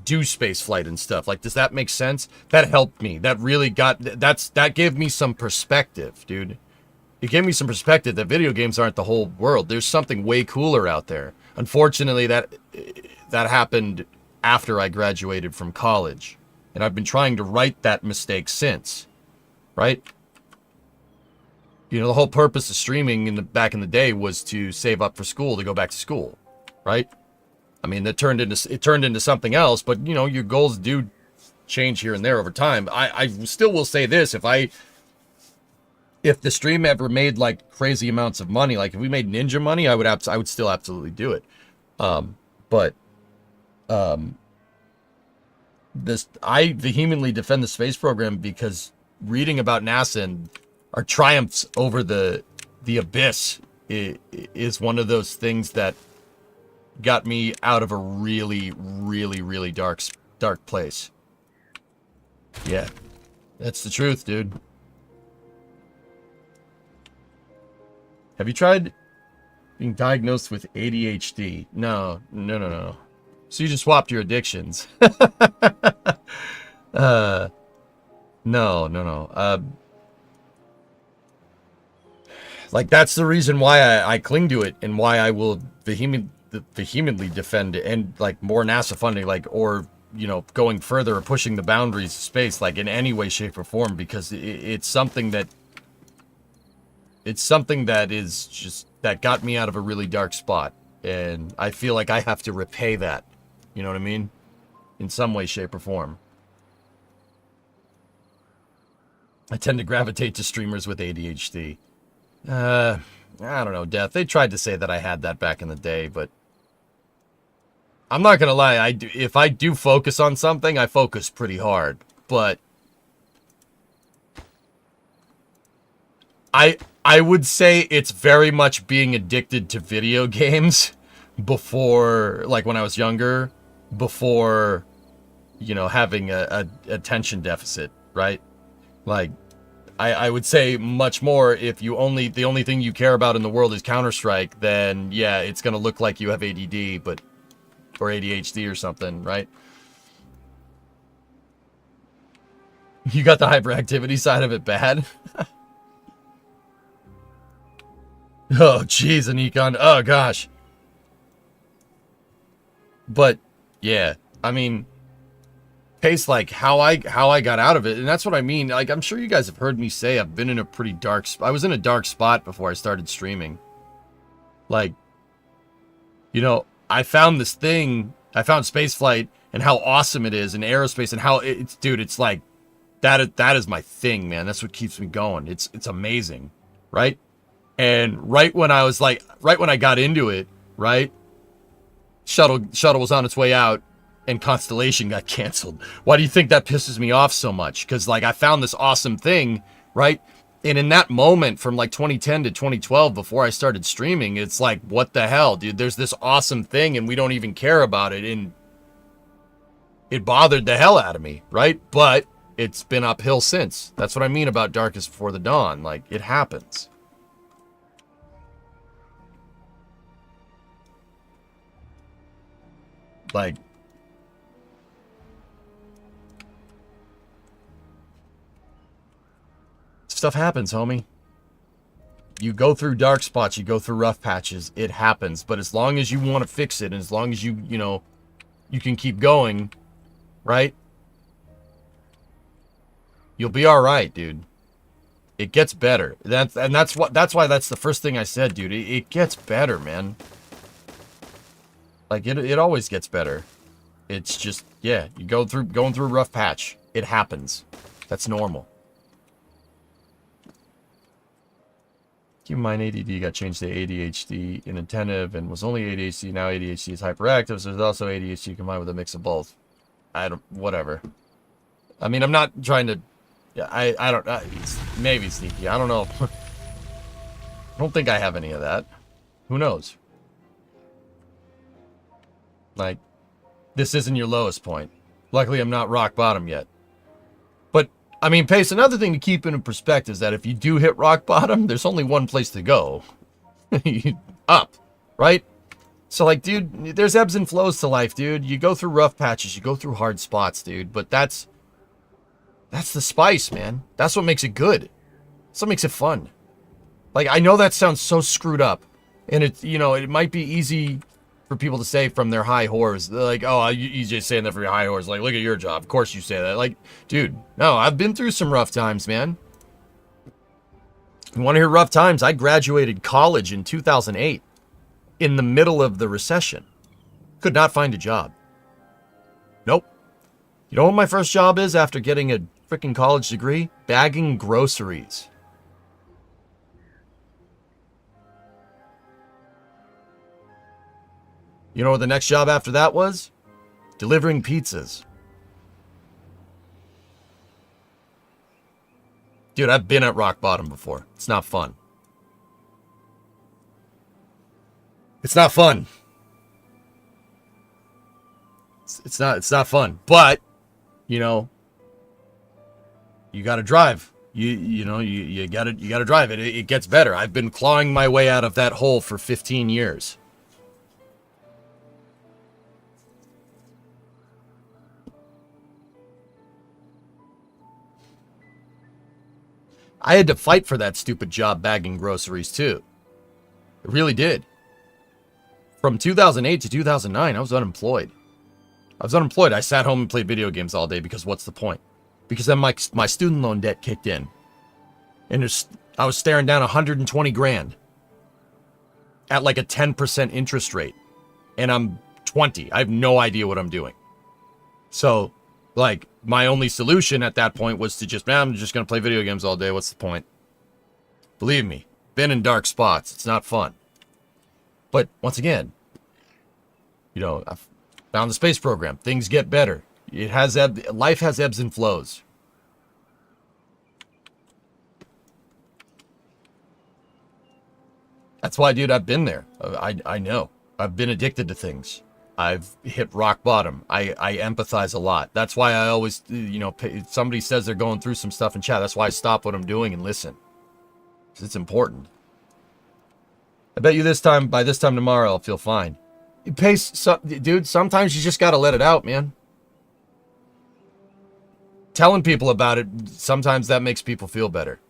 do space flight and stuff. Like, does that make sense? That helped me. That really that gave me some perspective, dude. It gave me some perspective that video games aren't the whole world. There's something way cooler out there. Unfortunately, that happened after I graduated from college. And I've been trying to right that mistake since, right? You know, the whole purpose of streaming back in the day was to save up for school, to go back to school, right? I mean, it turned into something else, but you know, your goals do change here and there over time. I still will say this: if the stream ever made like crazy amounts of money, like if we made ninja money, I would still absolutely do it. I vehemently defend the space program because reading about NASA and our triumphs over the abyss is one of those things that got me out of a really dark dark place. Yeah. That's the truth, dude. Have you tried being diagnosed with ADHD? No. So you just swapped your addictions. No. Like, that's the reason why I cling to it and why I will vehemently defend it, and, like, more NASA funding, like, or, you know, going further or pushing the boundaries of space, like, in any way, shape, or form, because it's something that is just, that got me out of a really dark spot, and I feel like I have to repay that, you know what I mean? In some way, shape, or form. I tend to gravitate to streamers with ADHD. I don't know, Death. They tried to say that I had that back in the day, but I'm not gonna lie. If I do focus on something, I focus pretty hard. But I would say it's very much being addicted to video games before, like when I was younger, before, you know, having a attention deficit, right? Like, I would say much more if the only thing you care about in the world is Counter-Strike, then yeah, it's gonna look like you have ADD, or ADHD or something, right? You got the hyperactivity side of it bad? Oh, jeez, Anikon. Oh, gosh. But, yeah, I mean, Pace, like, how I got out of it, and that's what I mean. Like, I'm sure you guys have heard me say I've been in a pretty dark I was in a dark spot before I started streaming. Like, you know, I found this thing, I found spaceflight, and how awesome it is, and aerospace, and how it's, dude, it's like, that is my thing, man. That's what keeps me going. It's amazing, right? And right when I got into it, right? Shuttle was on its way out, and Constellation got canceled. Why do you think that pisses me off so much? Because, like, I found this awesome thing, right? And in that moment, from like 2010 to 2012, before I started streaming, it's like, what the hell, dude? There's this awesome thing, and we don't even care about it, and it bothered the hell out of me, right? But it's been uphill since. That's what I mean about Darkest Before the Dawn. Like, it happens. Like, stuff happens, homie. You go through dark spots, you go through rough patches, it happens. But as long as you want to fix it, and as long as you know, you can keep going, right? You'll be all right, dude. It gets better. That's why that's the first thing I said, dude. It gets better, man. Like, it always gets better. It's just, yeah, you going through a rough patch. It happens. That's normal. Keep in mind, ADD got changed to ADHD, inattentive, and was only ADHD. Now ADHD is hyperactive, so there's also ADHD combined with a mix of both. Whatever. I mean, I'm not trying to, yeah, I don't, maybe sneaky, I don't know. I don't think I have any of that. Who knows? Like, this isn't your lowest point. Luckily, I'm not rock bottom yet. But, I mean, Pace, another thing to keep in perspective is that if you do hit rock bottom, there's only one place to go. Up, right? So, like, dude, there's ebbs and flows to life, dude. You go through rough patches, you go through hard spots, dude. But that's the spice, man. That's what makes it good. That's what makes it fun. Like, I know that sounds so screwed up. And it's, you know, it might be easy for people to say from their high horse. They're like, oh, you just saying that from your high horse. Like, look at your job. Of course you say that. Like, dude, no, I've been through some rough times, man. You want to hear rough times? I graduated college in 2008 in the middle of the recession. Could not find a job. Nope. You know what my first job is after getting a freaking college degree? Bagging groceries. You know what the next job after that was? Delivering pizzas. Dude, I've been at rock bottom before. It's not fun. It's not fun. It's not fun. But, you know, you got to drive. You got to drive it. It gets better. I've been clawing my way out of that hole for 15 years. I had to fight for that stupid job bagging groceries too. It really did. From 2008 to 2009, I was unemployed. I sat home and played video games all day because what's the point? Because then my student loan debt kicked in. And I was staring down 120 grand at like a 10% interest rate. And I'm 20. I have no idea what I'm doing. So, like, my only solution at that point was to just, man, I'm just going to play video games all day. What's the point? Believe me, been in dark spots. It's not fun. But once again, you know, I've found the space program. Things get better. Life has ebbs and flows. That's why, dude, I've been there. I know. I've been addicted to things. I've hit rock bottom. I empathize a lot. That's why I always, you know, somebody says they're going through some stuff in chat. That's why I stop what I'm doing and listen. Because it's important. I bet you by this time tomorrow, I'll feel fine. Dude, sometimes you just got to let it out, man. Telling people about it, sometimes that makes people feel better.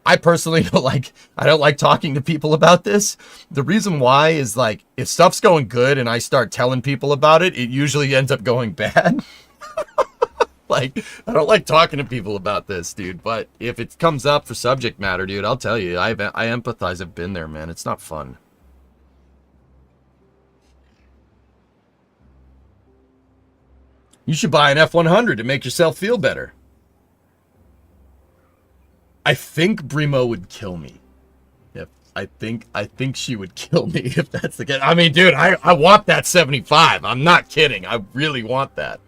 I personally don't like talking to people about this. The reason why is, like, if stuff's going good and I start telling people about it, it usually ends up going bad. Like, I don't like talking to people about this, dude. But if it comes up for subject matter, dude, I'll tell you, I empathize. I've been there, man. It's not fun. You should buy an F100 to make yourself feel better. I think Brimo would kill me. Yep, I think she would kill me if that's the case. I mean, dude, I want that 75. I'm not kidding. I really want that.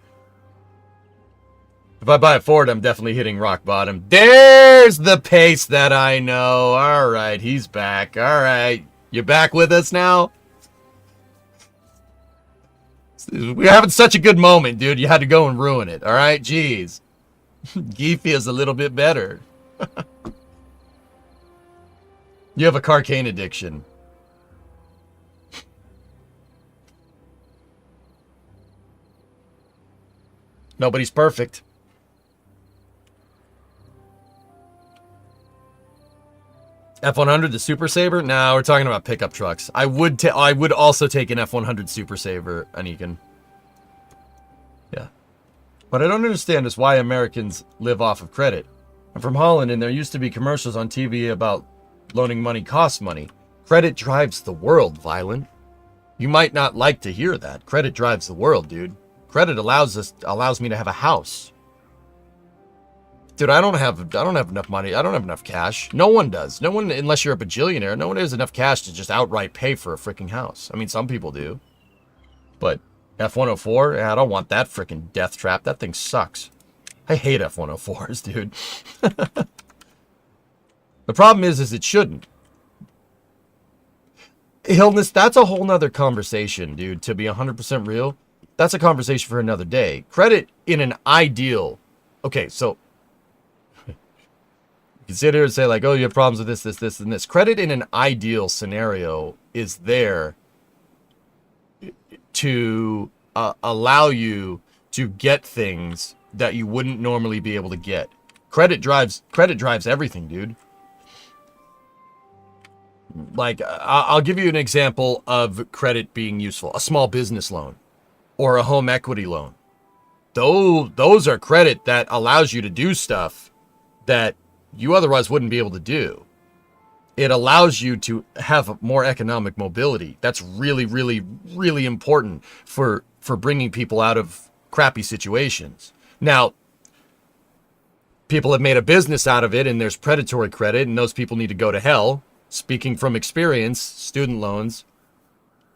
If I buy a Ford, I'm definitely hitting rock bottom. There's the pace that I know. All right, he's back. All right, you're back with us now? We're having such a good moment, dude. You had to go and ruin it. All right, jeez. Gee feels a little bit better. You have a carcane addiction. Nobody's perfect. F100, the Super Saver? No, we're talking about pickup trucks. I would also take an F100 Super Saver, Anikin. Yeah. What I don't understand is why Americans live off of credit. I'm from Holland, and there used to be commercials on TV about loaning money costs money. Credit drives the world, Violent. You might not like to hear that. Credit drives the world, dude. Credit allows me to have a house. Dude, I don't have enough money. I don't have enough cash. No one does. No one, unless you're a bajillionaire, no one has enough cash to just outright pay for a freaking house. I mean, some people do. But F-104, yeah, I don't want that freaking death trap. That thing sucks. I hate F-104s, dude. The problem is it shouldn't. Illness, that's a whole nother conversation, dude. To be 100% real, that's a conversation for another day. Credit in an ideal... Okay, so... You can sit here and say, like, oh, you have problems with this, and this. Credit in an ideal scenario is there to allow you to get things that you wouldn't normally be able to get. Credit drives everything, dude. Like, I'll give you an example of credit being useful. A small business loan or a home equity loan. Those are credit that allows you to do stuff that you otherwise wouldn't be able to do. It allows you to have more economic mobility. That's really, really, really important for bringing people out of crappy situations. Now, people have made a business out of it, and there's predatory credit, and those people need to go to hell. Speaking from experience, student loans.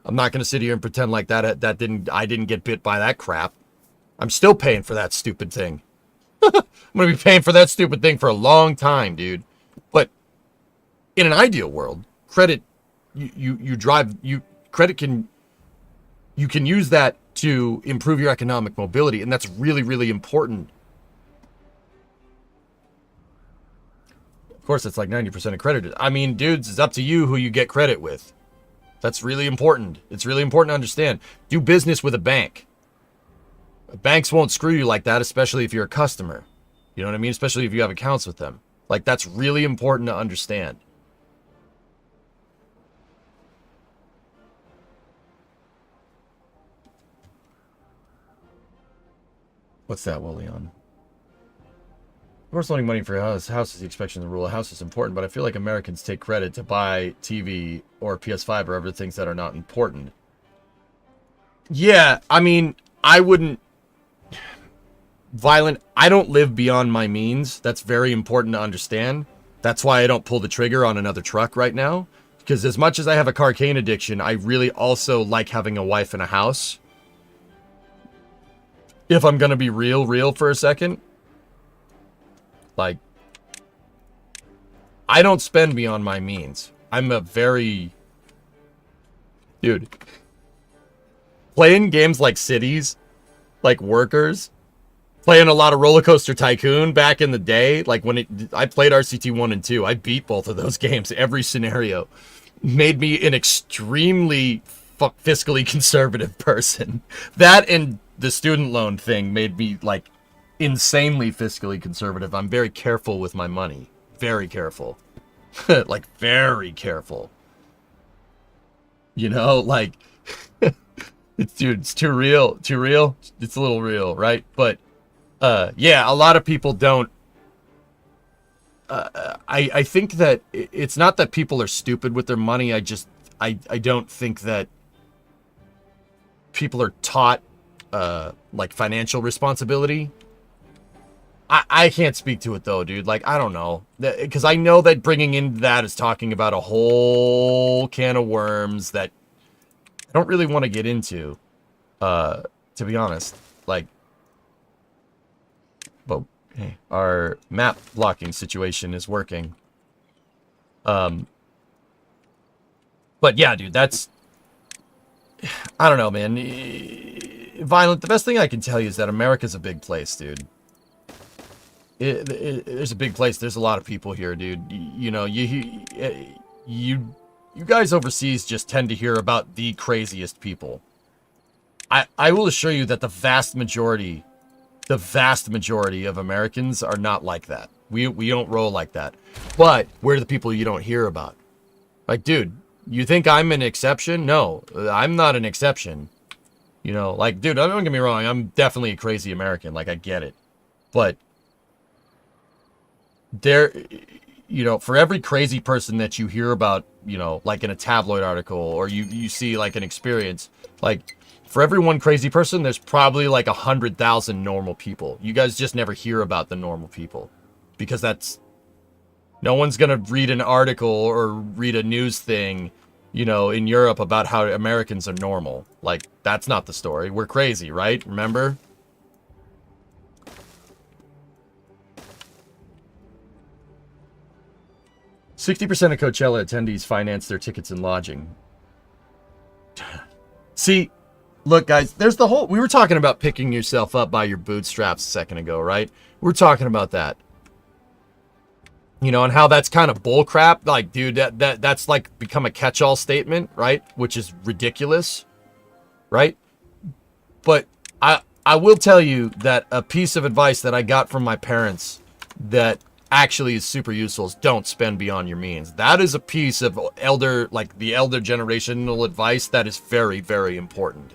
I'm not going to sit here and pretend like I didn't get bit by that crap. I'm still paying for that stupid thing. I'm going to be paying for that stupid thing for a long time, dude. But in an ideal world, credit, you can use that to improve your economic mobility, and that's really, really important. Of course, it's like 90% accredited. I mean, dudes, it's up to you who you get credit with. That's really important. It's really important to understand. Do business with a bank. Banks won't screw you like that, especially if you're a customer. You know what I mean? Especially if you have accounts with them. Like, that's really important to understand. What's that, Willian? Of course, loaning money for a house is the exception to the rule. A house is important, but I feel like Americans take credit to buy TV or PS5 or other things that are not important. Yeah, I mean, I wouldn't... Violent, I don't live beyond my means. That's very important to understand. That's why I don't pull the trigger on another truck right now. Because as much as I have a cocaine addiction, I really also like having a wife and a house. If I'm gonna be real for a second. Like, I don't spend beyond my means. I'm a very... Dude. Playing games like Cities, like Workers, playing a lot of Roller Coaster Tycoon back in the day, like when I played RCT 1 and 2, I beat both of those games, every scenario. Made me an extremely fiscally conservative person. That and the student loan thing made me, like, insanely fiscally conservative. I'm very careful with my money. Very careful. Like, very careful. You know, like, dude, it's too real. Too real? It's a little real, right? But, yeah, a lot of people don't. I think that it's not that people are stupid with their money. I don't think that people are taught, like, financial responsibility. I can't speak to it, though, dude. Like, I don't know. Because I know that bringing in that is talking about a whole can of worms that I don't really want to get into, to be honest. Like, but, hey, our map blocking situation is working. But, yeah, dude, that's... I don't know, man. Violent, the best thing I can tell you is that America's a big place, dude. There's a big place. There's a lot of people here, dude. You know, you guys overseas just tend to hear about the craziest people. I will assure you that the vast majority of Americans are not like that. We don't roll like that. But we're the people you don't hear about. Like, dude, you think I'm an exception? No, I'm not an exception. You know, like, dude, don't get me wrong. I'm definitely a crazy American. Like, I get it. But there, you know, for every crazy person that you hear about, you know, like in a tabloid article, or you see like an experience, like, for every one crazy person, there's probably like 100,000 normal people. You guys just never hear about the normal people, because that's, no one's gonna read an article or read a news thing, you know, in Europe about how Americans are normal. Like, that's not the story. We're crazy, right? Remember? "60% of Coachella attendees finance their tickets and lodging." See, look, guys, there's the whole... We were talking about picking yourself up by your bootstraps a second ago, right? We're talking about that. You know, and how that's kind of bullcrap. Like, dude, that's like become a catch-all statement, right? Which is ridiculous, right? But I will tell you that a piece of advice that I got from my parents that actually is super useful is don't spend beyond your means. That is a piece of elder generational advice that is very, very important.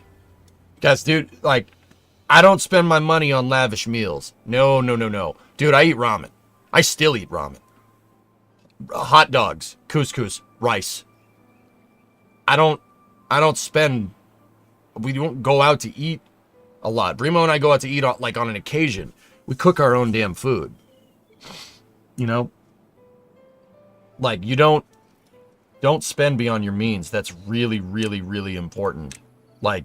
Guys, dude, like, I don't spend my money on lavish meals. No. Dude, I eat ramen. I still eat ramen. Hot dogs, couscous, rice. I don't spend... We don't go out to eat a lot. Brimo and I go out to eat, like, on an occasion. We cook our own damn food. You know? Like, you don't spend beyond your means. That's really, really, really important. Like,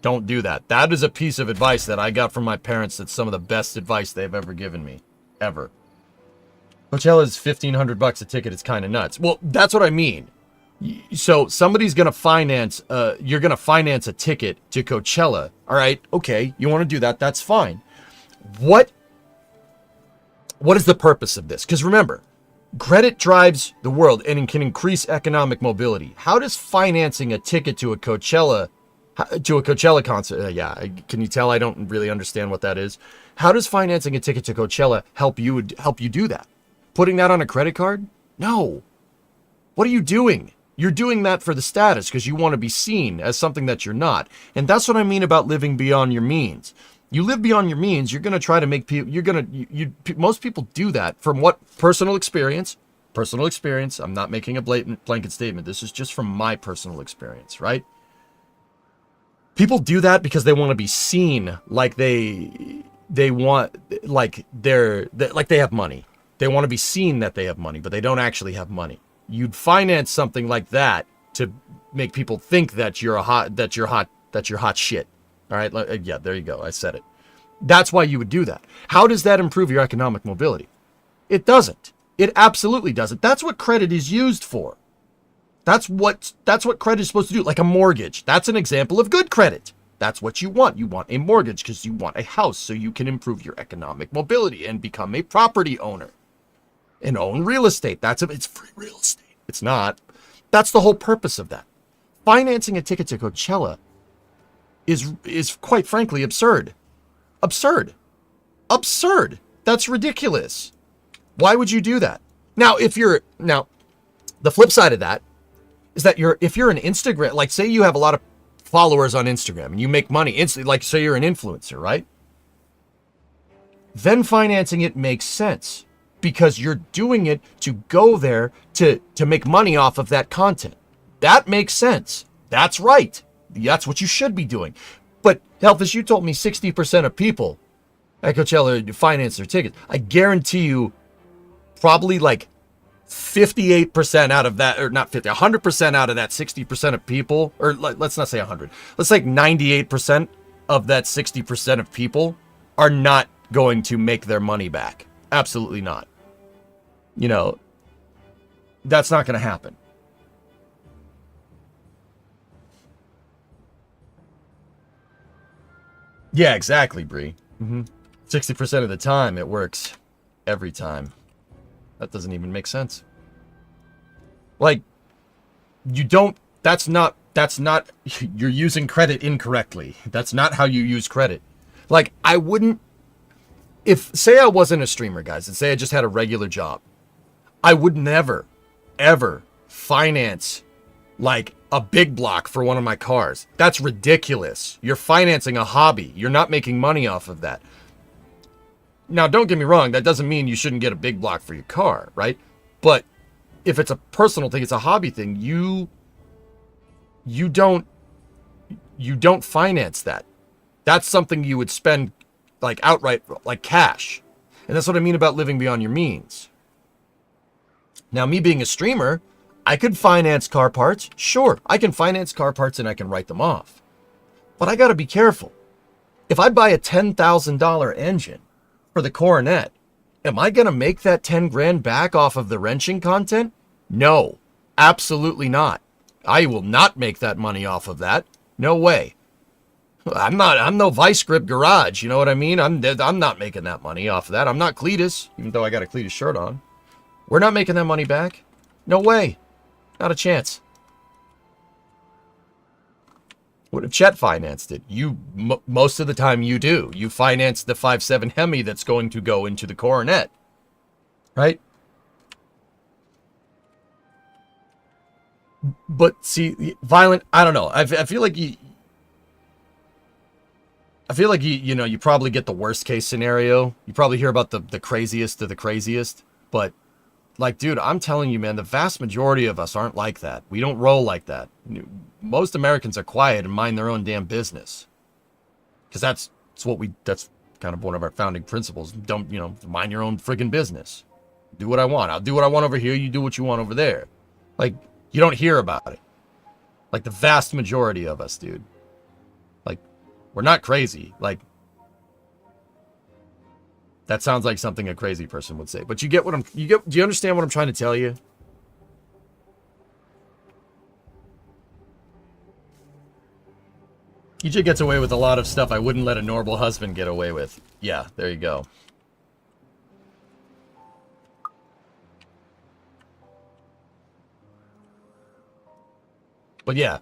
don't do that. That is a piece of advice that I got from my parents. That's some of the best advice they've ever given me. Ever. Coachella is $1,500 a ticket. It's kind of nuts. Well, that's what I mean. So somebody's going to finance, you're going to finance a ticket to Coachella. All right. Okay. You want to do that. That's fine. What is the purpose of this? Because remember, credit drives the world and it can increase economic mobility. How does financing a ticket to a Coachella concert? Can you tell I don't really understand what that is? How does financing a ticket to Coachella help you do that? Putting that on a credit card? No. What are you doing? You're doing that for the status because you want to be seen as something that you're not. And that's what I mean about living beyond your means. You live beyond your means, you're going to try to make people, most people do that from what personal experience. I'm not making a blanket statement. This is just from my personal experience, right? People do that because they want to be seen like they have money. They want to be seen that they have money, but they don't actually have money. You'd finance something like that to make people think that you're hot shit. All right. Yeah, there you go. I said it. That's why you would do that. How does that improve your economic mobility? It doesn't. It absolutely doesn't. That's what credit is used for. That's what credit is supposed to do. Like a mortgage. That's an example of good credit. That's what you want. You want a mortgage because you want a house so you can improve your economic mobility and become a property owner and own real estate. It's free real estate. It's not. That's the whole purpose of that. Financing a ticket to Coachella is quite frankly absurd. Absurd. That's ridiculous. Why would you do that? Now, the flip side of that is that if you're an Instagram, like say you have a lot of followers on Instagram and you make money instantly, like say you're an influencer, right? Then financing it makes sense because you're doing it to go there to make money off of that content. That makes sense. That's right. That's what you should be doing. But Helfish, you told me 60% of people at Coachella finance their tickets. I guarantee you probably like 58% out of that, or not 50, 100% out of that 60% of people, or let's not say 100. Let's say 98% of that 60% of people are not going to make their money back. Absolutely not. That's not going to happen. Yeah, exactly, Bree. 60% of the time, it works every time. That doesn't even make sense. Like, that's not, you're using credit incorrectly. That's not how you use credit. Like, say I wasn't a streamer, guys, and say I just had a regular job, I would never, ever finance like a big block for one of my cars. That's ridiculous. You're financing a hobby. You're not making money off of that. Now, don't get me wrong. That doesn't mean you shouldn't get a big block for your car, right? But if it's a personal thing, it's a hobby thing, you don't finance that. That's something you would spend like outright, like cash. And that's what I mean about living beyond your means. Now, me being a streamer, I could finance car parts. Sure, I can finance car parts and I can write them off. But I got to be careful. If I buy a $10,000 engine for the Coronet, am I going to make that 10 grand back off of the wrenching content? No, absolutely not. I will not make that money off of that. No way. I'm no Vice Grip Garage. You know what I mean? I'm not making that money off of that. I'm not Cletus, even though I got a Cletus shirt on. We're not making that money back. No way. Not a chance. What if Chet financed it? Most of the time you do. You finance the 5.7 Hemi that's going to go into the Coronet. Right? But see, Violent, I don't know. I feel like you probably get the worst case scenario. You probably hear about the craziest of the craziest. But like, dude, I'm telling you, man, the vast majority of us aren't like that. We don't roll like that. Most Americans are quiet and mind their own damn business. Because that's kind of one of our founding principles. Don't, mind your own friggin' business. Do what I want. I'll do what I want over here. You do what you want over there. Like, you don't hear about it. Like, the vast majority of us, dude. Like, we're not crazy. Like, that sounds like something a crazy person would say. But do you understand what I'm trying to tell you? EJ gets away with a lot of stuff I wouldn't let a normal husband get away with. Yeah, there you go. But yeah,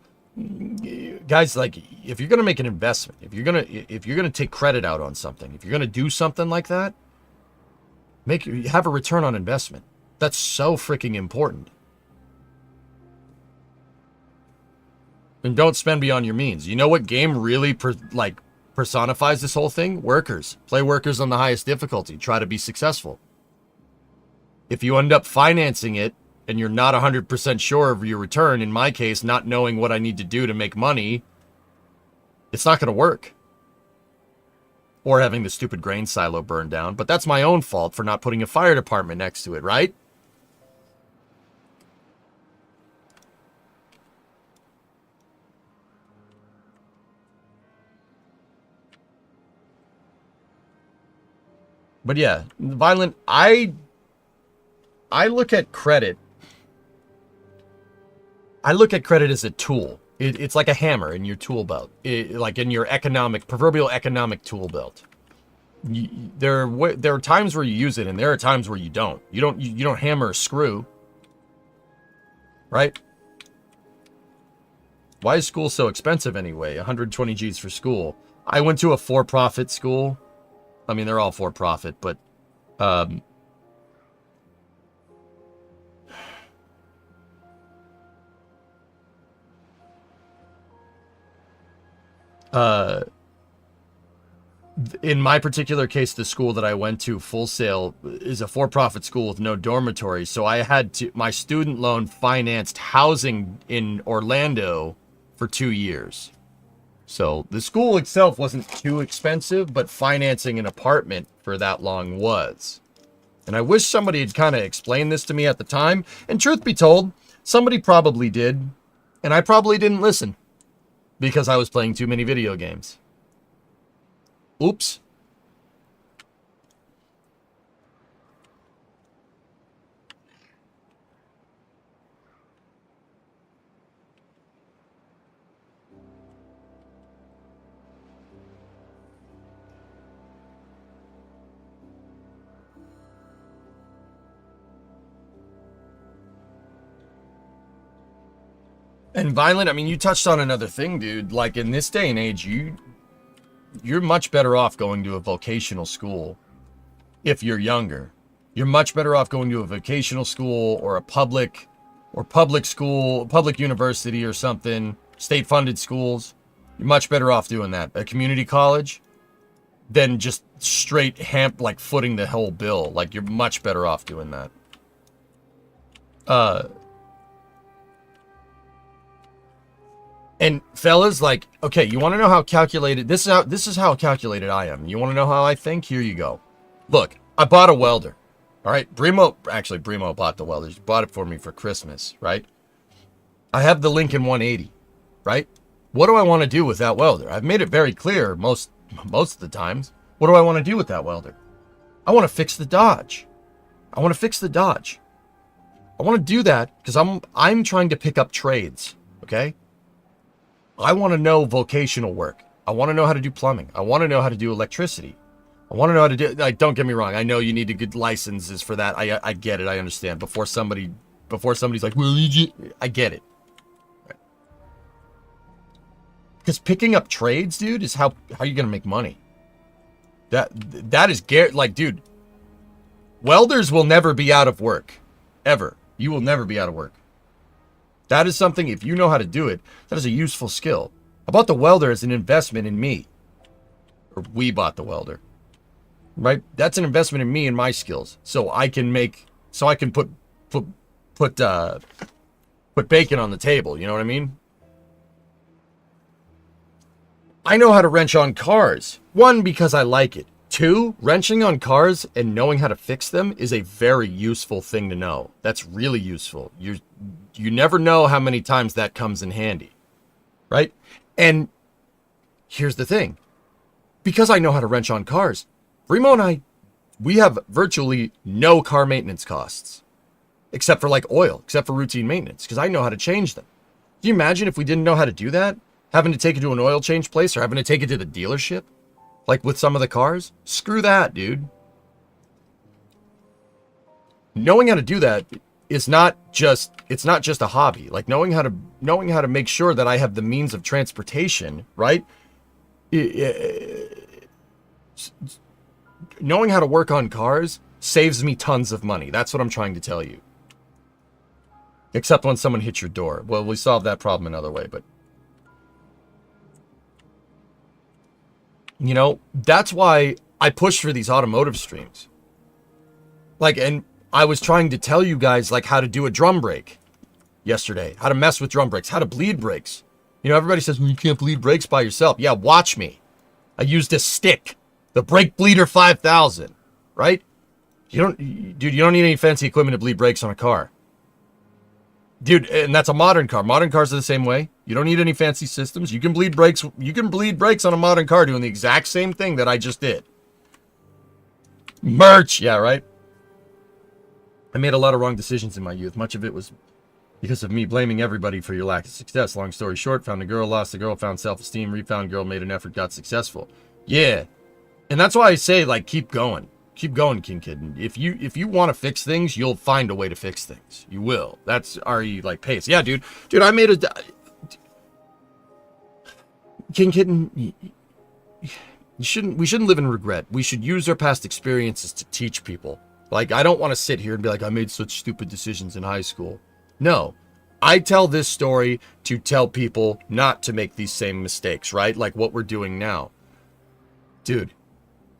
guys, like, if you're gonna make an investment, if you're gonna take credit out on something, if you're gonna do something like that, have a return on investment. That's so freaking important. And don't spend beyond your means. You know what game really personifies this whole thing? Workers. Play workers on the highest difficulty. Try to be successful. If you end up financing it and you're not 100% sure of your return, in my case, not knowing what I need to do to make money, it's not going to work. Or having the stupid grain silo burned down. But that's my own fault for not putting a fire department next to it, right? But yeah, Violent, I look at credit. I look at credit as a tool. It's like a hammer in your tool belt, like in your proverbial economic tool belt. There are times where you use it, and there are times where you don't. You don't hammer a screw, right? Why is school so expensive anyway? 120 G's for school. I went to a for-profit school. I mean, they're all for-profit, but in my particular case, the school that I went to, Full Sail, is a for-profit school with no dormitory. So I had to, my student loan financed housing in Orlando for 2 years. So the school itself wasn't too expensive, but financing an apartment for that long was. And I wish somebody had kind of explained this to me at the time. And truth be told, somebody probably did. And I probably didn't listen because I was playing too many video games. Oops. And Violent, I mean, you touched on another thing, dude. Like, in this day and age, you're much better off going to a vocational school if you're younger. You're much better off going to a vocational school or a public school, public university or something, state-funded schools. You're much better off doing that. A community college than just straight footing the whole bill. Like, you're much better off doing that. And fellas, like, okay, you want to know how calculated this is how calculated I am. You want to know how I think? Here you go. Look, I bought a welder. All right, Brimo bought the welder. He bought it for me for Christmas, right? I have the Lincoln 180, right? What do I want to do with that welder? I've made it very clear most of the times. What do I want to do with that welder? I want to fix the Dodge. I want to do that because I'm trying to pick up trades, okay? I want to know vocational work. I want to know how to do plumbing. I want to know how to do electricity. I want to know how to do, like, don't get me wrong. I know you need to get licenses for that. I get it. I understand. Before somebody's like, well, I get it. Because picking up trades, dude, is how you're going to make money. That is, like, dude, welders will never be out of work. Ever. You will never be out of work. That is something, if you know how to do it, that is a useful skill. I bought the welder as an investment in me. Or we bought the welder. Right? That's an investment in me and my skills. So I can put bacon on the table, you know what I mean? I know how to wrench on cars. 1, because I like it. 2, wrenching on cars and knowing how to fix them is a very useful thing to know. That's really useful. You never know how many times that comes in handy, right? And here's the thing. Because I know how to wrench on cars, Remo and I, we have virtually no car maintenance costs. Except for like oil, except for routine maintenance, because I know how to change them. Can you imagine if we didn't know how to do that? Having to take it to an oil change place or having to take it to the dealership, like with some of the cars, screw that, dude. Knowing how to do that is not just, it's not just a hobby. Like knowing how to make sure that I have the means of transportation, right? Knowing how to work on cars saves me tons of money. That's what I'm trying to tell you. Except when someone hits your door. Well, we solved that problem another way, but you know, that's why I push for these automotive streams. Like, and I was trying to tell you guys like how to do a drum brake yesterday, how to mess with drum brakes, how to bleed brakes. You know, everybody says, well, you can't bleed brakes by yourself. Yeah, watch me. I used a stick, the Brake Bleeder 5000, right? You don't need any fancy equipment to bleed brakes on a car. Dude, and that's a modern car. Modern cars are the same way. You don't need any fancy systems. You can bleed brakes. You can bleed brakes on a modern car doing the exact same thing that I just did. Merch. Yeah, right? I made a lot of wrong decisions in my youth. Much of it was because of me blaming everybody for your lack of success. Long story short, found a girl, lost the girl, found self-esteem, refound girl, made an effort, got successful. Yeah. And that's why I say, like, keep going. Keep going, King Kid. If you want to fix things, you'll find a way to fix things. You will. That's RE like pace. Yeah, dude. Dude, I made a King Kitten. We shouldn't live in regret. We should use our past experiences to teach people. Like, I don't want to sit here and be like, I made such stupid decisions in high school. No. I tell this story to tell people not to make these same mistakes, right? Like what we're doing now. Dude,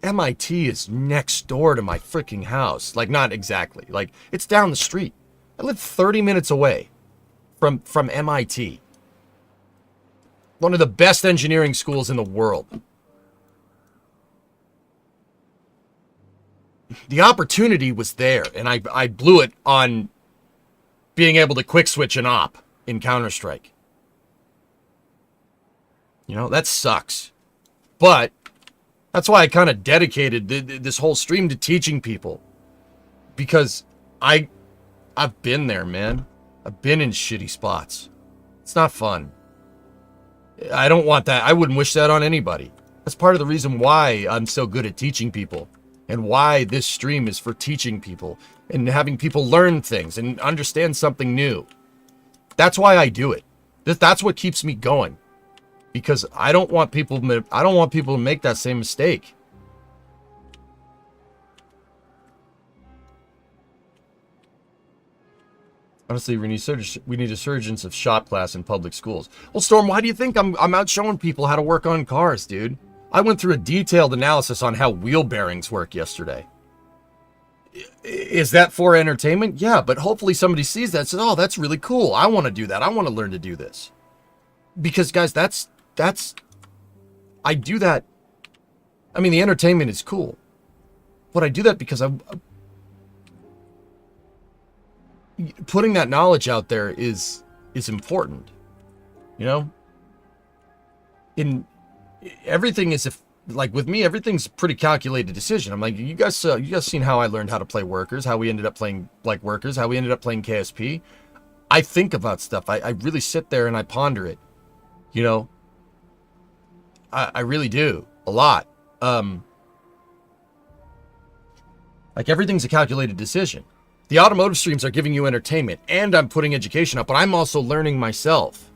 MIT is next door to my freaking house. Like, not exactly. Like, it's down the street. I live 30 minutes away from MIT. One of the best engineering schools in the world. The opportunity was there, and I blew it on being able to quick switch an op in Counter-Strike. You know, that sucks. But that's why I kind of dedicated this whole stream to teaching people. Because I've been there, man. I've been in shitty spots. It's not fun. I don't want that. I wouldn't wish that on anybody. That's part of the reason why I'm so good at teaching people. And why this stream is for teaching people. And having people learn things and understand something new. That's why I do it. That's what keeps me going. Because I don't want people to make that same mistake. Honestly, we need a surgence of shop class in public schools. Well, Storm, why do you think I'm out showing people how to work on cars, dude? I went through a detailed analysis on how wheel bearings work yesterday. Is that for entertainment? Yeah, but hopefully somebody sees that and says, oh, that's really cool. I want to do that. I want to learn to do this. Because, guys, I do that. I mean, the entertainment is cool. But I do that because putting that knowledge out there is important. You know? Everything is, like with me, everything's a pretty calculated decision. I'm like, you guys seen how I learned how to play workers, how we ended up playing like workers, how we ended up playing KSP. I think about stuff. I really sit there and I ponder it. You know, I really do a lot. Like everything's a calculated decision. The automotive streams are giving you entertainment and I'm putting education up, but I'm also learning myself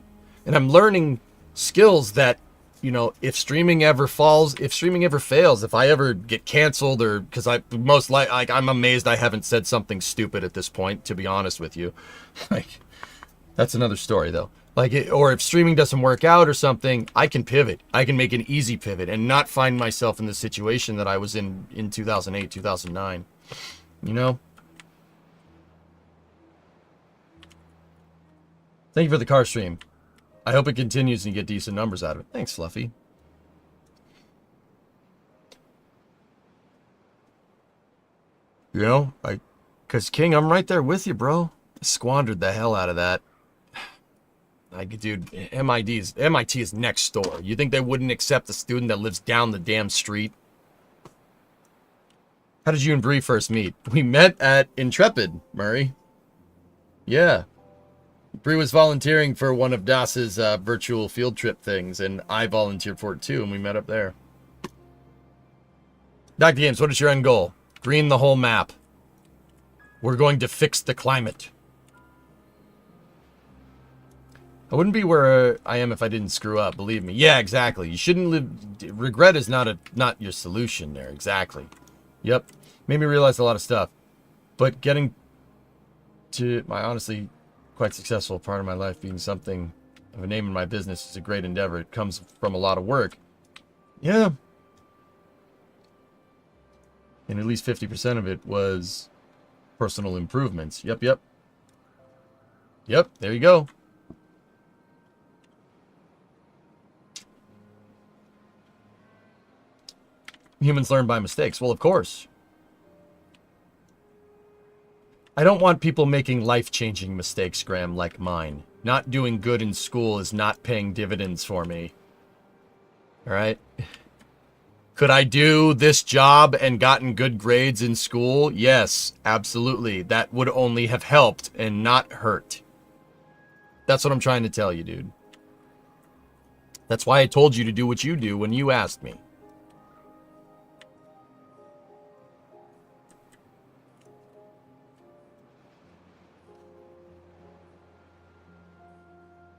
and I'm learning skills that, you know, if streaming ever fails, if I ever get canceled or because I'm amazed I haven't said something stupid at this point, to be honest with you. Like, that's another story though. Like, or if streaming doesn't work out or something, I can pivot. I can make an easy pivot and not find myself in the situation that I was in 2008, 2009. You know? Thank you for the car stream. I hope it continues and you get decent numbers out of it. Thanks, Fluffy. You know, because King, I'm right there with you, bro. I squandered the hell out of that. Like, dude, MIT is next door. You think they wouldn't accept a student that lives down the damn street? How did you and Bree first meet? We met at Intrepid, Murray. Yeah. Bree was volunteering for one of DAS's virtual field trip things, and I volunteered for it too, and we met up there. Dr. Games, what is your end goal? Green the whole map. We're going to fix the climate. I wouldn't be where I am if I didn't screw up, believe me. Yeah, exactly. You shouldn't live... Regret is not your solution there, exactly. Yep. Made me realize a lot of stuff. But getting to my honestly quite successful part of my life being something of a name in my business is a great endeavor. It comes from a lot of work. Yeah. And at least 50% of it was personal improvements. Yep, yep. Yep, there you go. Humans learn by mistakes. Well, of course. I don't want people making life-changing mistakes, Graham, like mine. Not doing good in school is not paying dividends for me. All right? Could I do this job and gotten good grades in school? Yes, absolutely. That would only have helped and not hurt. That's what I'm trying to tell you, dude. That's why I told you to do what you do when you asked me.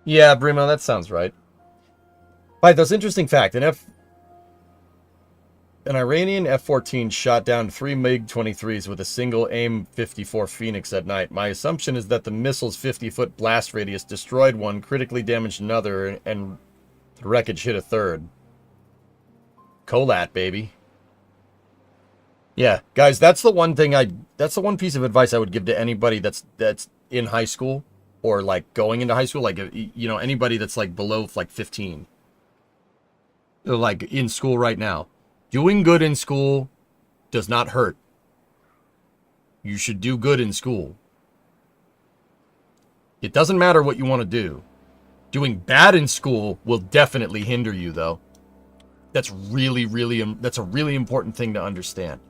Yeah, Brimo, that sounds right. Right, that's interesting fact. An Iranian F-14 shot down 3 MiG-23s with a single AIM-54 Phoenix at night. My assumption is that the missile's 50-foot blast radius destroyed one, critically damaged another, and the wreckage hit a third. Colat, baby. Yeah, guys, that's the one piece of advice I would give to anybody that's in high school or like going into high school, like, you know, anybody that's like below like 15. Like in school right now. Doing good in school does not hurt. You should do good in school. It doesn't matter what you want to do. Doing bad in school will definitely hinder you, though. That's a really important thing to understand.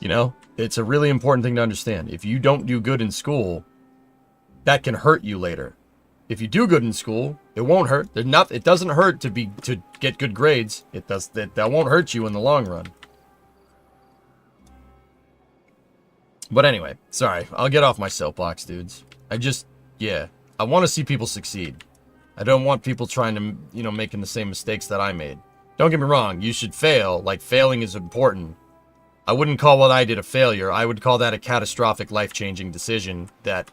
You know, it's a really important thing to understand. If you don't do good in school, that can hurt you later. If you do good in school, it won't hurt. It doesn't hurt to get good grades. That won't hurt you in the long run. But anyway, sorry. I'll get off my soapbox, dudes. I want to see people succeed. I don't want people trying to, you know, making the same mistakes that I made. Don't get me wrong. You should fail. Like, failing is important. I wouldn't call what I did a failure. I would call that a catastrophic, life-changing decision that,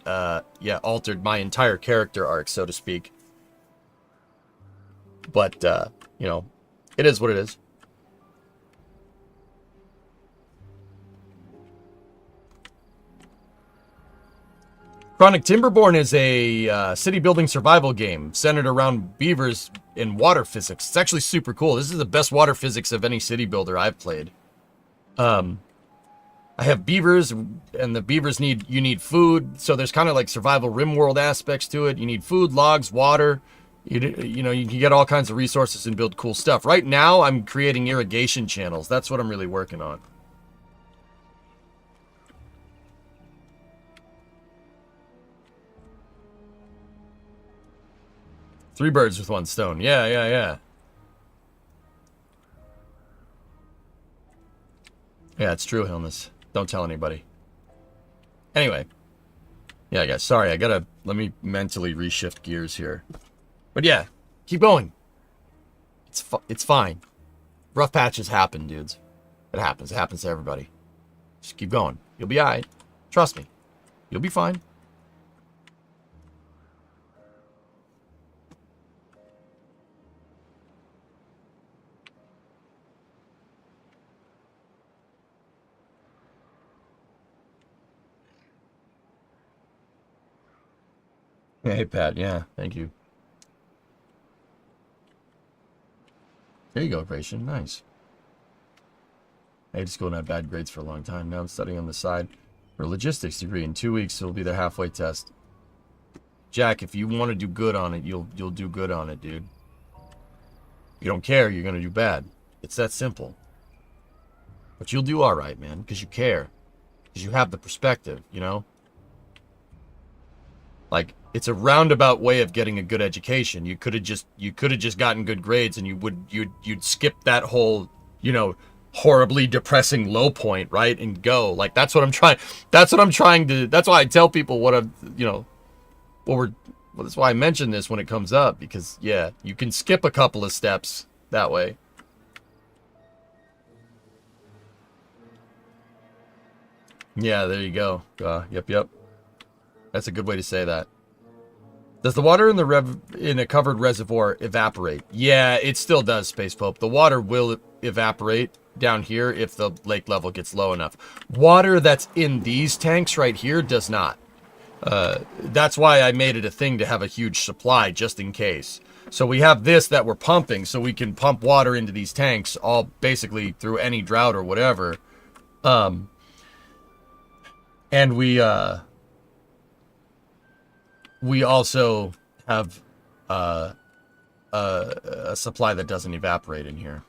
altered my entire character arc, so to speak. But, you know, it is what it is. Chronic Timberborn is a city-building survival game centered around beavers and water physics. It's actually super cool. This is the best water physics of any city builder I've played. I have beavers, and the beavers you need food, so there's kind of like survival RimWorld aspects to it. You need food, logs, water. You know, you can get all kinds of resources and build cool stuff. Right now, I'm creating irrigation channels. That's what I'm really working on. Three birds with one stone. Yeah. Yeah, it's true, Hilmus. Don't tell anybody. Anyway. Yeah, guys, sorry. Let me mentally reshift gears here. But yeah, keep going. It's fine. Rough patches happen, dudes. It happens. It happens to everybody. Just keep going. You'll be alright. Trust me. You'll be fine. Hey, Pat. Yeah, thank you. There you go, Ration. Nice. I had school and had bad grades for a long time. Now I'm studying on the side for a logistics degree. In 2 weeks, it'll be their halfway test. Jack, if you want to do good on it, you'll do good on it, dude. If you don't care, you're going to do bad. It's that simple. But you'll do all right, man, because you care. Because you have the perspective, you know? Like, it's a roundabout way of getting a good education. You could have just gotten good grades, and you'd skip that whole, you know, horribly depressing low point, right? And go. Like, that's what I'm trying to, that's why I tell people what I'm, you know, well, that's why I mention this when it comes up, because yeah, you can skip a couple of steps that way. Yeah, there you go. Yep. That's a good way to say that. Does the water in a covered reservoir evaporate? Yeah, it still does, Space Pope. The water will evaporate down here if the lake level gets low enough. Water that's in these tanks right here does not. That's why I made it a thing to have a huge supply, just in case. So we have this that we're pumping, so we can pump water into these tanks, all basically through any drought or whatever. And we also have a supply that doesn't evaporate in here.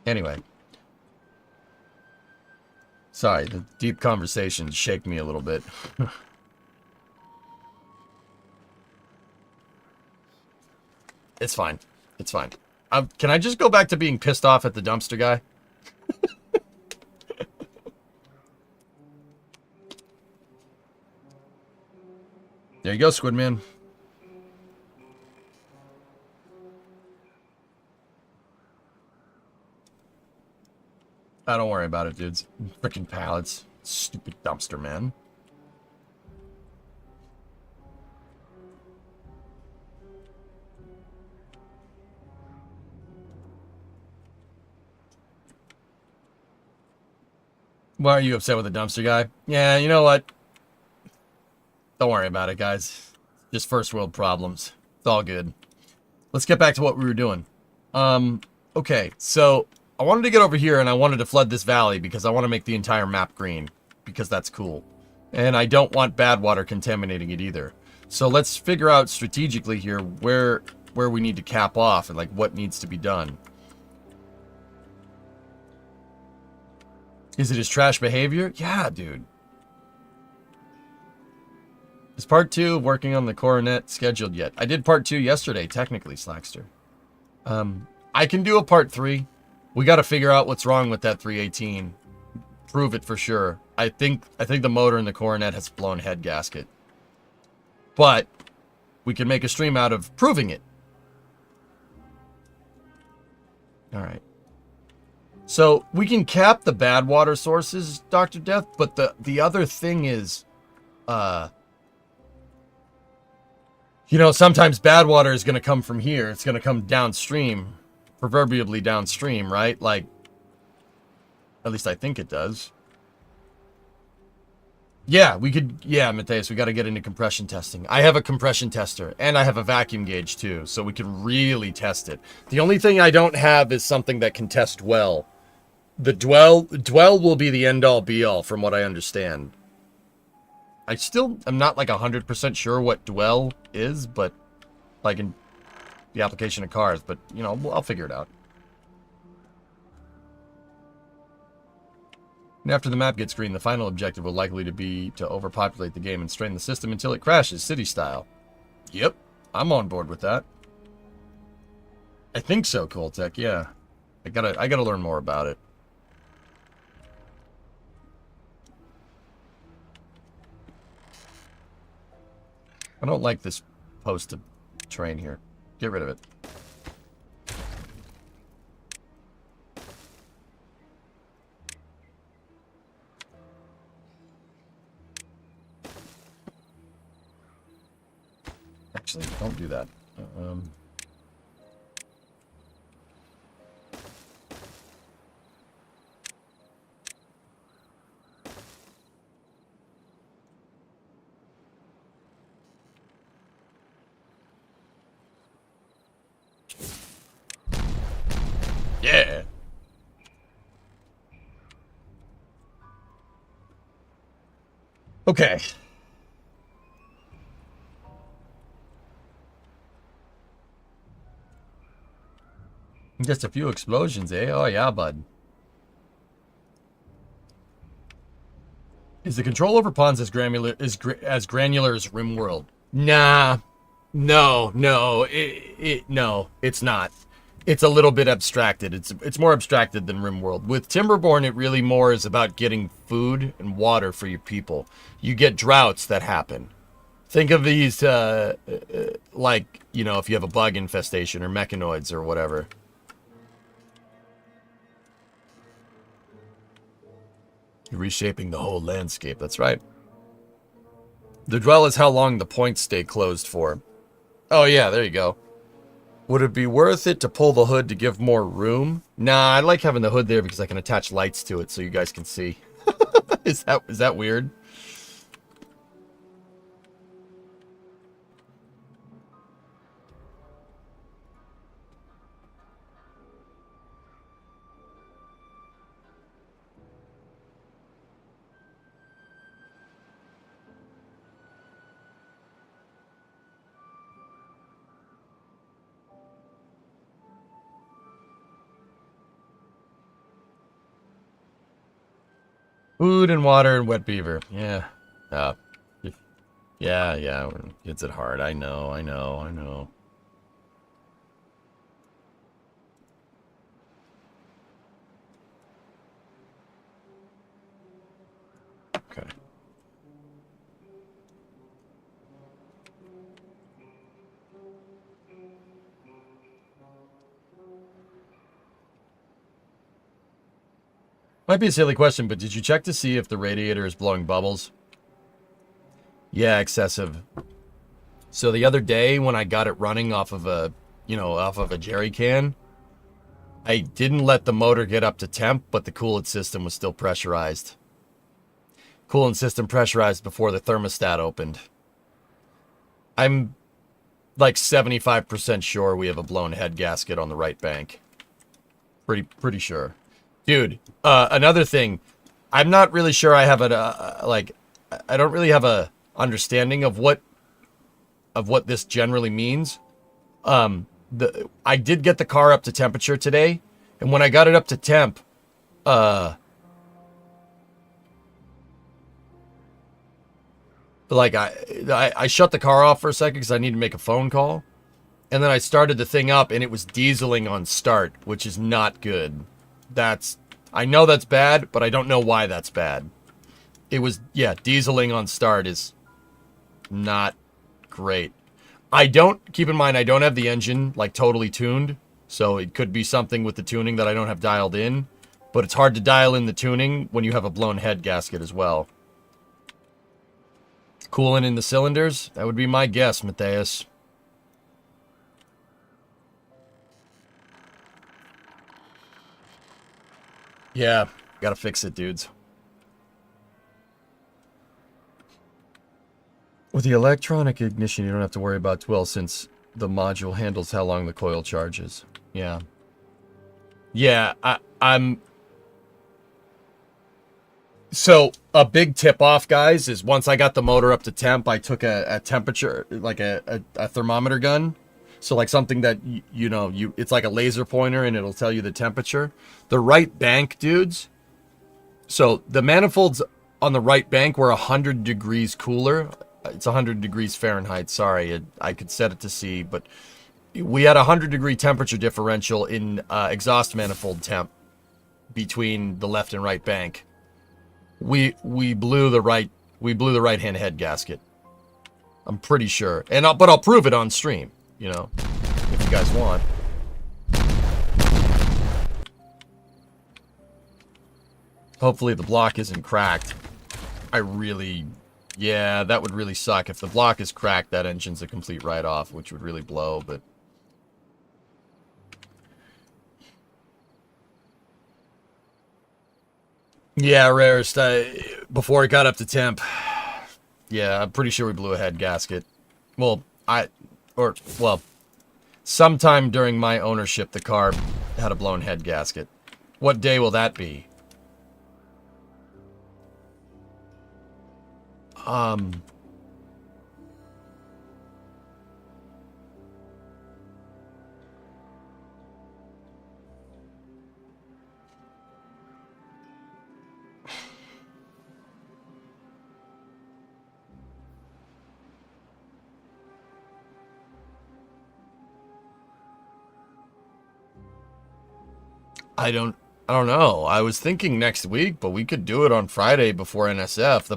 Anyway. Sorry, the deep conversations shake me a little bit. It's fine. It's fine. Can I just go back to being pissed off at the dumpster guy? There you go, Squidman. Don't worry about it, dudes. Freaking pallets. Stupid dumpster, man. Why are you upset with the dumpster guy? Yeah, you know what? Don't worry about it, guys. Just first world problems. It's all good. Let's get back to what we were doing. Okay, so I wanted to get over here and I wanted to flood this valley because I want to make the entire map green. Because that's cool. And I don't want bad water contaminating it either. So let's figure out strategically here where we need to cap off and like what needs to be done. Is it his trash behavior? Yeah, dude. Is part 2 of working on the coronet scheduled yet? I did part 2 yesterday, technically, Slackster. I can do a part 3. We got to figure out what's wrong with that 318. Prove it for sure. I think the motor in the coronet has blown head gasket. But we can make a stream out of proving it. All right. So we can cap the bad water sources, Dr. Death, but the other thing is, you know, sometimes bad water is going to come from here. It's going to come downstream, proverbially downstream, right? Like, at least I think it does. Yeah, we could, yeah, Mateus, we got to get into compression testing. I have a compression tester, and I have a vacuum gauge too, so we can really test it. The only thing I don't have is something that can test well. The dwell will be the end-all be-all from what I understand. I still am not like 100% sure what dwell is, but like in the application of cars, but you know, I'll figure it out. And after the map gets green, the final objective will likely to be to overpopulate the game and strain the system until it crashes, city style. Yep, I'm on board with that. I think so, Coltech, yeah. I gotta learn more about it. I don't like this post terrain here. Get rid of it. Actually, don't do that. Yeah. Okay. Just a few explosions, eh? Oh, yeah, bud. Is the control over ponds as granular as RimWorld? Nah, no, it's not. It's a little bit abstracted. It's more abstracted than RimWorld. With Timberborn, it really more is about getting food and water for your people. You get droughts that happen. Think of these like, you know, if you have a bug infestation or mechanoids or whatever. You're reshaping the whole landscape. That's right. The dwell is how long the points stay closed for. Oh, yeah, there you go. Would it be worth it to pull the hood to give more room? Nah, I like having the hood there because I can attach lights to it so you guys can see. Is that weird? Food and water and wet beaver. Yeah. Yeah. Kids at heart. I know. Okay. Might be a silly question, but did you check to see if the radiator is blowing bubbles? Yeah, excessive. So the other day when I got it running off of a jerry can, I didn't let the motor get up to temp, but the coolant system was still pressurized. Coolant system pressurized before the thermostat opened. I'm like 75% sure we have a blown head gasket on the right bank. Pretty sure. Dude, another thing, I'm not really sure I have I don't really have a understanding of what this generally means. I did get the car up to temperature today, and when I got it up to temp, like I shut the car off for a second because I need to make a phone call, and then I started the thing up, and it was dieseling on start, which is not good. I know that's bad, but I don't know why that's bad. It was, yeah, dieseling on start is not great. Keep in mind, I don't have the engine, like, totally tuned, so it could be something with the tuning that I don't have dialed in, but it's hard to dial in the tuning when you have a blown head gasket as well. Coolant in the cylinders? That would be my guess, Matthias. Yeah, gotta fix it, dudes. With the electronic ignition, you don't have to worry about dwell since the module handles how long the coil charges. Yeah. Yeah, I'm... So, a big tip-off, guys, is once I got the motor up to temp, I took a temperature, like a thermometer gun. So, like, something that, it's like a laser pointer, and it'll tell you the temperature. The right bank, dudes. So, the manifolds on the right bank were 100 degrees cooler. It's 100 degrees Fahrenheit, sorry. I could set it to C, but we had a 100-degree temperature differential in exhaust manifold temp between the left and right bank. We blew the right hand head gasket. I'm pretty sure. But I'll prove it on stream, if you guys want. Hopefully the block isn't cracked. Yeah, that would really suck. If the block is cracked, that engine's a complete write-off, which would really blow, but... Yeah, Rarest, before it got up to temp, yeah, I'm pretty sure we blew a head gasket. Well, sometime during my ownership, the car had a blown head gasket. What day will that be? I don't know. I was thinking next week, but we could do it on Friday before NSF.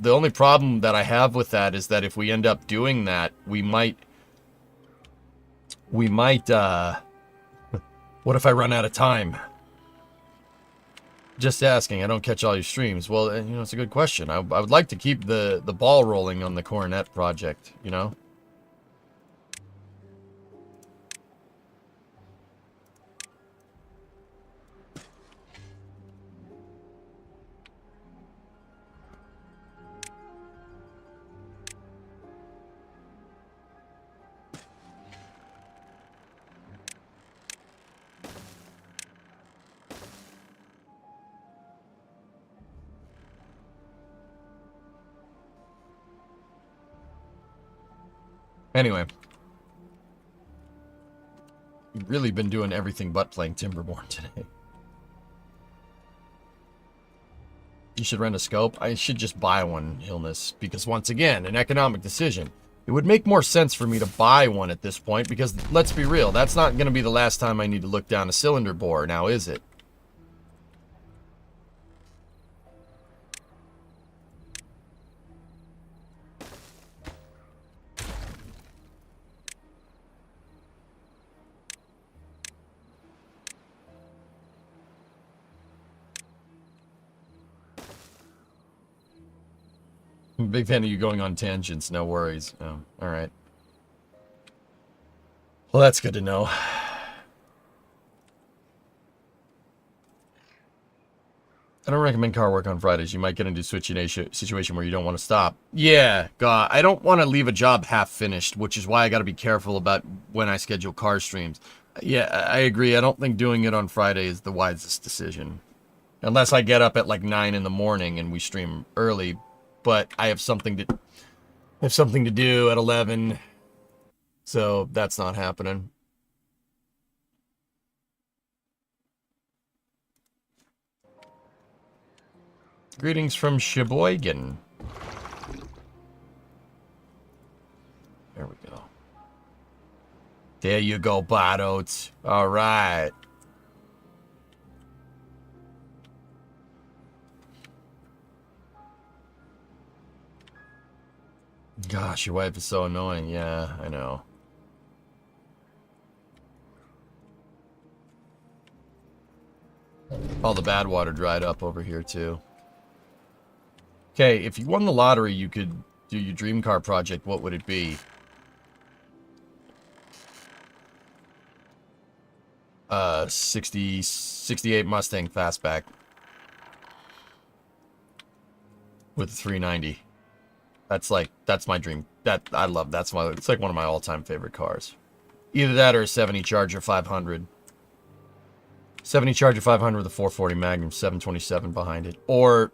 The only problem that I have with that is that if we end up doing that, we might, what if I run out of time? Just asking. I don't catch all your streams. Well, it's a good question. I would like to keep the ball rolling on the Coronet project, Anyway. We've really been doing everything but playing Timberborn today. You should rent a scope. I should just buy one, Illness, because once again, an economic decision. It would make more sense for me to buy one at this point, because let's be real, that's not going to be the last time I need to look down a cylinder bore, now is it? I'm a big fan of you going on tangents, no worries. Oh, alright. Well, that's good to know. I don't recommend car work on Fridays. You might get into a situation where you don't want to stop. Yeah, God, I don't want to leave a job half finished, which is why I got to be careful about when I schedule car streams. Yeah, I agree. I don't think doing it on Friday is the wisest decision. Unless I get up at like 9 in the morning and we stream early, but I have something to do at 11, so that's not happening. Greetings from Sheboygan. There we go. There you go, Bottotes. All right. Gosh, your wife is so annoying. Yeah, I know. All the bad water dried up over here, too. Okay, if you won the lottery, you could do your dream car project. What would it be? 68 Mustang Fastback. With a 390. That's my dream. I love, it's like one of my all-time favorite cars. Either that or a 70 Charger 500. 70 Charger 500 with a 440 Magnum, 727 behind it. Or,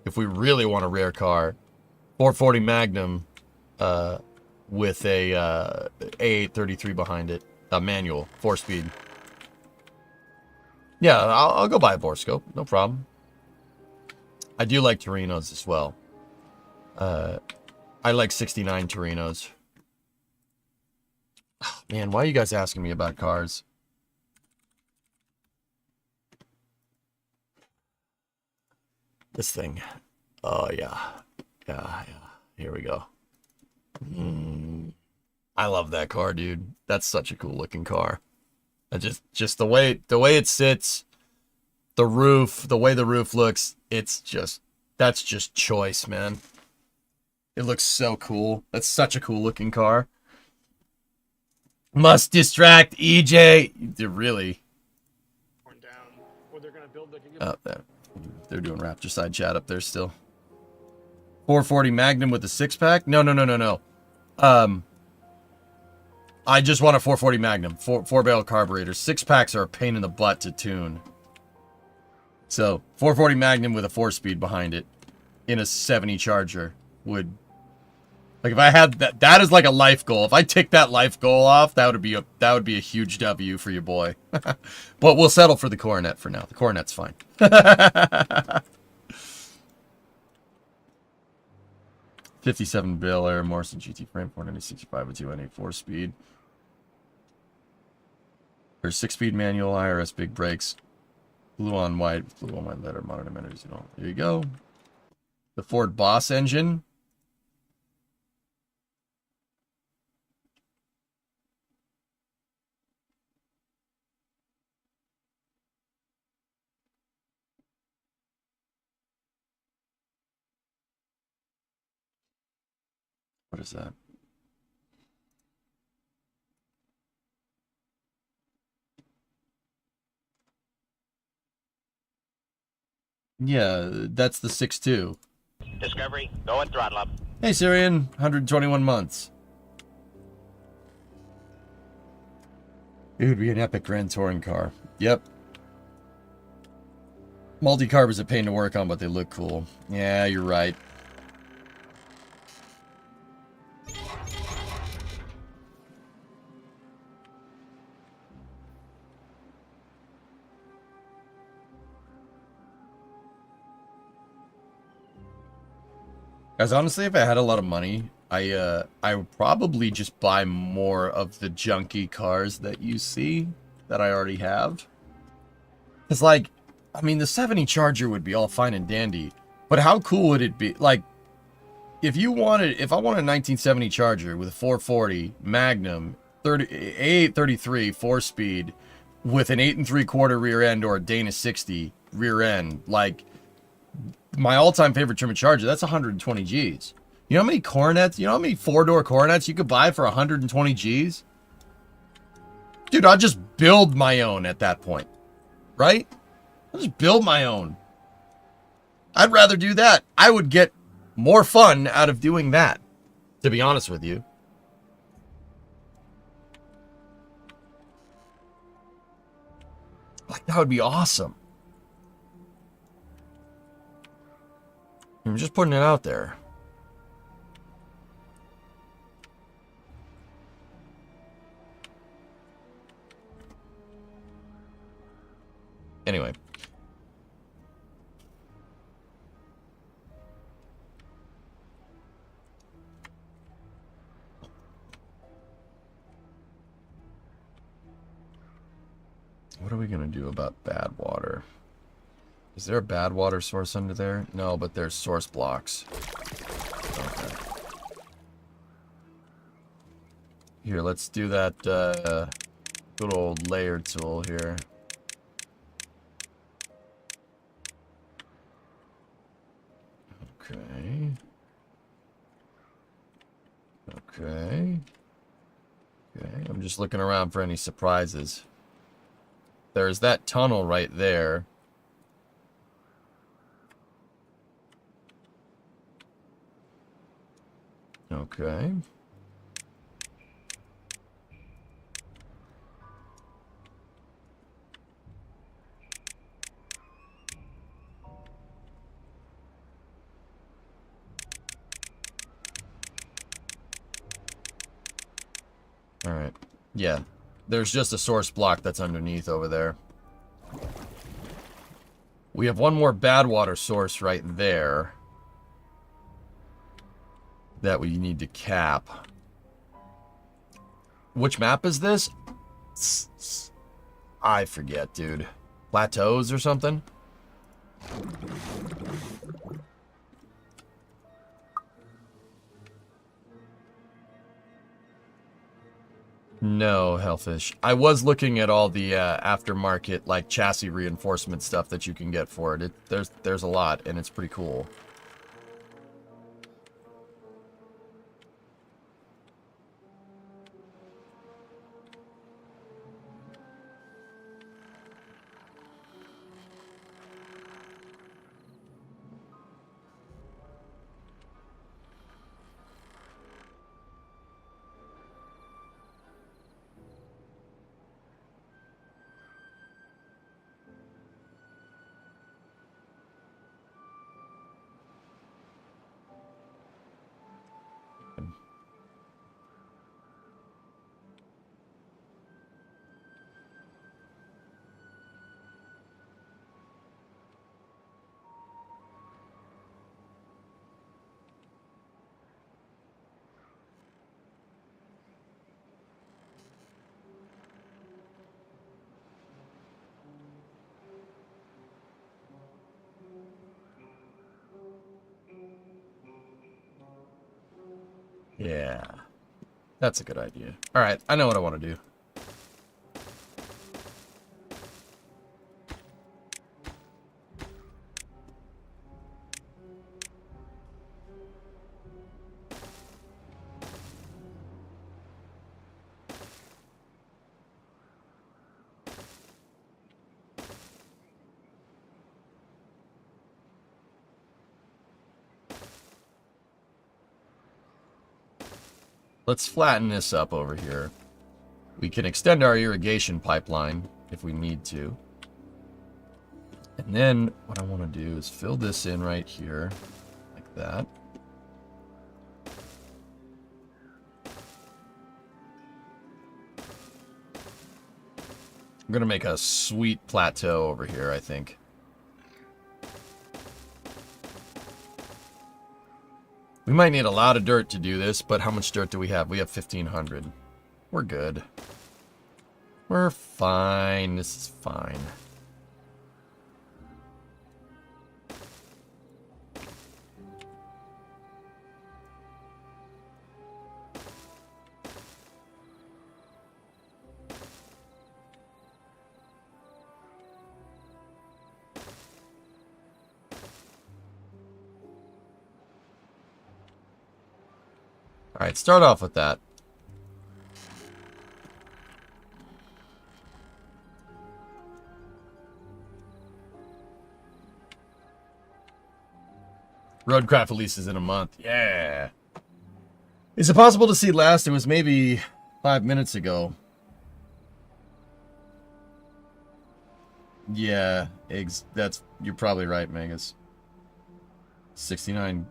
if we really want a rare car, 440 Magnum with a A833 behind it. A manual, 4-speed. Yeah, I'll go buy a borescope, no problem. I do like Torinos as well. I like 69 Torinos. Oh, man, why are you guys asking me about cars? This thing. Oh, yeah. Yeah. Here we go. I love that car, dude. That's such a cool looking car. Just the way it sits, the roof, the way the roof looks, that's just choice, man. It looks so cool. That's such a cool looking car. Must distract EJ. Really? Oh, they're doing Raptor side chat up there still. 440 Magnum with a 6-pack? No. I just want a 440 Magnum. 4-barrel carburetor. 6-packs are a pain in the butt to tune. So, 440 Magnum with a 4-speed behind it in a 70 Charger would... Like, if I had that is like a life goal. If I tick that life goal off, that would be a huge W for your boy. But we'll settle for the Coronet for now. The Coronet's fine. 57 Bel Air Morrison GT frame, 465 with 298 4-speed. There's 6-speed manual, IRS big brakes, blue on white letter, modern emitters. You know, there you go. The Ford Boss engine. What is that? Yeah, that's the 6.2.
Discovery, go and throttle up.
Hey, Syrian, 121 months. It would be an epic Grand Touring car. Yep. Multi-carb is a pain to work on, but they look cool. Yeah, you're right. Guys, honestly, if I had a lot of money, I would probably just buy more of the junky cars that you see that I already have. It's like, I mean, the 70 Charger would be all fine and dandy, but how cool would it be? Like, if I wanted a 1970 Charger with a 440 Magnum, A833 4-speed with an 8 3/4 rear end or a Dana 60 rear end, like my all-time favorite German Charger, that's 120 G's. You know how many Coronets, you know how many 4-door Coronets you could buy for 120 G's? Dude, I'll just build my own at that point, right? I'll just build my own. I'd rather do that. I would get more fun out of doing that, to be honest with you. Like, that would be awesome. I'm just putting it out there. Anyway. What are we going to do about bad water? Is there a bad water source under there? No, but there's source blocks. Okay. Here, let's do that good old layer tool here. Okay. Okay. Okay, I'm just looking around for any surprises. There's that tunnel right there. Okay. All right. Yeah. There's just a source block that's underneath over there. We have one more bad water source right there that we need to cap. Which map is this? I forget, dude. Plateaus or something? No, Hellfish. I was looking at all the aftermarket, like, chassis reinforcement stuff that you can get for it. There's a lot, and it's pretty cool. Yeah. That's a good idea. Alright, I know what I want to do. Let's flatten this up over here. We can extend our irrigation pipeline if we need to. And then what I want to do is fill this in right here, like that. I'm going to make a sweet plateau over here, I think. We might need a lot of dirt to do this, but how much dirt do we have? We have 1,500. We're good. We're fine. This is fine. Alright, start off with that. Roadcraft releases in a month. Yeah. Is it possible to see last? It was maybe 5 minutes ago. Yeah, you're probably right, Megas. 69.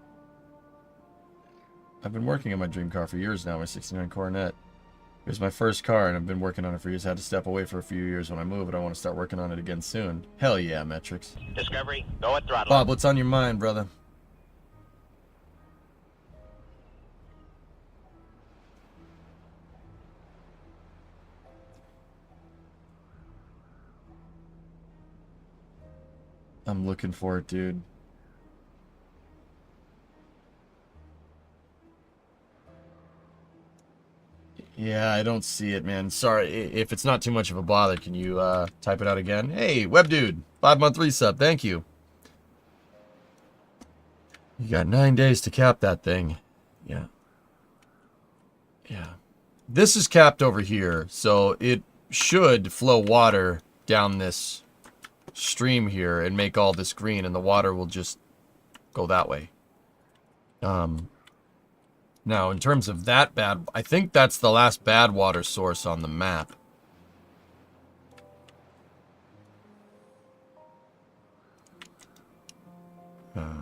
I've been working on my dream car for years now, my 69 Coronet. It was my first car, and I've been working on it for years. I had to step away for a few years when I move, but I want to start working on it again soon. Hell yeah, Metrics.
Discovery, go at throttle.
Bob, what's on your mind, brother? I'm looking for it, dude. Yeah, I don't see it, man. Sorry, if it's not too much of a bother, can you type it out again? Hey, web dude, 5-month resub, thank you. You got 9 days to cap that thing. Yeah. Yeah. This is capped over here, so it should flow water down this stream here and make all this green, and the water will just go that way. Now, in terms of that bad, I think that's the last bad water source on the map. Alright,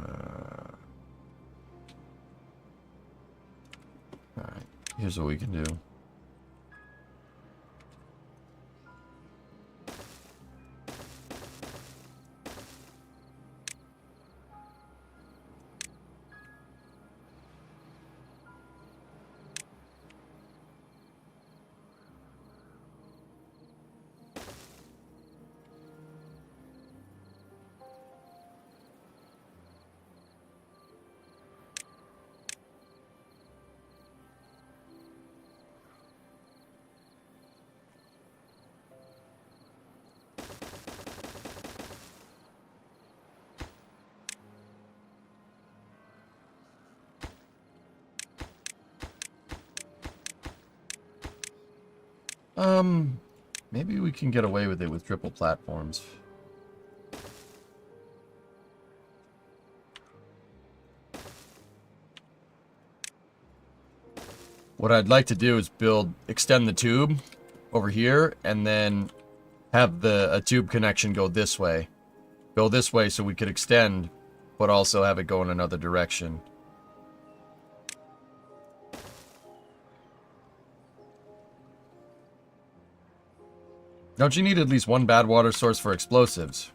here's what we can do. Maybe we can get away with it with triple platforms. What I'd like to do is extend the tube over here, and then have a tube connection go this way. Go this way so we could extend, but also have it go in another direction. Don't you need at least one bad water source for explosives?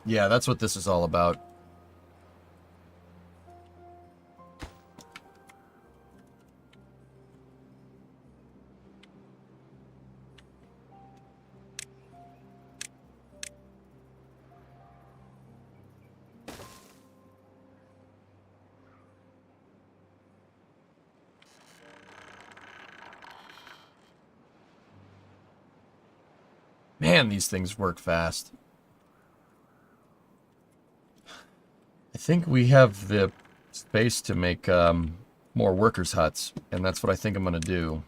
Yeah, that's what this is all about. Man, these things work fast. I think we have the space to make more workers' huts, and that's what I think I'm going to do.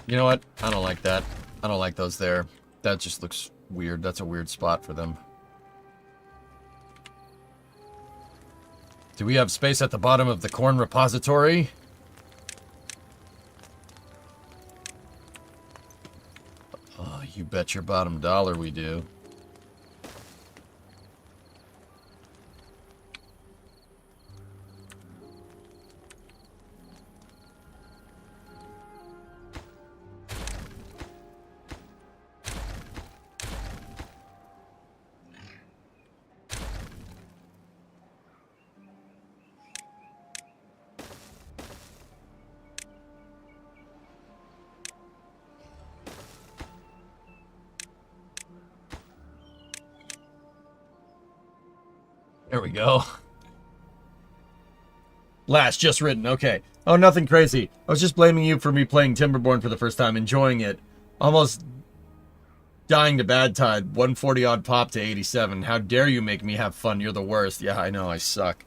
You know what? I don't like that. I don't like those there. That just looks weird. That's a weird spot for them. Do we have space at the bottom of the corn repository? Oh, you bet your bottom dollar we do. There we go. Last, just written. Okay. Oh, nothing crazy. I was just blaming you for me playing Timberborn for the first time, enjoying it. Almost dying to bad tide. 140 odd pop to 87. How dare you make me have fun? You're the worst. Yeah, I know. I suck.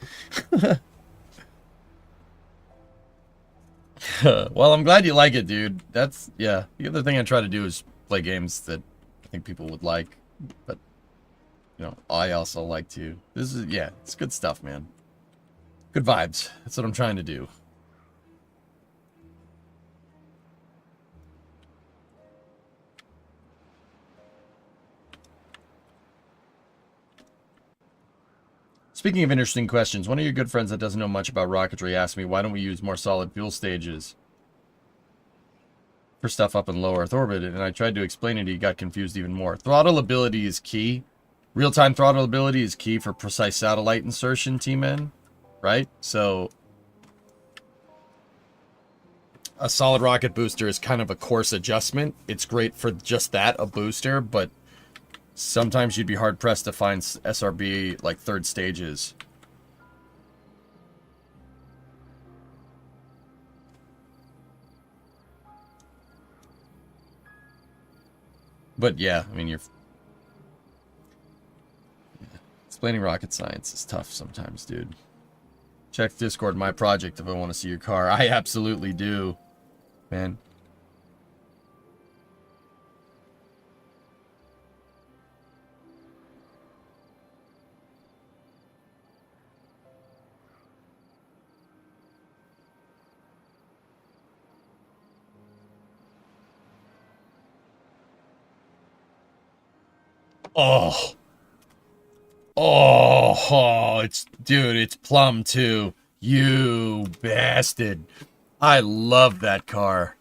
Well, I'm glad you like it, dude. That's, yeah. The other thing I try to do is play games that I think people would like. But, you know, I also like to. This is, yeah, it's good stuff, man. Good vibes. That's what I'm trying to do. Speaking of interesting questions, one of your good friends that doesn't know much about rocketry asked me, why don't we use more solid fuel stages for stuff up in low Earth orbit? And I tried to explain it, he got confused even more. Throttle ability is key. Real-time throttle ability is key for precise satellite insertion, T-Men. Right? So, a solid rocket booster is kind of a coarse adjustment. It's great for just that, a booster, but sometimes you'd be hard-pressed to find SRB, like, third stages. But, yeah, I mean, you're... Explaining rocket science is tough sometimes, dude. Check Discord, my project, if I want to see your car. I absolutely do, man. Oh. Oh, it's, dude, it's plum too. You bastard. I love that car.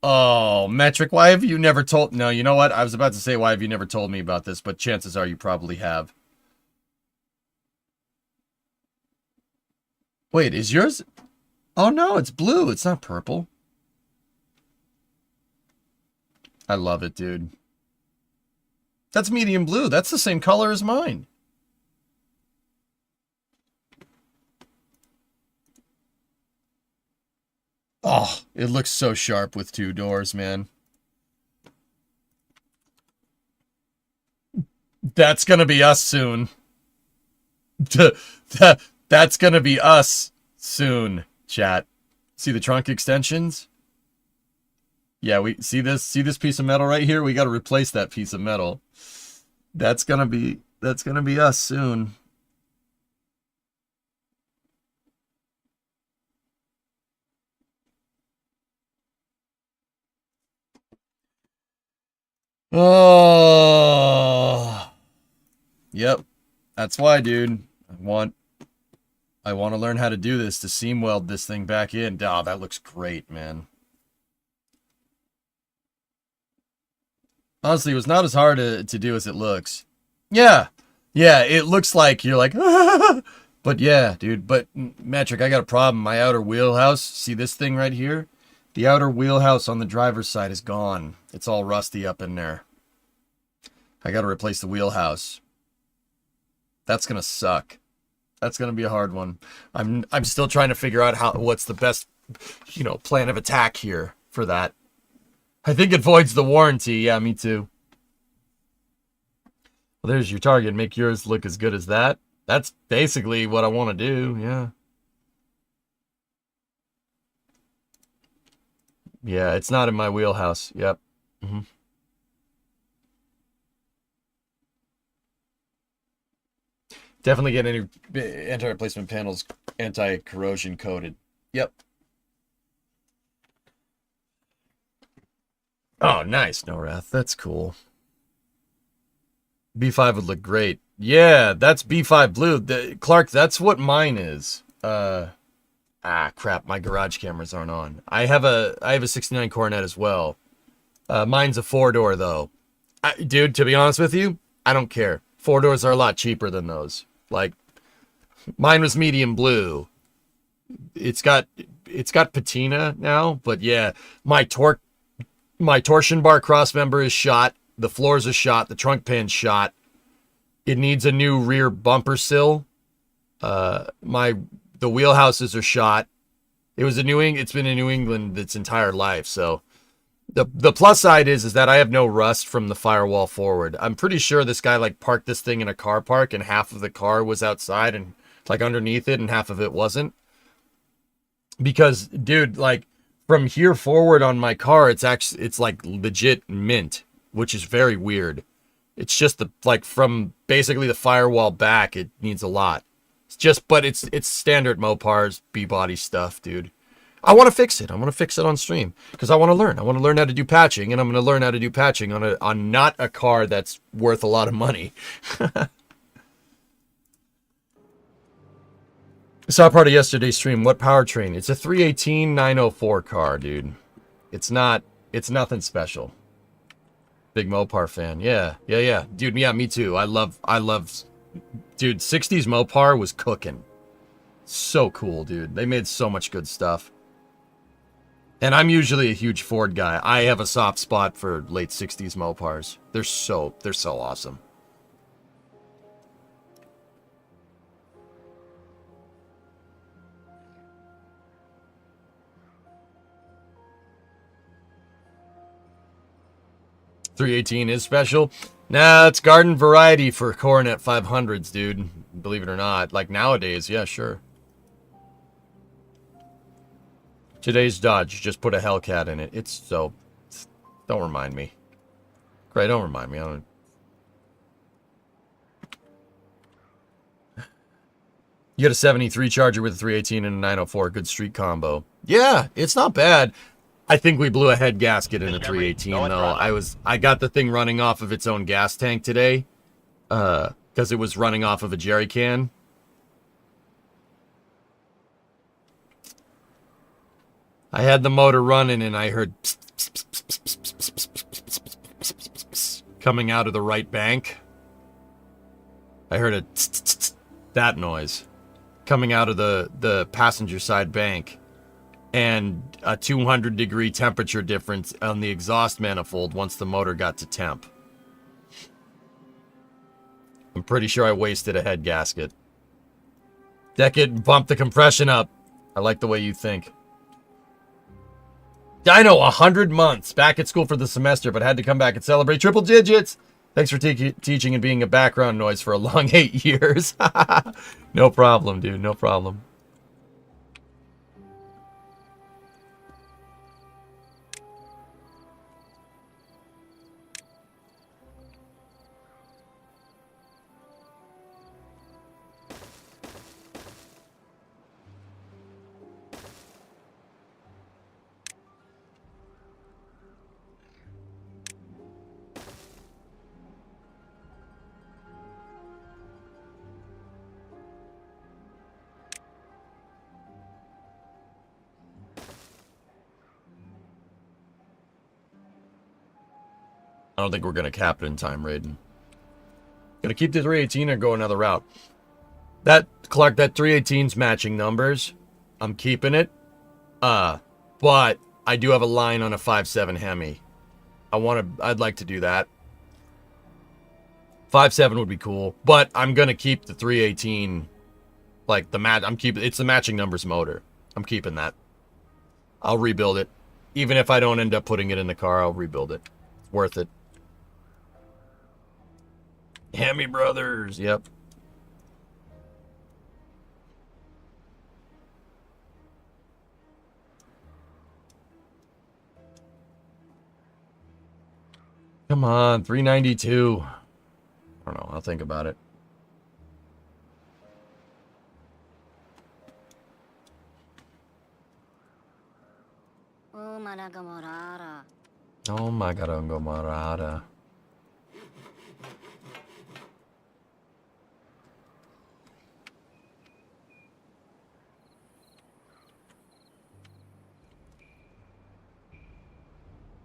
Oh, Metric, why have you never told... No, you know what? I was about to say, why have you never told me about this? But chances are you probably have. Wait, is yours... Oh, no, it's blue. It's not purple. I love it, dude. That's medium blue. That's the same color as mine. Oh, it looks so sharp with two doors, man. That's gonna be us soon. That's gonna be us soon, chat. See the trunk extensions? Yeah, we see this piece of metal right here? We gotta replace that piece of metal. That's gonna be us soon. Oh, yep. That's why, dude. I want I want to learn how to do this to seam weld this thing back in. Oh, that looks great, man. Honestly, it was not as hard to do as it looks. Yeah. Yeah, it looks like you're like, but yeah, dude. But Metric, I got a problem. My outer wheelhouse, see this thing right here? The outer wheelhouse on the driver's side is gone. It's all rusty up in there. I got to replace the wheelhouse. That's going to suck. That's going to be a hard one. I'm still trying to figure out what's the best, plan of attack here for that. I think it voids the warranty. Yeah, me too. Well, there's your target. Make yours look as good as that. That's basically what I want to do. Yeah. Yeah, it's not in my wheelhouse. Yep. Mm-hmm. Definitely get any anti-replacement panels anti-corrosion coated. Yep. Oh, nice, No Wrath. That's cool. B5 would look great. Yeah, that's B5 blue. Clark, that's what mine is. Crap, my garage cameras aren't on. I have a 69 Coronet as well. Mine's a 4-door though. Dude, to be honest with you, I don't care. 4-doors are a lot cheaper than those. Like, mine was medium blue. It's got patina now, but yeah, my torsion bar cross member is shot. The floors are shot. The trunk pan's shot. It needs a new rear bumper sill. The wheelhouses are shot. It's been in New England its entire life. So the plus side is that I have no rust from the firewall forward. I'm pretty sure this guy parked this thing in a car park and half of the car was outside and underneath it and half of it wasn't. Because dude, from here forward on my car, it's legit mint, which is very weird. It's just from basically the firewall back, it needs a lot. But it's standard Mopar's B-body stuff, dude. I want to fix it. I want to fix it on stream because I want to learn. I want to learn how to do patching, and I'm going to learn how to do patching on not a car that's worth a lot of money. I saw part of yesterday's stream. What powertrain? It's a 318 904 car, dude. It's nothing special. Big Mopar fan. Yeah. Dude, yeah, me too. I love dude, 60s Mopar was cooking. So cool, dude. They made so much good stuff. And I'm usually a huge Ford guy. I have a soft spot for late 60s Mopars. They're so awesome. .318 is special. Nah, it's garden variety for Coronet 500s, dude. Believe it or not. Nowadays, yeah, sure. Today's Dodge, just put a Hellcat in it. Don't remind me. Great, don't remind me. You get a 73 Charger with a 318 and a 904. Good street combo. Yeah, it's not bad. I think we blew a head gasket in a 318 though. I got the thing running off of its own gas tank today. Because it was running off of a jerry can. I had the motor running and I heard coming out of the right bank. I heard that noise coming out of the passenger side bank. And a 200-degree temperature difference on the exhaust manifold once the motor got to temp. I'm pretty sure I wasted a head gasket. Deck it and bump the compression up. I like the way you think. Dino, 100 months. Back at school for the semester, but had to come back and celebrate triple digits. Thanks for teaching and being a background noise for a long 8 years. No problem, dude. No problem. I don't think we're going to cap it in time, Raiden. Gonna keep the 318 or go another route? That, Clark, that 318's matching numbers. I'm keeping it. But I do have a line on a 5.7 Hemi. I'd like to do that. 5.7 would be cool, but I'm gonna keep the 318, like it's the matching numbers motor. I'm keeping that. I'll rebuild it. Even if I don't end up putting it in the car, I'll rebuild it. It's worth it. Hemi Brothers, yep. Come on, 392. I don't know, I'll think about it. Oh my god, Marada.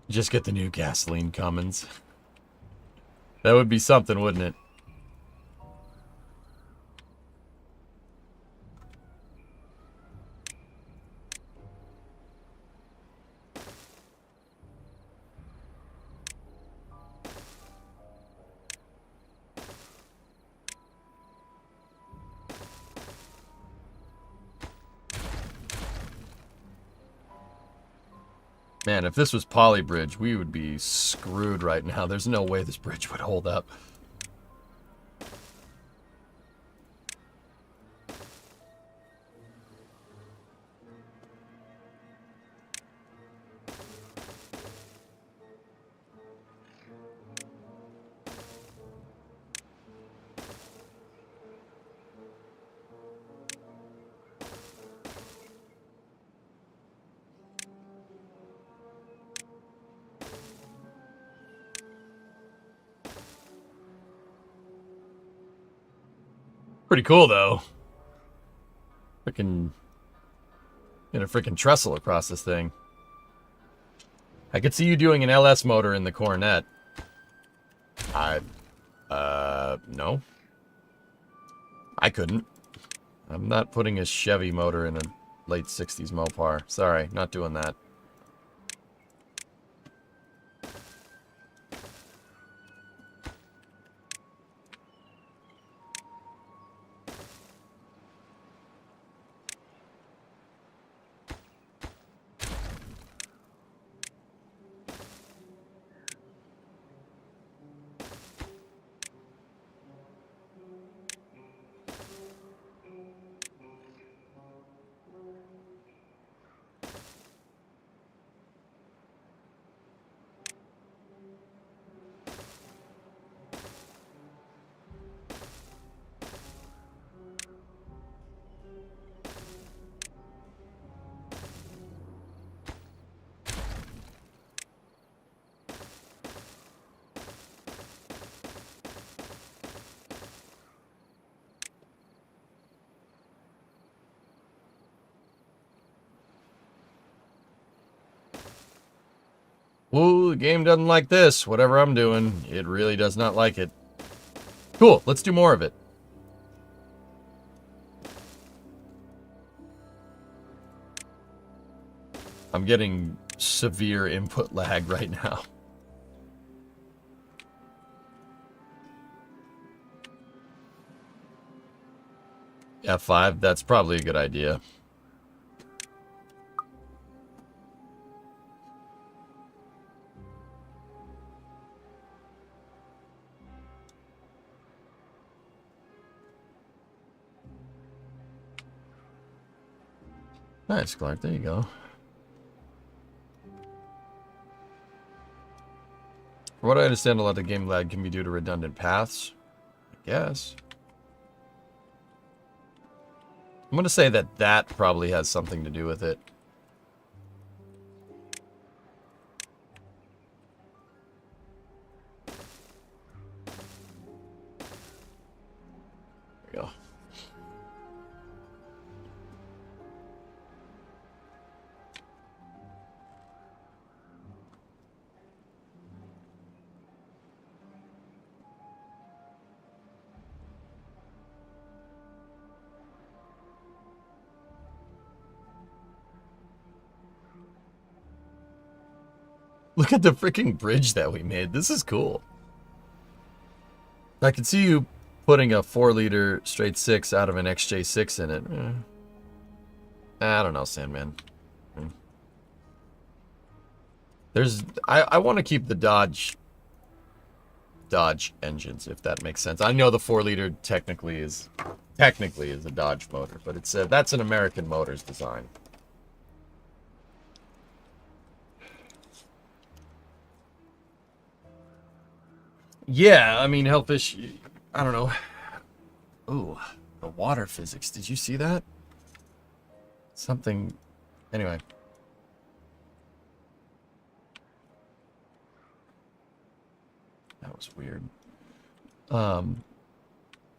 Just get the new gasoline Cummins. That would be something, wouldn't it? Man, if this was Poly Bridge, we would be screwed right now. There's no way this bridge would hold up. Pretty cool, though. Freaking... Get a freaking trestle across this thing. I could see you doing an LS motor in the Coronet. No. I couldn't. I'm not putting a Chevy motor in a late 60s Mopar. Sorry, not doing that. Ooh, the game doesn't like this. Whatever I'm doing, it really does not like it. Cool, let's do more of it. I'm getting severe input lag right now. F5, that's probably a good idea. Nice, Clark. There you go. From what I understand, a lot of game lag can be due to redundant paths. I guess. I'm going to say that that probably has something to do with it. There you go. Look at the freaking bridge that we made. This is cool. I can see you putting a 4-liter straight 6 out of an XJ6 in it. I don't know, Sandman. I want to keep the Dodge engines, if that makes sense. I know the 4-liter technically is a Dodge motor, but it's that's an American Motors design. Yeah, I mean, Hellfish, I don't know. Ooh, the water physics. Did you see that? Something. Anyway. That was weird.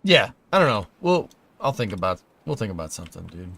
Yeah, I don't know. We'll think about something, dude.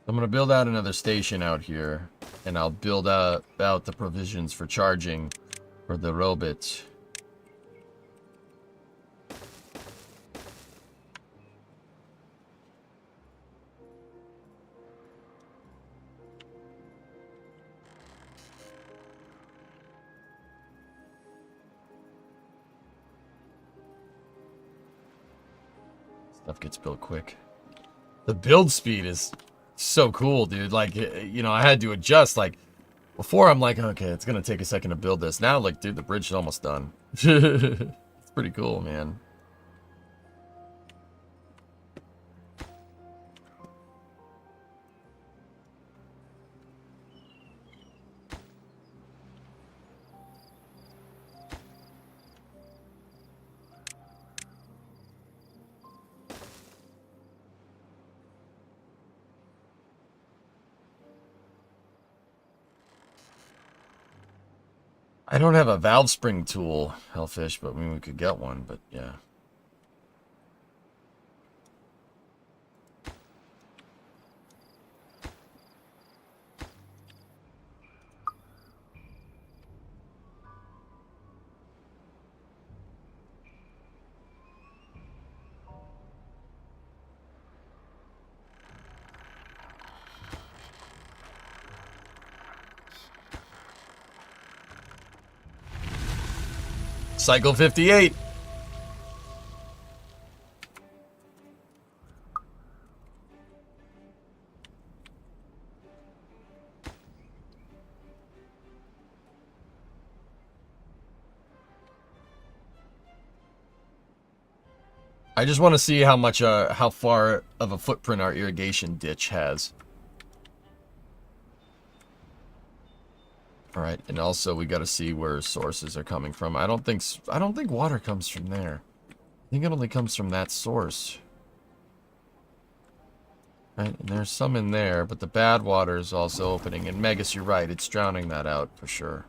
I'm going to build out another station out here, and I'll build out the provisions for charging for the robot. Stuff gets built quick. The build speed is so cool, dude. Like, you know, I had to adjust. Like, before I'm like, okay, it's gonna take a second to build this. Now, like, dude, the bridge is almost done. It's pretty cool, man. I don't have a valve spring tool, Hellfish, but I mean, we could get one, but yeah. Cycle 58. I just want to see how much, how far of a footprint our irrigation ditch has. All right, and also we got to see where sources are coming from. I don't think water comes from there. I think it only comes from that source. Right, and there's some in there, but the bad water is also opening. And Megas, you're right, it's drowning that out for sure.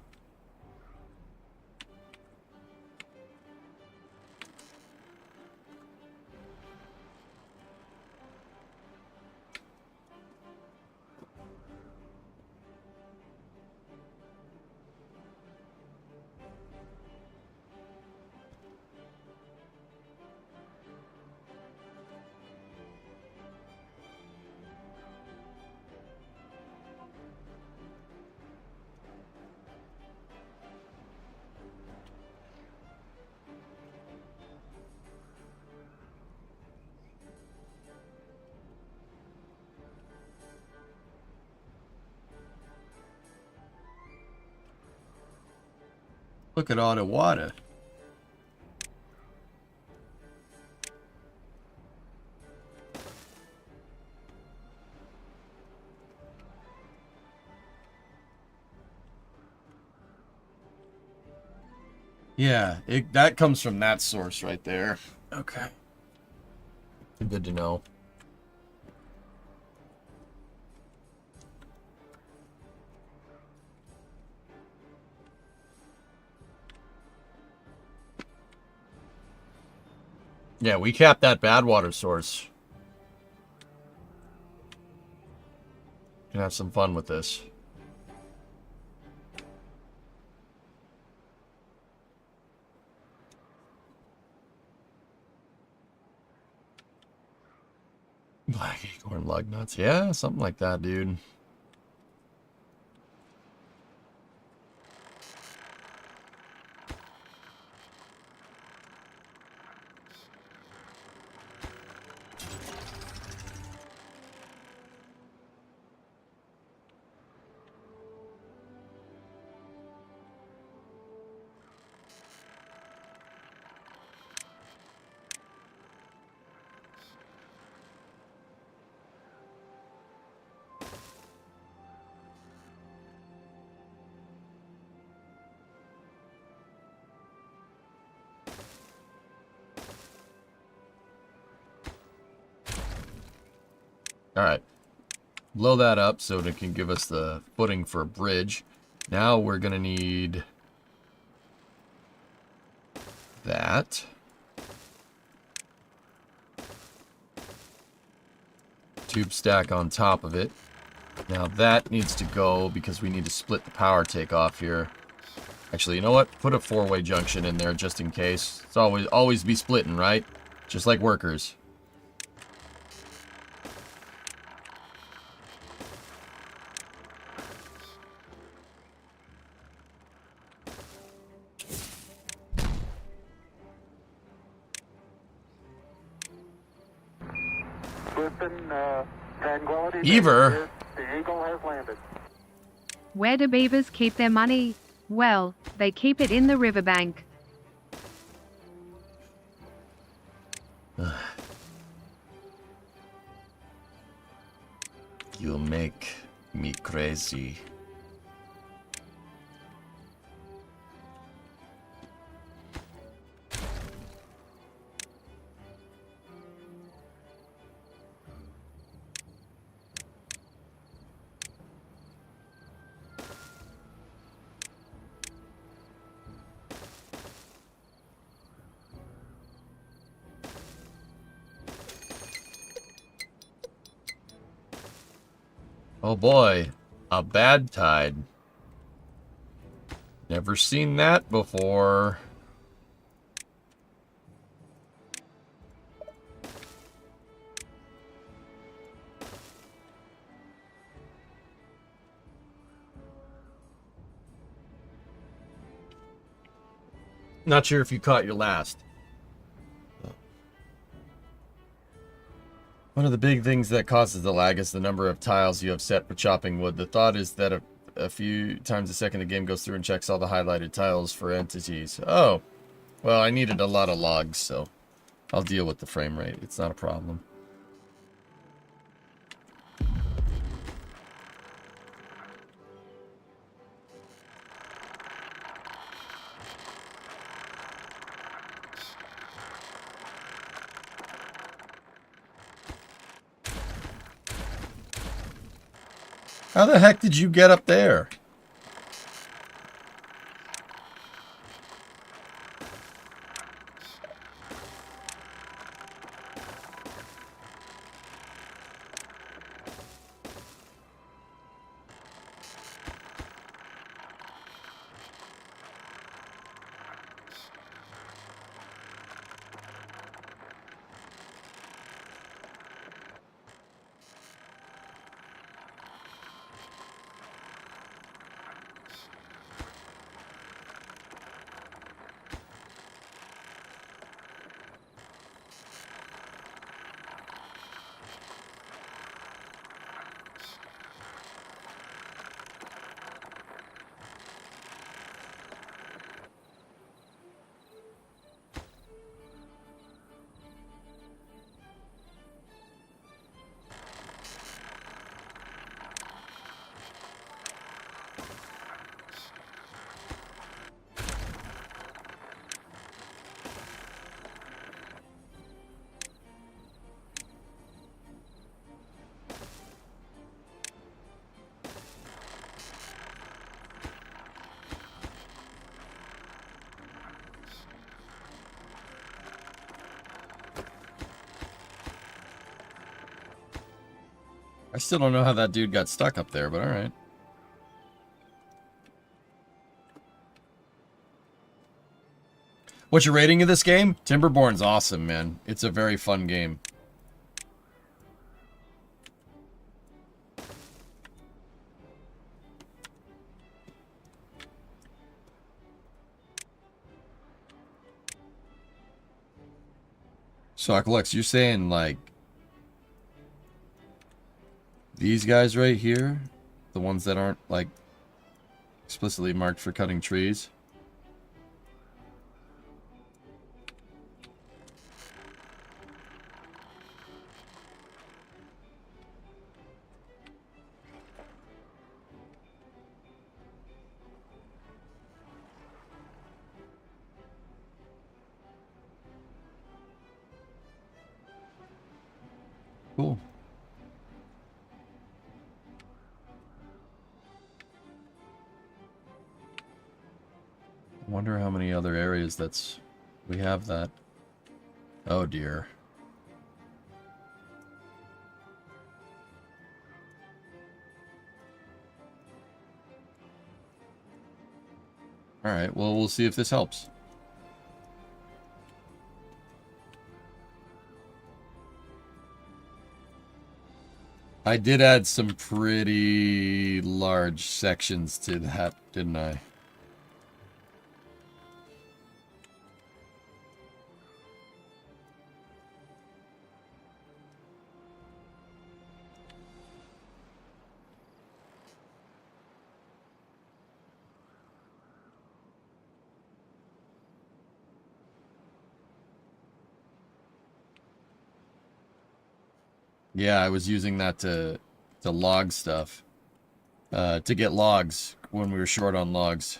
Look at all the water. Yeah, that comes from that source right there. Okay. Good to know. Yeah, we capped that bad water source. Can have some fun with this. Black acorn lug nuts. Yeah, something like that, dude. All right. Blow that up so it can give us the footing for a bridge. Now we're going to need that. Tube stack on top of it. Now that needs to go because we need to split the power takeoff here. Actually, you know what? Put a four-way junction in there just in case. It's always be splitting, right? Just like workers. Beaver?
The Eagle has landed.
Where do beavers keep their money? Well, they keep it in the riverbank.
You'll make me crazy. Oh boy, a bad tide. Never seen that before. Not sure if you caught your last. One of the big things that causes the lag is the number of tiles you have set for chopping wood. The thought is that a few times a second the game goes through and checks all the highlighted tiles for entities. Oh, well, I needed a lot of logs, so I'll deal with the frame rate. It's not a problem. How the heck did you get up there? I still don't know how that dude got stuck up there, but alright. What's your rating of this game? Timberborn's awesome, man. It's a very fun game. So, Akalex, you're saying, like, these guys right here, the ones that aren't, like, explicitly marked for cutting trees? Cool. I wonder how many other areas we have that. Oh dear. Alright, well, we'll see if this helps. I did add some pretty large sections to that, didn't I? Yeah, I was using that to log stuff. To get logs when we were short on logs.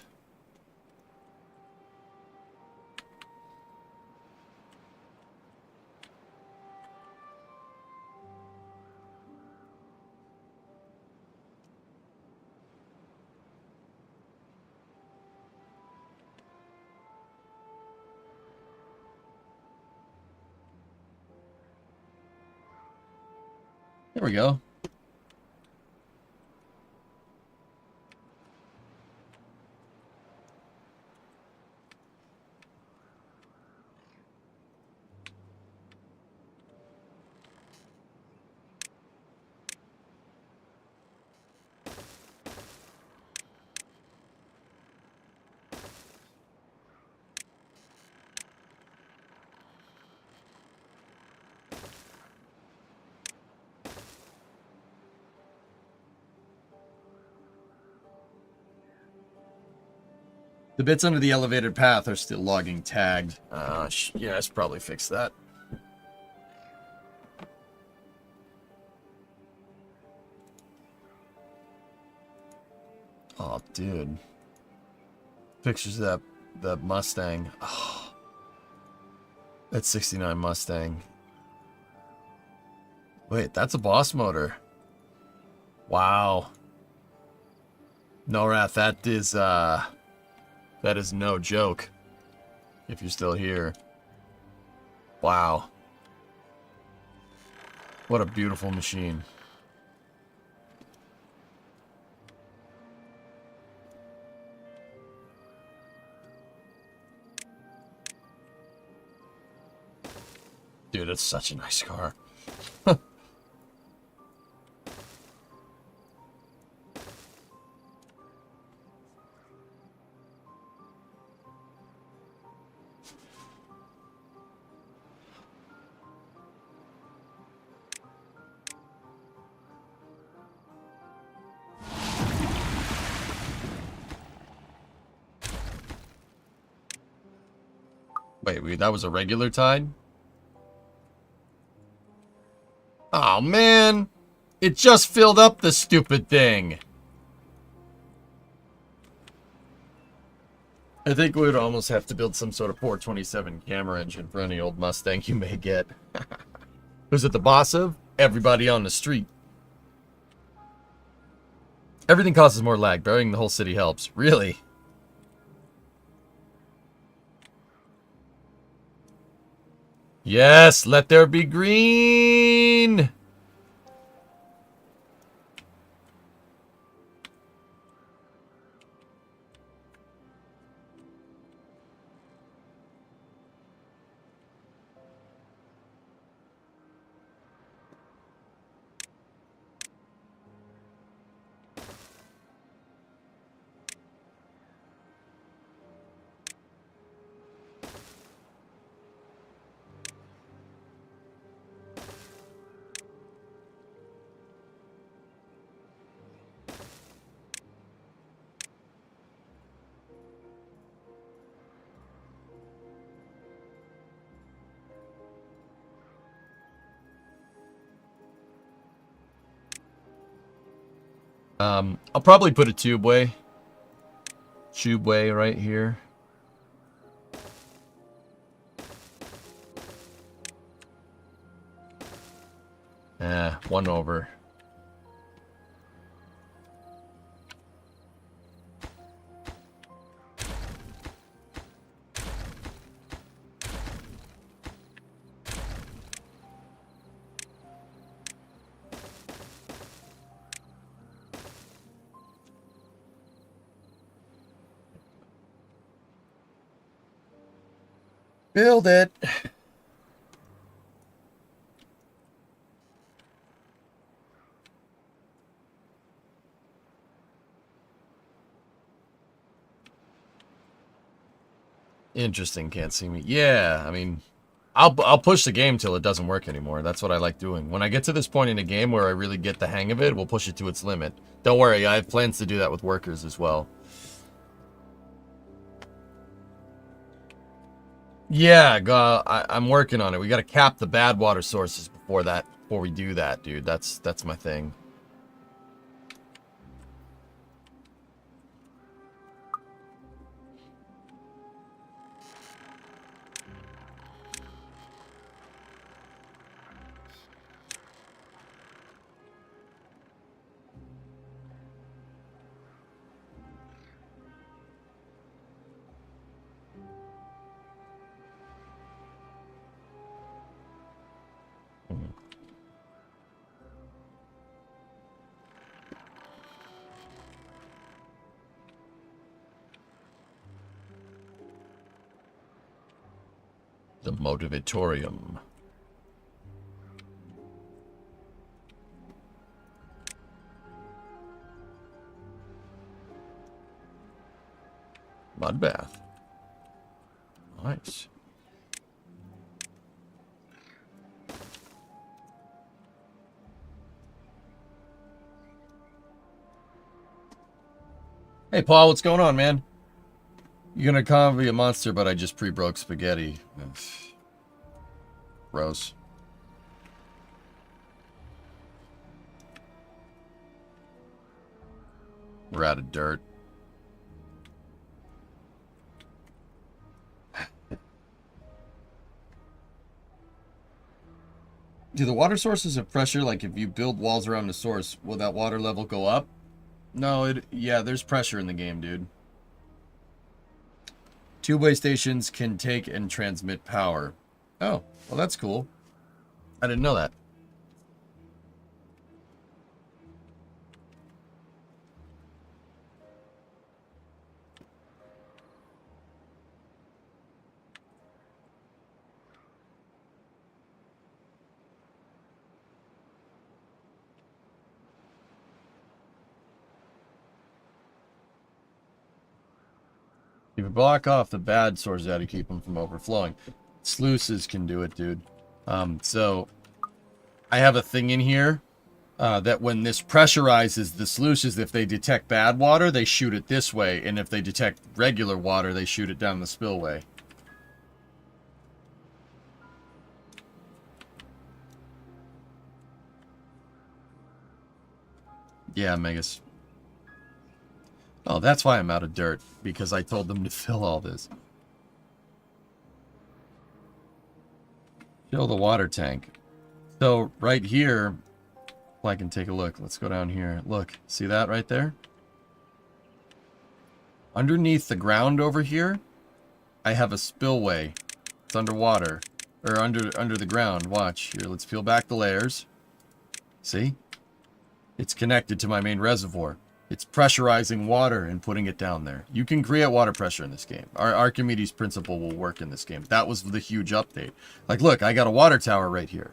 There we go. The bits under the elevated path are still logging tagged. Yeah, I should probably fix that. Oh, dude. Pictures of that Mustang. Oh, that 69 Mustang. Wait, that's a boss motor. Wow. No, Wrath, that is no joke. If you're still here. Wow. What a beautiful machine. Dude, it's such a nice car. Wait, that was a regular tide? Oh, man. It just filled up the stupid thing. I think we'd almost have to build some sort of 427 camera engine for any old Mustang you may get. Who's it the boss of? Everybody on the street. Everything causes more lag. Burying the whole city helps. Really? Yes, let there be green. I'll probably put a tubeway right here. One over. Build it. Interesting, can't see me. Yeah, I mean, I'll push the game till it doesn't work anymore. That's what I like doing. When I get to this point in a game where I really get the hang of it, we'll push it to its limit. Don't worry, I have plans to do that with workers as well. Yeah, I'm working on it. We got to cap the bad water sources before we do that, dude. That's my thing. The Motivatorium. Mud bath. Nice. Hey, Paul, what's going on, man? You're gonna call me a monster, but I just pre-broke spaghetti. Gross. We're out of dirt. Do the water sources have pressure? Like if you build walls around the source, will that water level go up? No, yeah, there's pressure in the game, dude. Two-way stations can take and transmit power. Oh, well that's cool. I didn't know that. If you block off the bad sources, how to keep them from overflowing. Sluices can do it, dude. So I have a thing in here that when this pressurizes the sluices, if they detect bad water, they shoot it this way, and if they detect regular water, they shoot it down the spillway. Yeah, Megas. Oh, that's why I'm out of dirt, because I told them to fill all this. Fill the water tank. So, right here, if I can take a look. Let's go down here. Look, see that right there? Underneath the ground over here, I have a spillway. It's underwater. Or under the ground. Watch. Here, let's peel back the layers. See? It's connected to my main reservoir. It's pressurizing water and putting it down there. You can create water pressure in this game. Our Archimedes principle will work in this game. That was the huge update. Like, look, I got a water tower right here.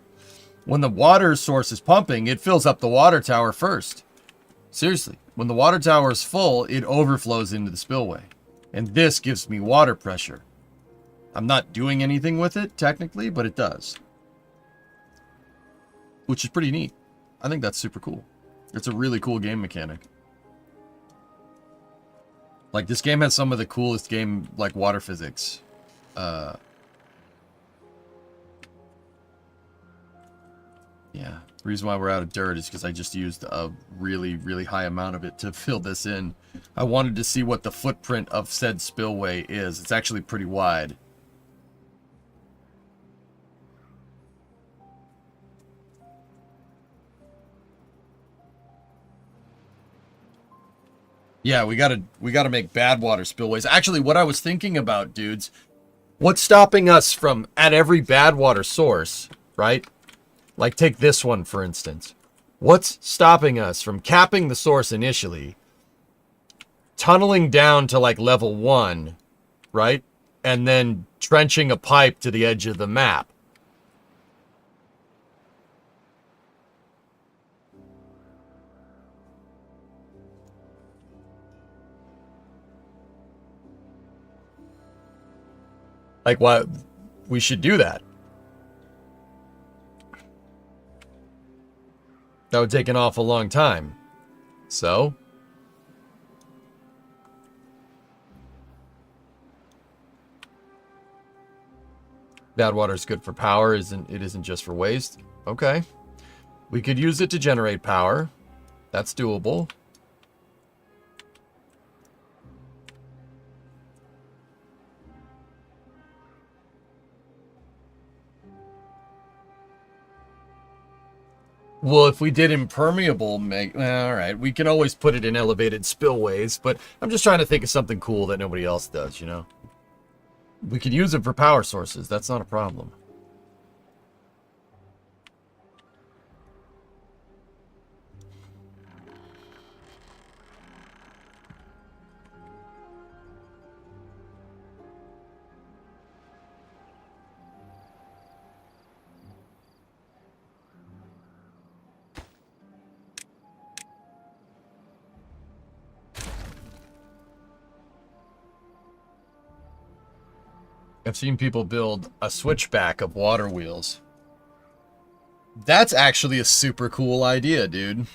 When the water source is pumping, it fills up the water tower first. Seriously. When the water tower is full, it overflows into the spillway. And this gives me water pressure. I'm not doing anything with it, technically, but it does. Which is pretty neat. I think that's super cool. It's a really cool game mechanic. Like, this game has some of the coolest game, like, water physics. Yeah, reason why we're out of dirt is because I just used a really, really high amount of it to fill this in. I wanted to see what the footprint of said spillway is. It's actually pretty wide. Yeah, we gotta make bad water spillways. Actually, what I was thinking about, dudes, what's stopping us from, at every bad water source, right? Like, take this one, for instance. What's stopping us from capping the source initially, tunneling down to, like, level 1, right? And then trenching a pipe to the edge of the map? Like, why we should do that. That would take an awful long time. So, bad water is good for power, it isn't just for waste. Okay. We could use it to generate power. That's doable. Well, if we did impermeable, all right, we can always put it in elevated spillways, but I'm just trying to think of something cool that nobody else does, you know? We could use it for power sources. That's not a problem. I've seen people build a switchback of water wheels. That's actually a super cool idea, dude.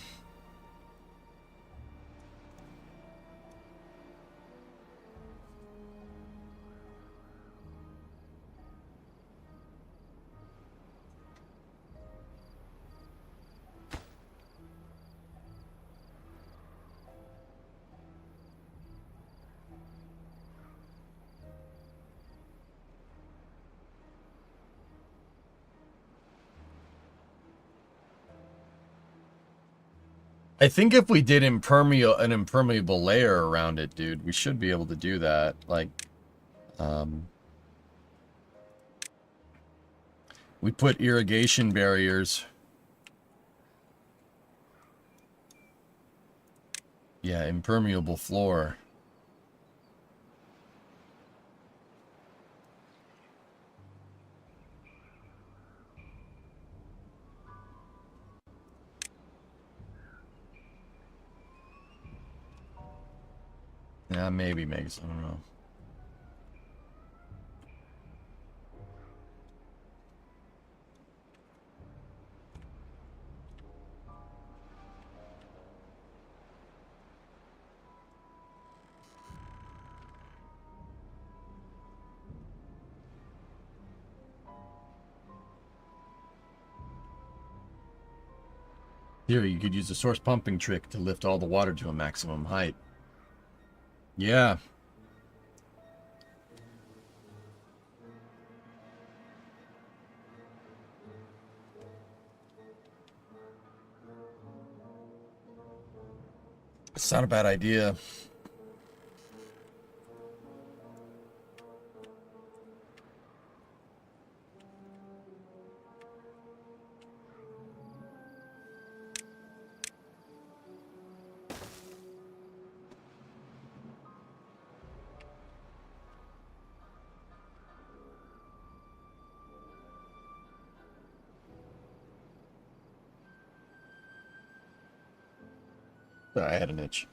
I think if we did an impermeable layer around it, dude, we should be able to do that. Like, we put irrigation barriers. Yeah, impermeable floor. Yeah, maybe makes, I don't know. Here, you could use the source pumping trick to lift all the water to a maximum height. Yeah. It's not a bad idea. Sorry, I had an itch.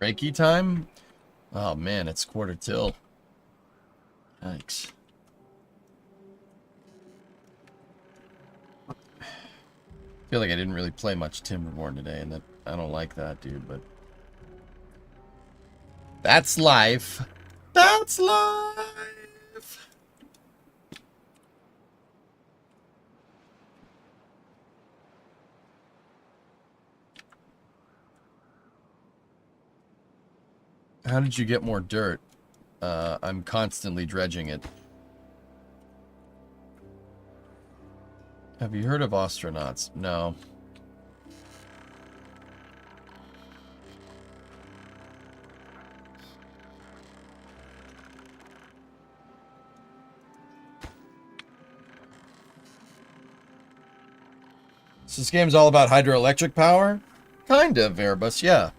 Reiki time? Oh man, it's quarter till. Yikes. I feel like I didn't really play much Timberborn today, and that I don't like that, dude, but that's life. That's life. How did you get more dirt? I'm constantly dredging it. Have you heard of astronauts? No. So this game's all about hydroelectric power? Kind of, Airbus, yeah.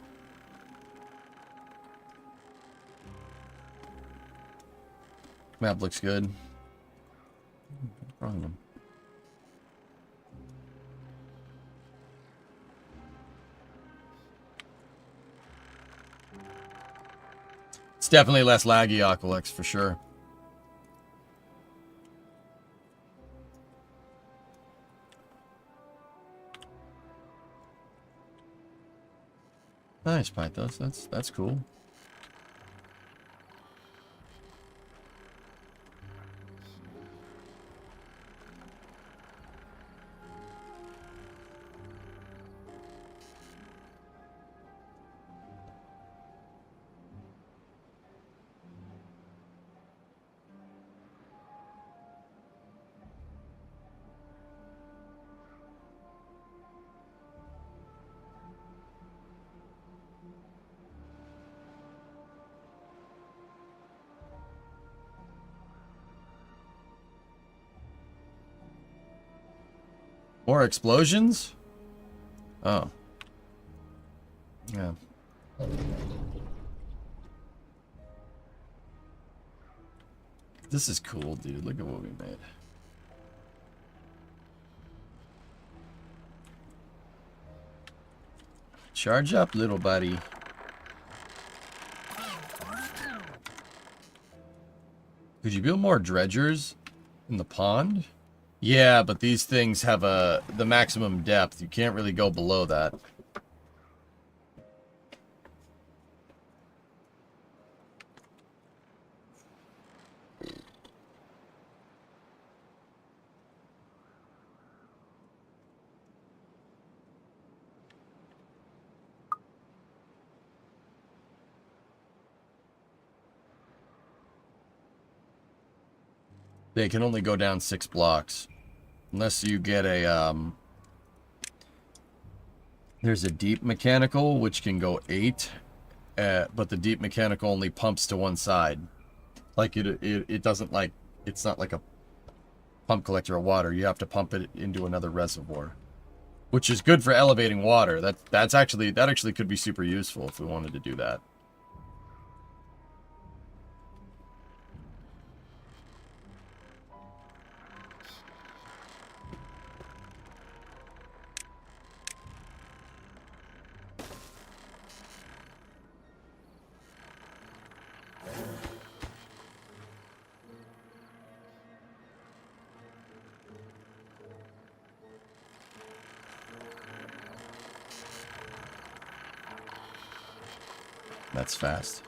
Map looks good. Wrong. It's definitely less laggy, Aqualex, for sure. Nice, Pythos. That's cool. More explosions? Oh. Yeah. This is cool, dude. Look at what we made. Charge up, little buddy. Could you build more dredgers in the pond? Yeah, but these things have the maximum depth. You can't really go below that. They can only go down 6 blocks. Unless you get a, there's a deep mechanical, which can go 8. But the deep mechanical only pumps to one side. Like, it doesn't, like, it's not like a pump collector of water. You have to pump it into another reservoir. Which is good for elevating water. That actually could be super useful if we wanted to do that. That's fast.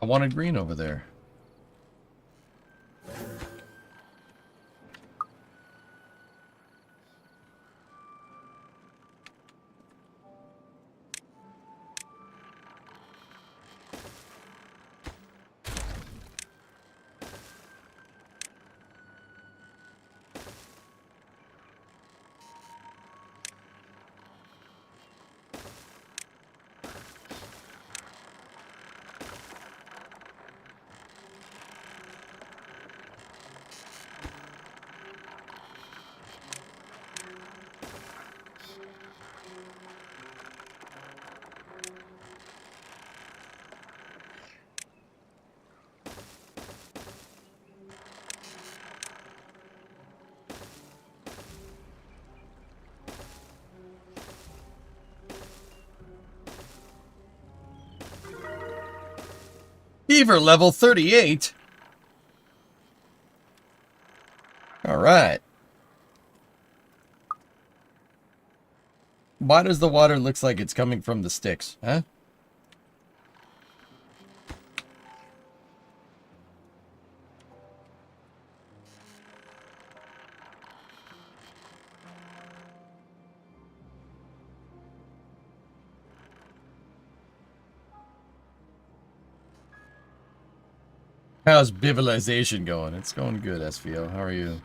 I wanted green over there. Beaver level 38. All right. Why does the water looks like it's coming from the sticks, huh? How's bivilization going? It's going good, SVO. How are you?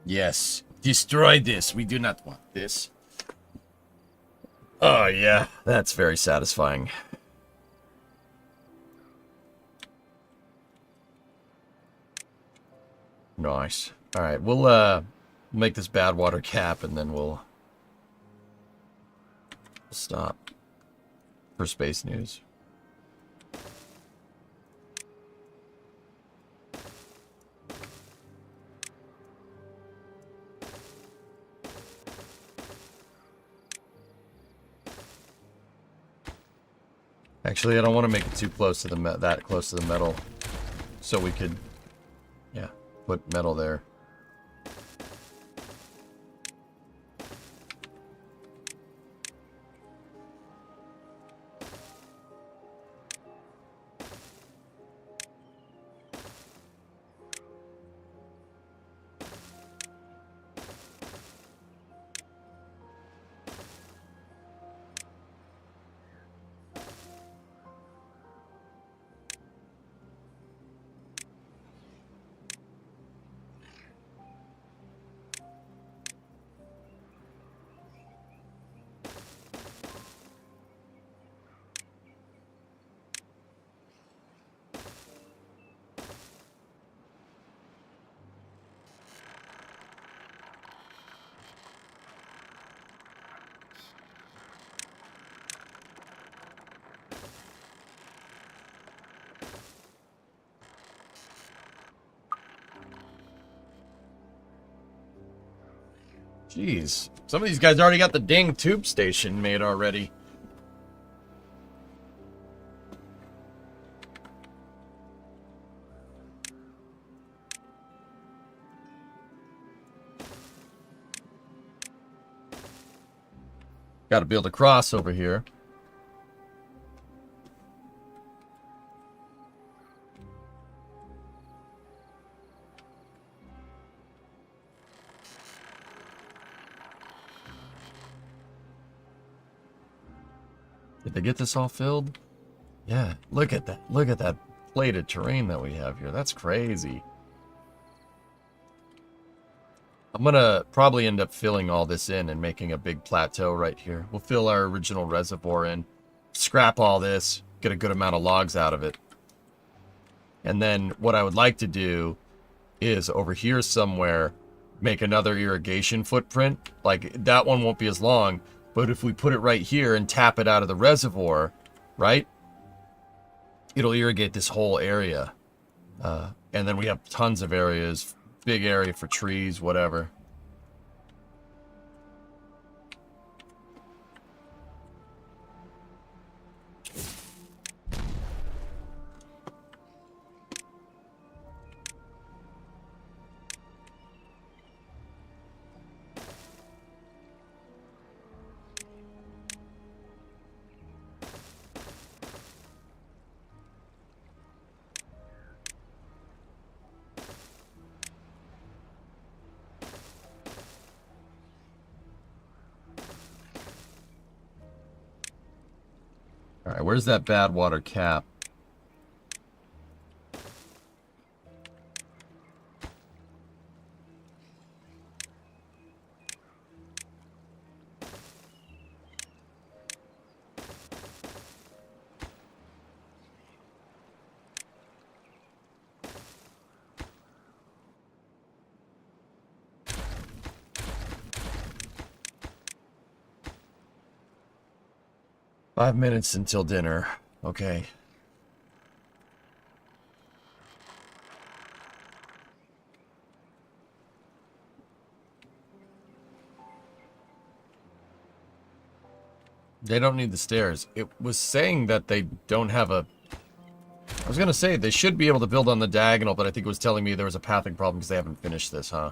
Yes. Destroy this. We do not want this. Oh, yeah. That's very satisfying. Nice. Alright, we'll make this bad water cap and then we'll stop for space news. Actually, I don't want to make it too close to the that close to the metal, so we could, yeah, put metal there. Jeez, some of these guys already got the dang tube station made already. Got to build a cross over here. Did they get this all filled? Yeah, look at that. Look at that plated terrain that we have here. That's crazy. I'm gonna probably end up filling all this in and making a big plateau right here. We'll fill our original reservoir in, scrap all this, get a good amount of logs out of it. And then what I would like to do is over here somewhere, make another irrigation footprint. Like, that one won't be as long, but if we put it right here and tap it out of the reservoir, right? It'll irrigate this whole area. And then we have tons of areas, big area for trees, whatever. All right, where's that bad water cap? Five minutes until dinner. Okay. They don't need the stairs. It was saying that they don't have a... I was gonna say, they should be able to build on the diagonal, but I think it was telling me there was a pathing problem because they haven't finished this, huh?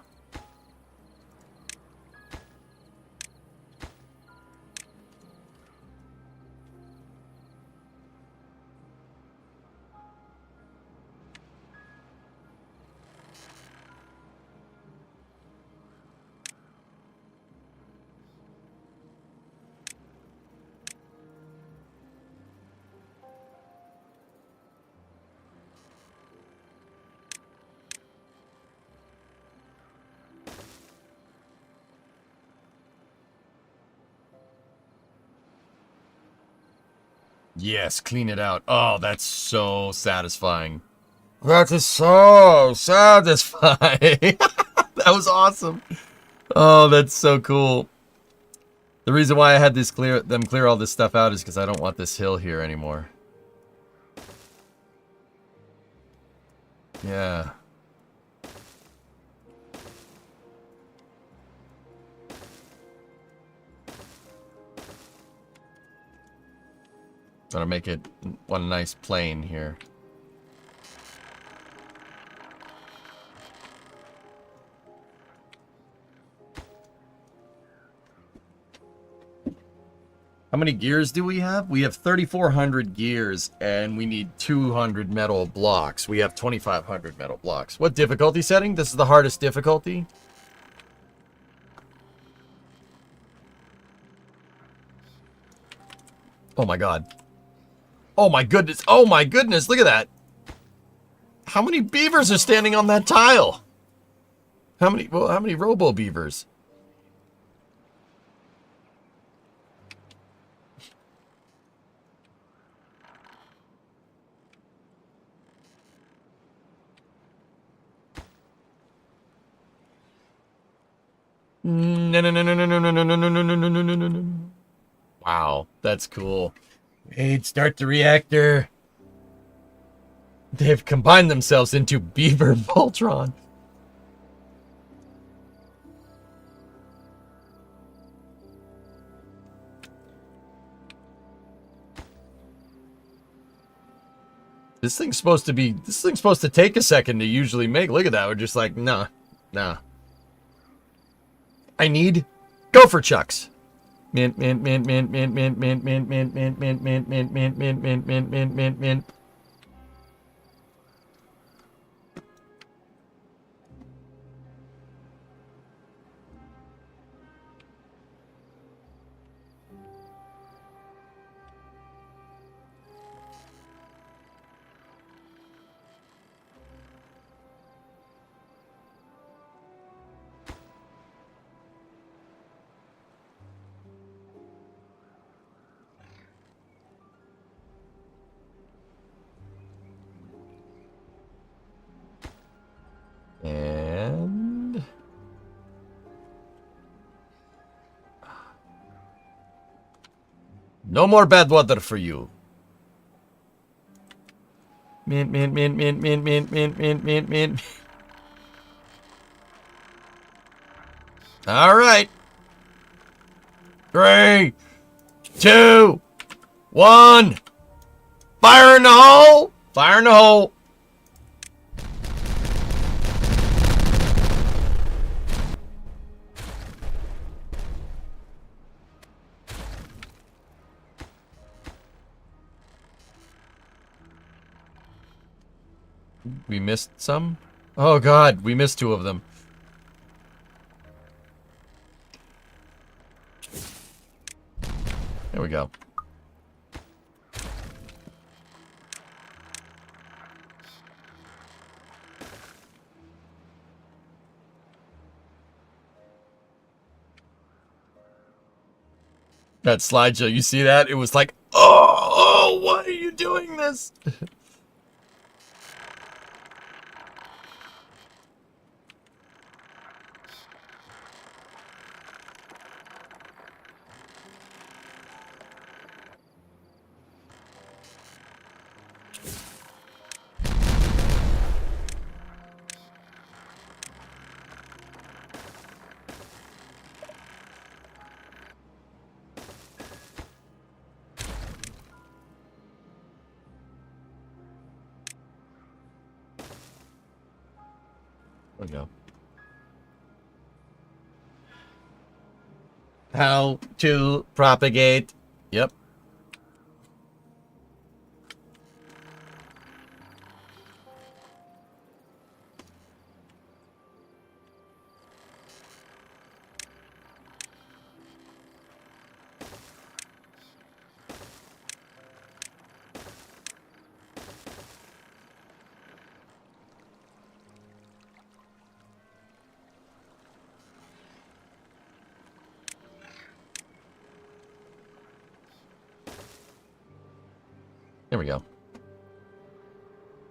Yes, clean it out. Oh, that's so satisfying. That is so satisfying. That was awesome. Oh, that's so cool. The reason why I had this them clear all this stuff out is because I don't want this hill here anymore. Yeah. Gotta make it one nice plane here. How many gears do we have? We have 3,400 gears, and we need 200 metal blocks. We have 2,500 metal blocks. What difficulty setting? This is the hardest difficulty. Oh my god. Oh my goodness. Oh my goodness. Look at that. How many beavers are standing on that tile? How many robo beavers? No, no, no, no, no, no, no, no, no, no, no, no, no, no, no, no. Wow, that's cool. Wait, start the reactor. They've combined themselves into Beaver Voltron. This thing's supposed to take a second to usually make. Look at that. We're just like, nah. I need gopher chucks. Mint, mint, mint, mint, mint, mint, mint, mint, mint, mint, mint, mint, mint, mint, mint, mint, mint, mint, mint, mint. And no more bad water for you. Mint, mint, mint, mint, mint, mint, mint, mint, mint, mint. All right. 3, 2, 1. Fire in the hole. Fire in the hole. We missed some? Oh god, we missed 2 of them. There we go. That slideshow, you see that? It was like, oh, why are you doing this? There we go. How to propagate. Yep. There we go.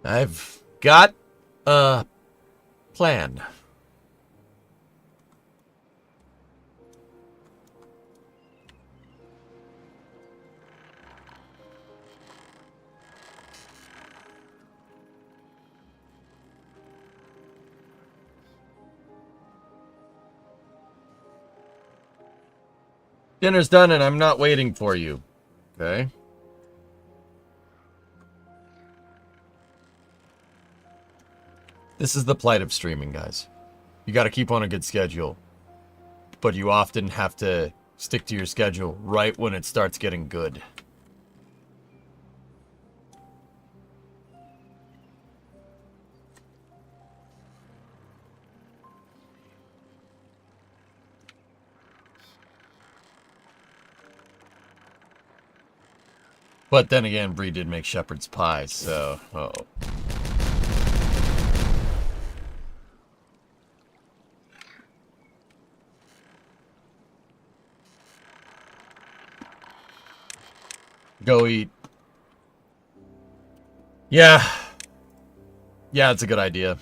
I've got a plan. Dinner's done and I'm not waiting for you. Okay. This is the plight of streaming, guys. You got to keep on a good schedule. But you often have to stick to your schedule right when it starts getting good. But then again, Bree did make shepherd's pie, so... Uh-oh. Go eat. Yeah. Yeah, it's a good idea.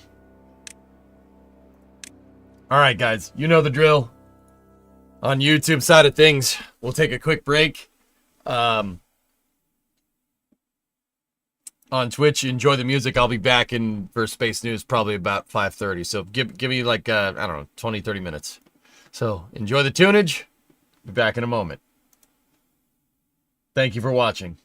Alright, guys. You know the drill. On YouTube side of things, we'll take a quick break. On Twitch, enjoy the music. I'll be back in for Space News probably about 5:30. So give me like, I don't know, 20, 30 minutes. So enjoy the tunage. Be back in a moment. Thank you for watching.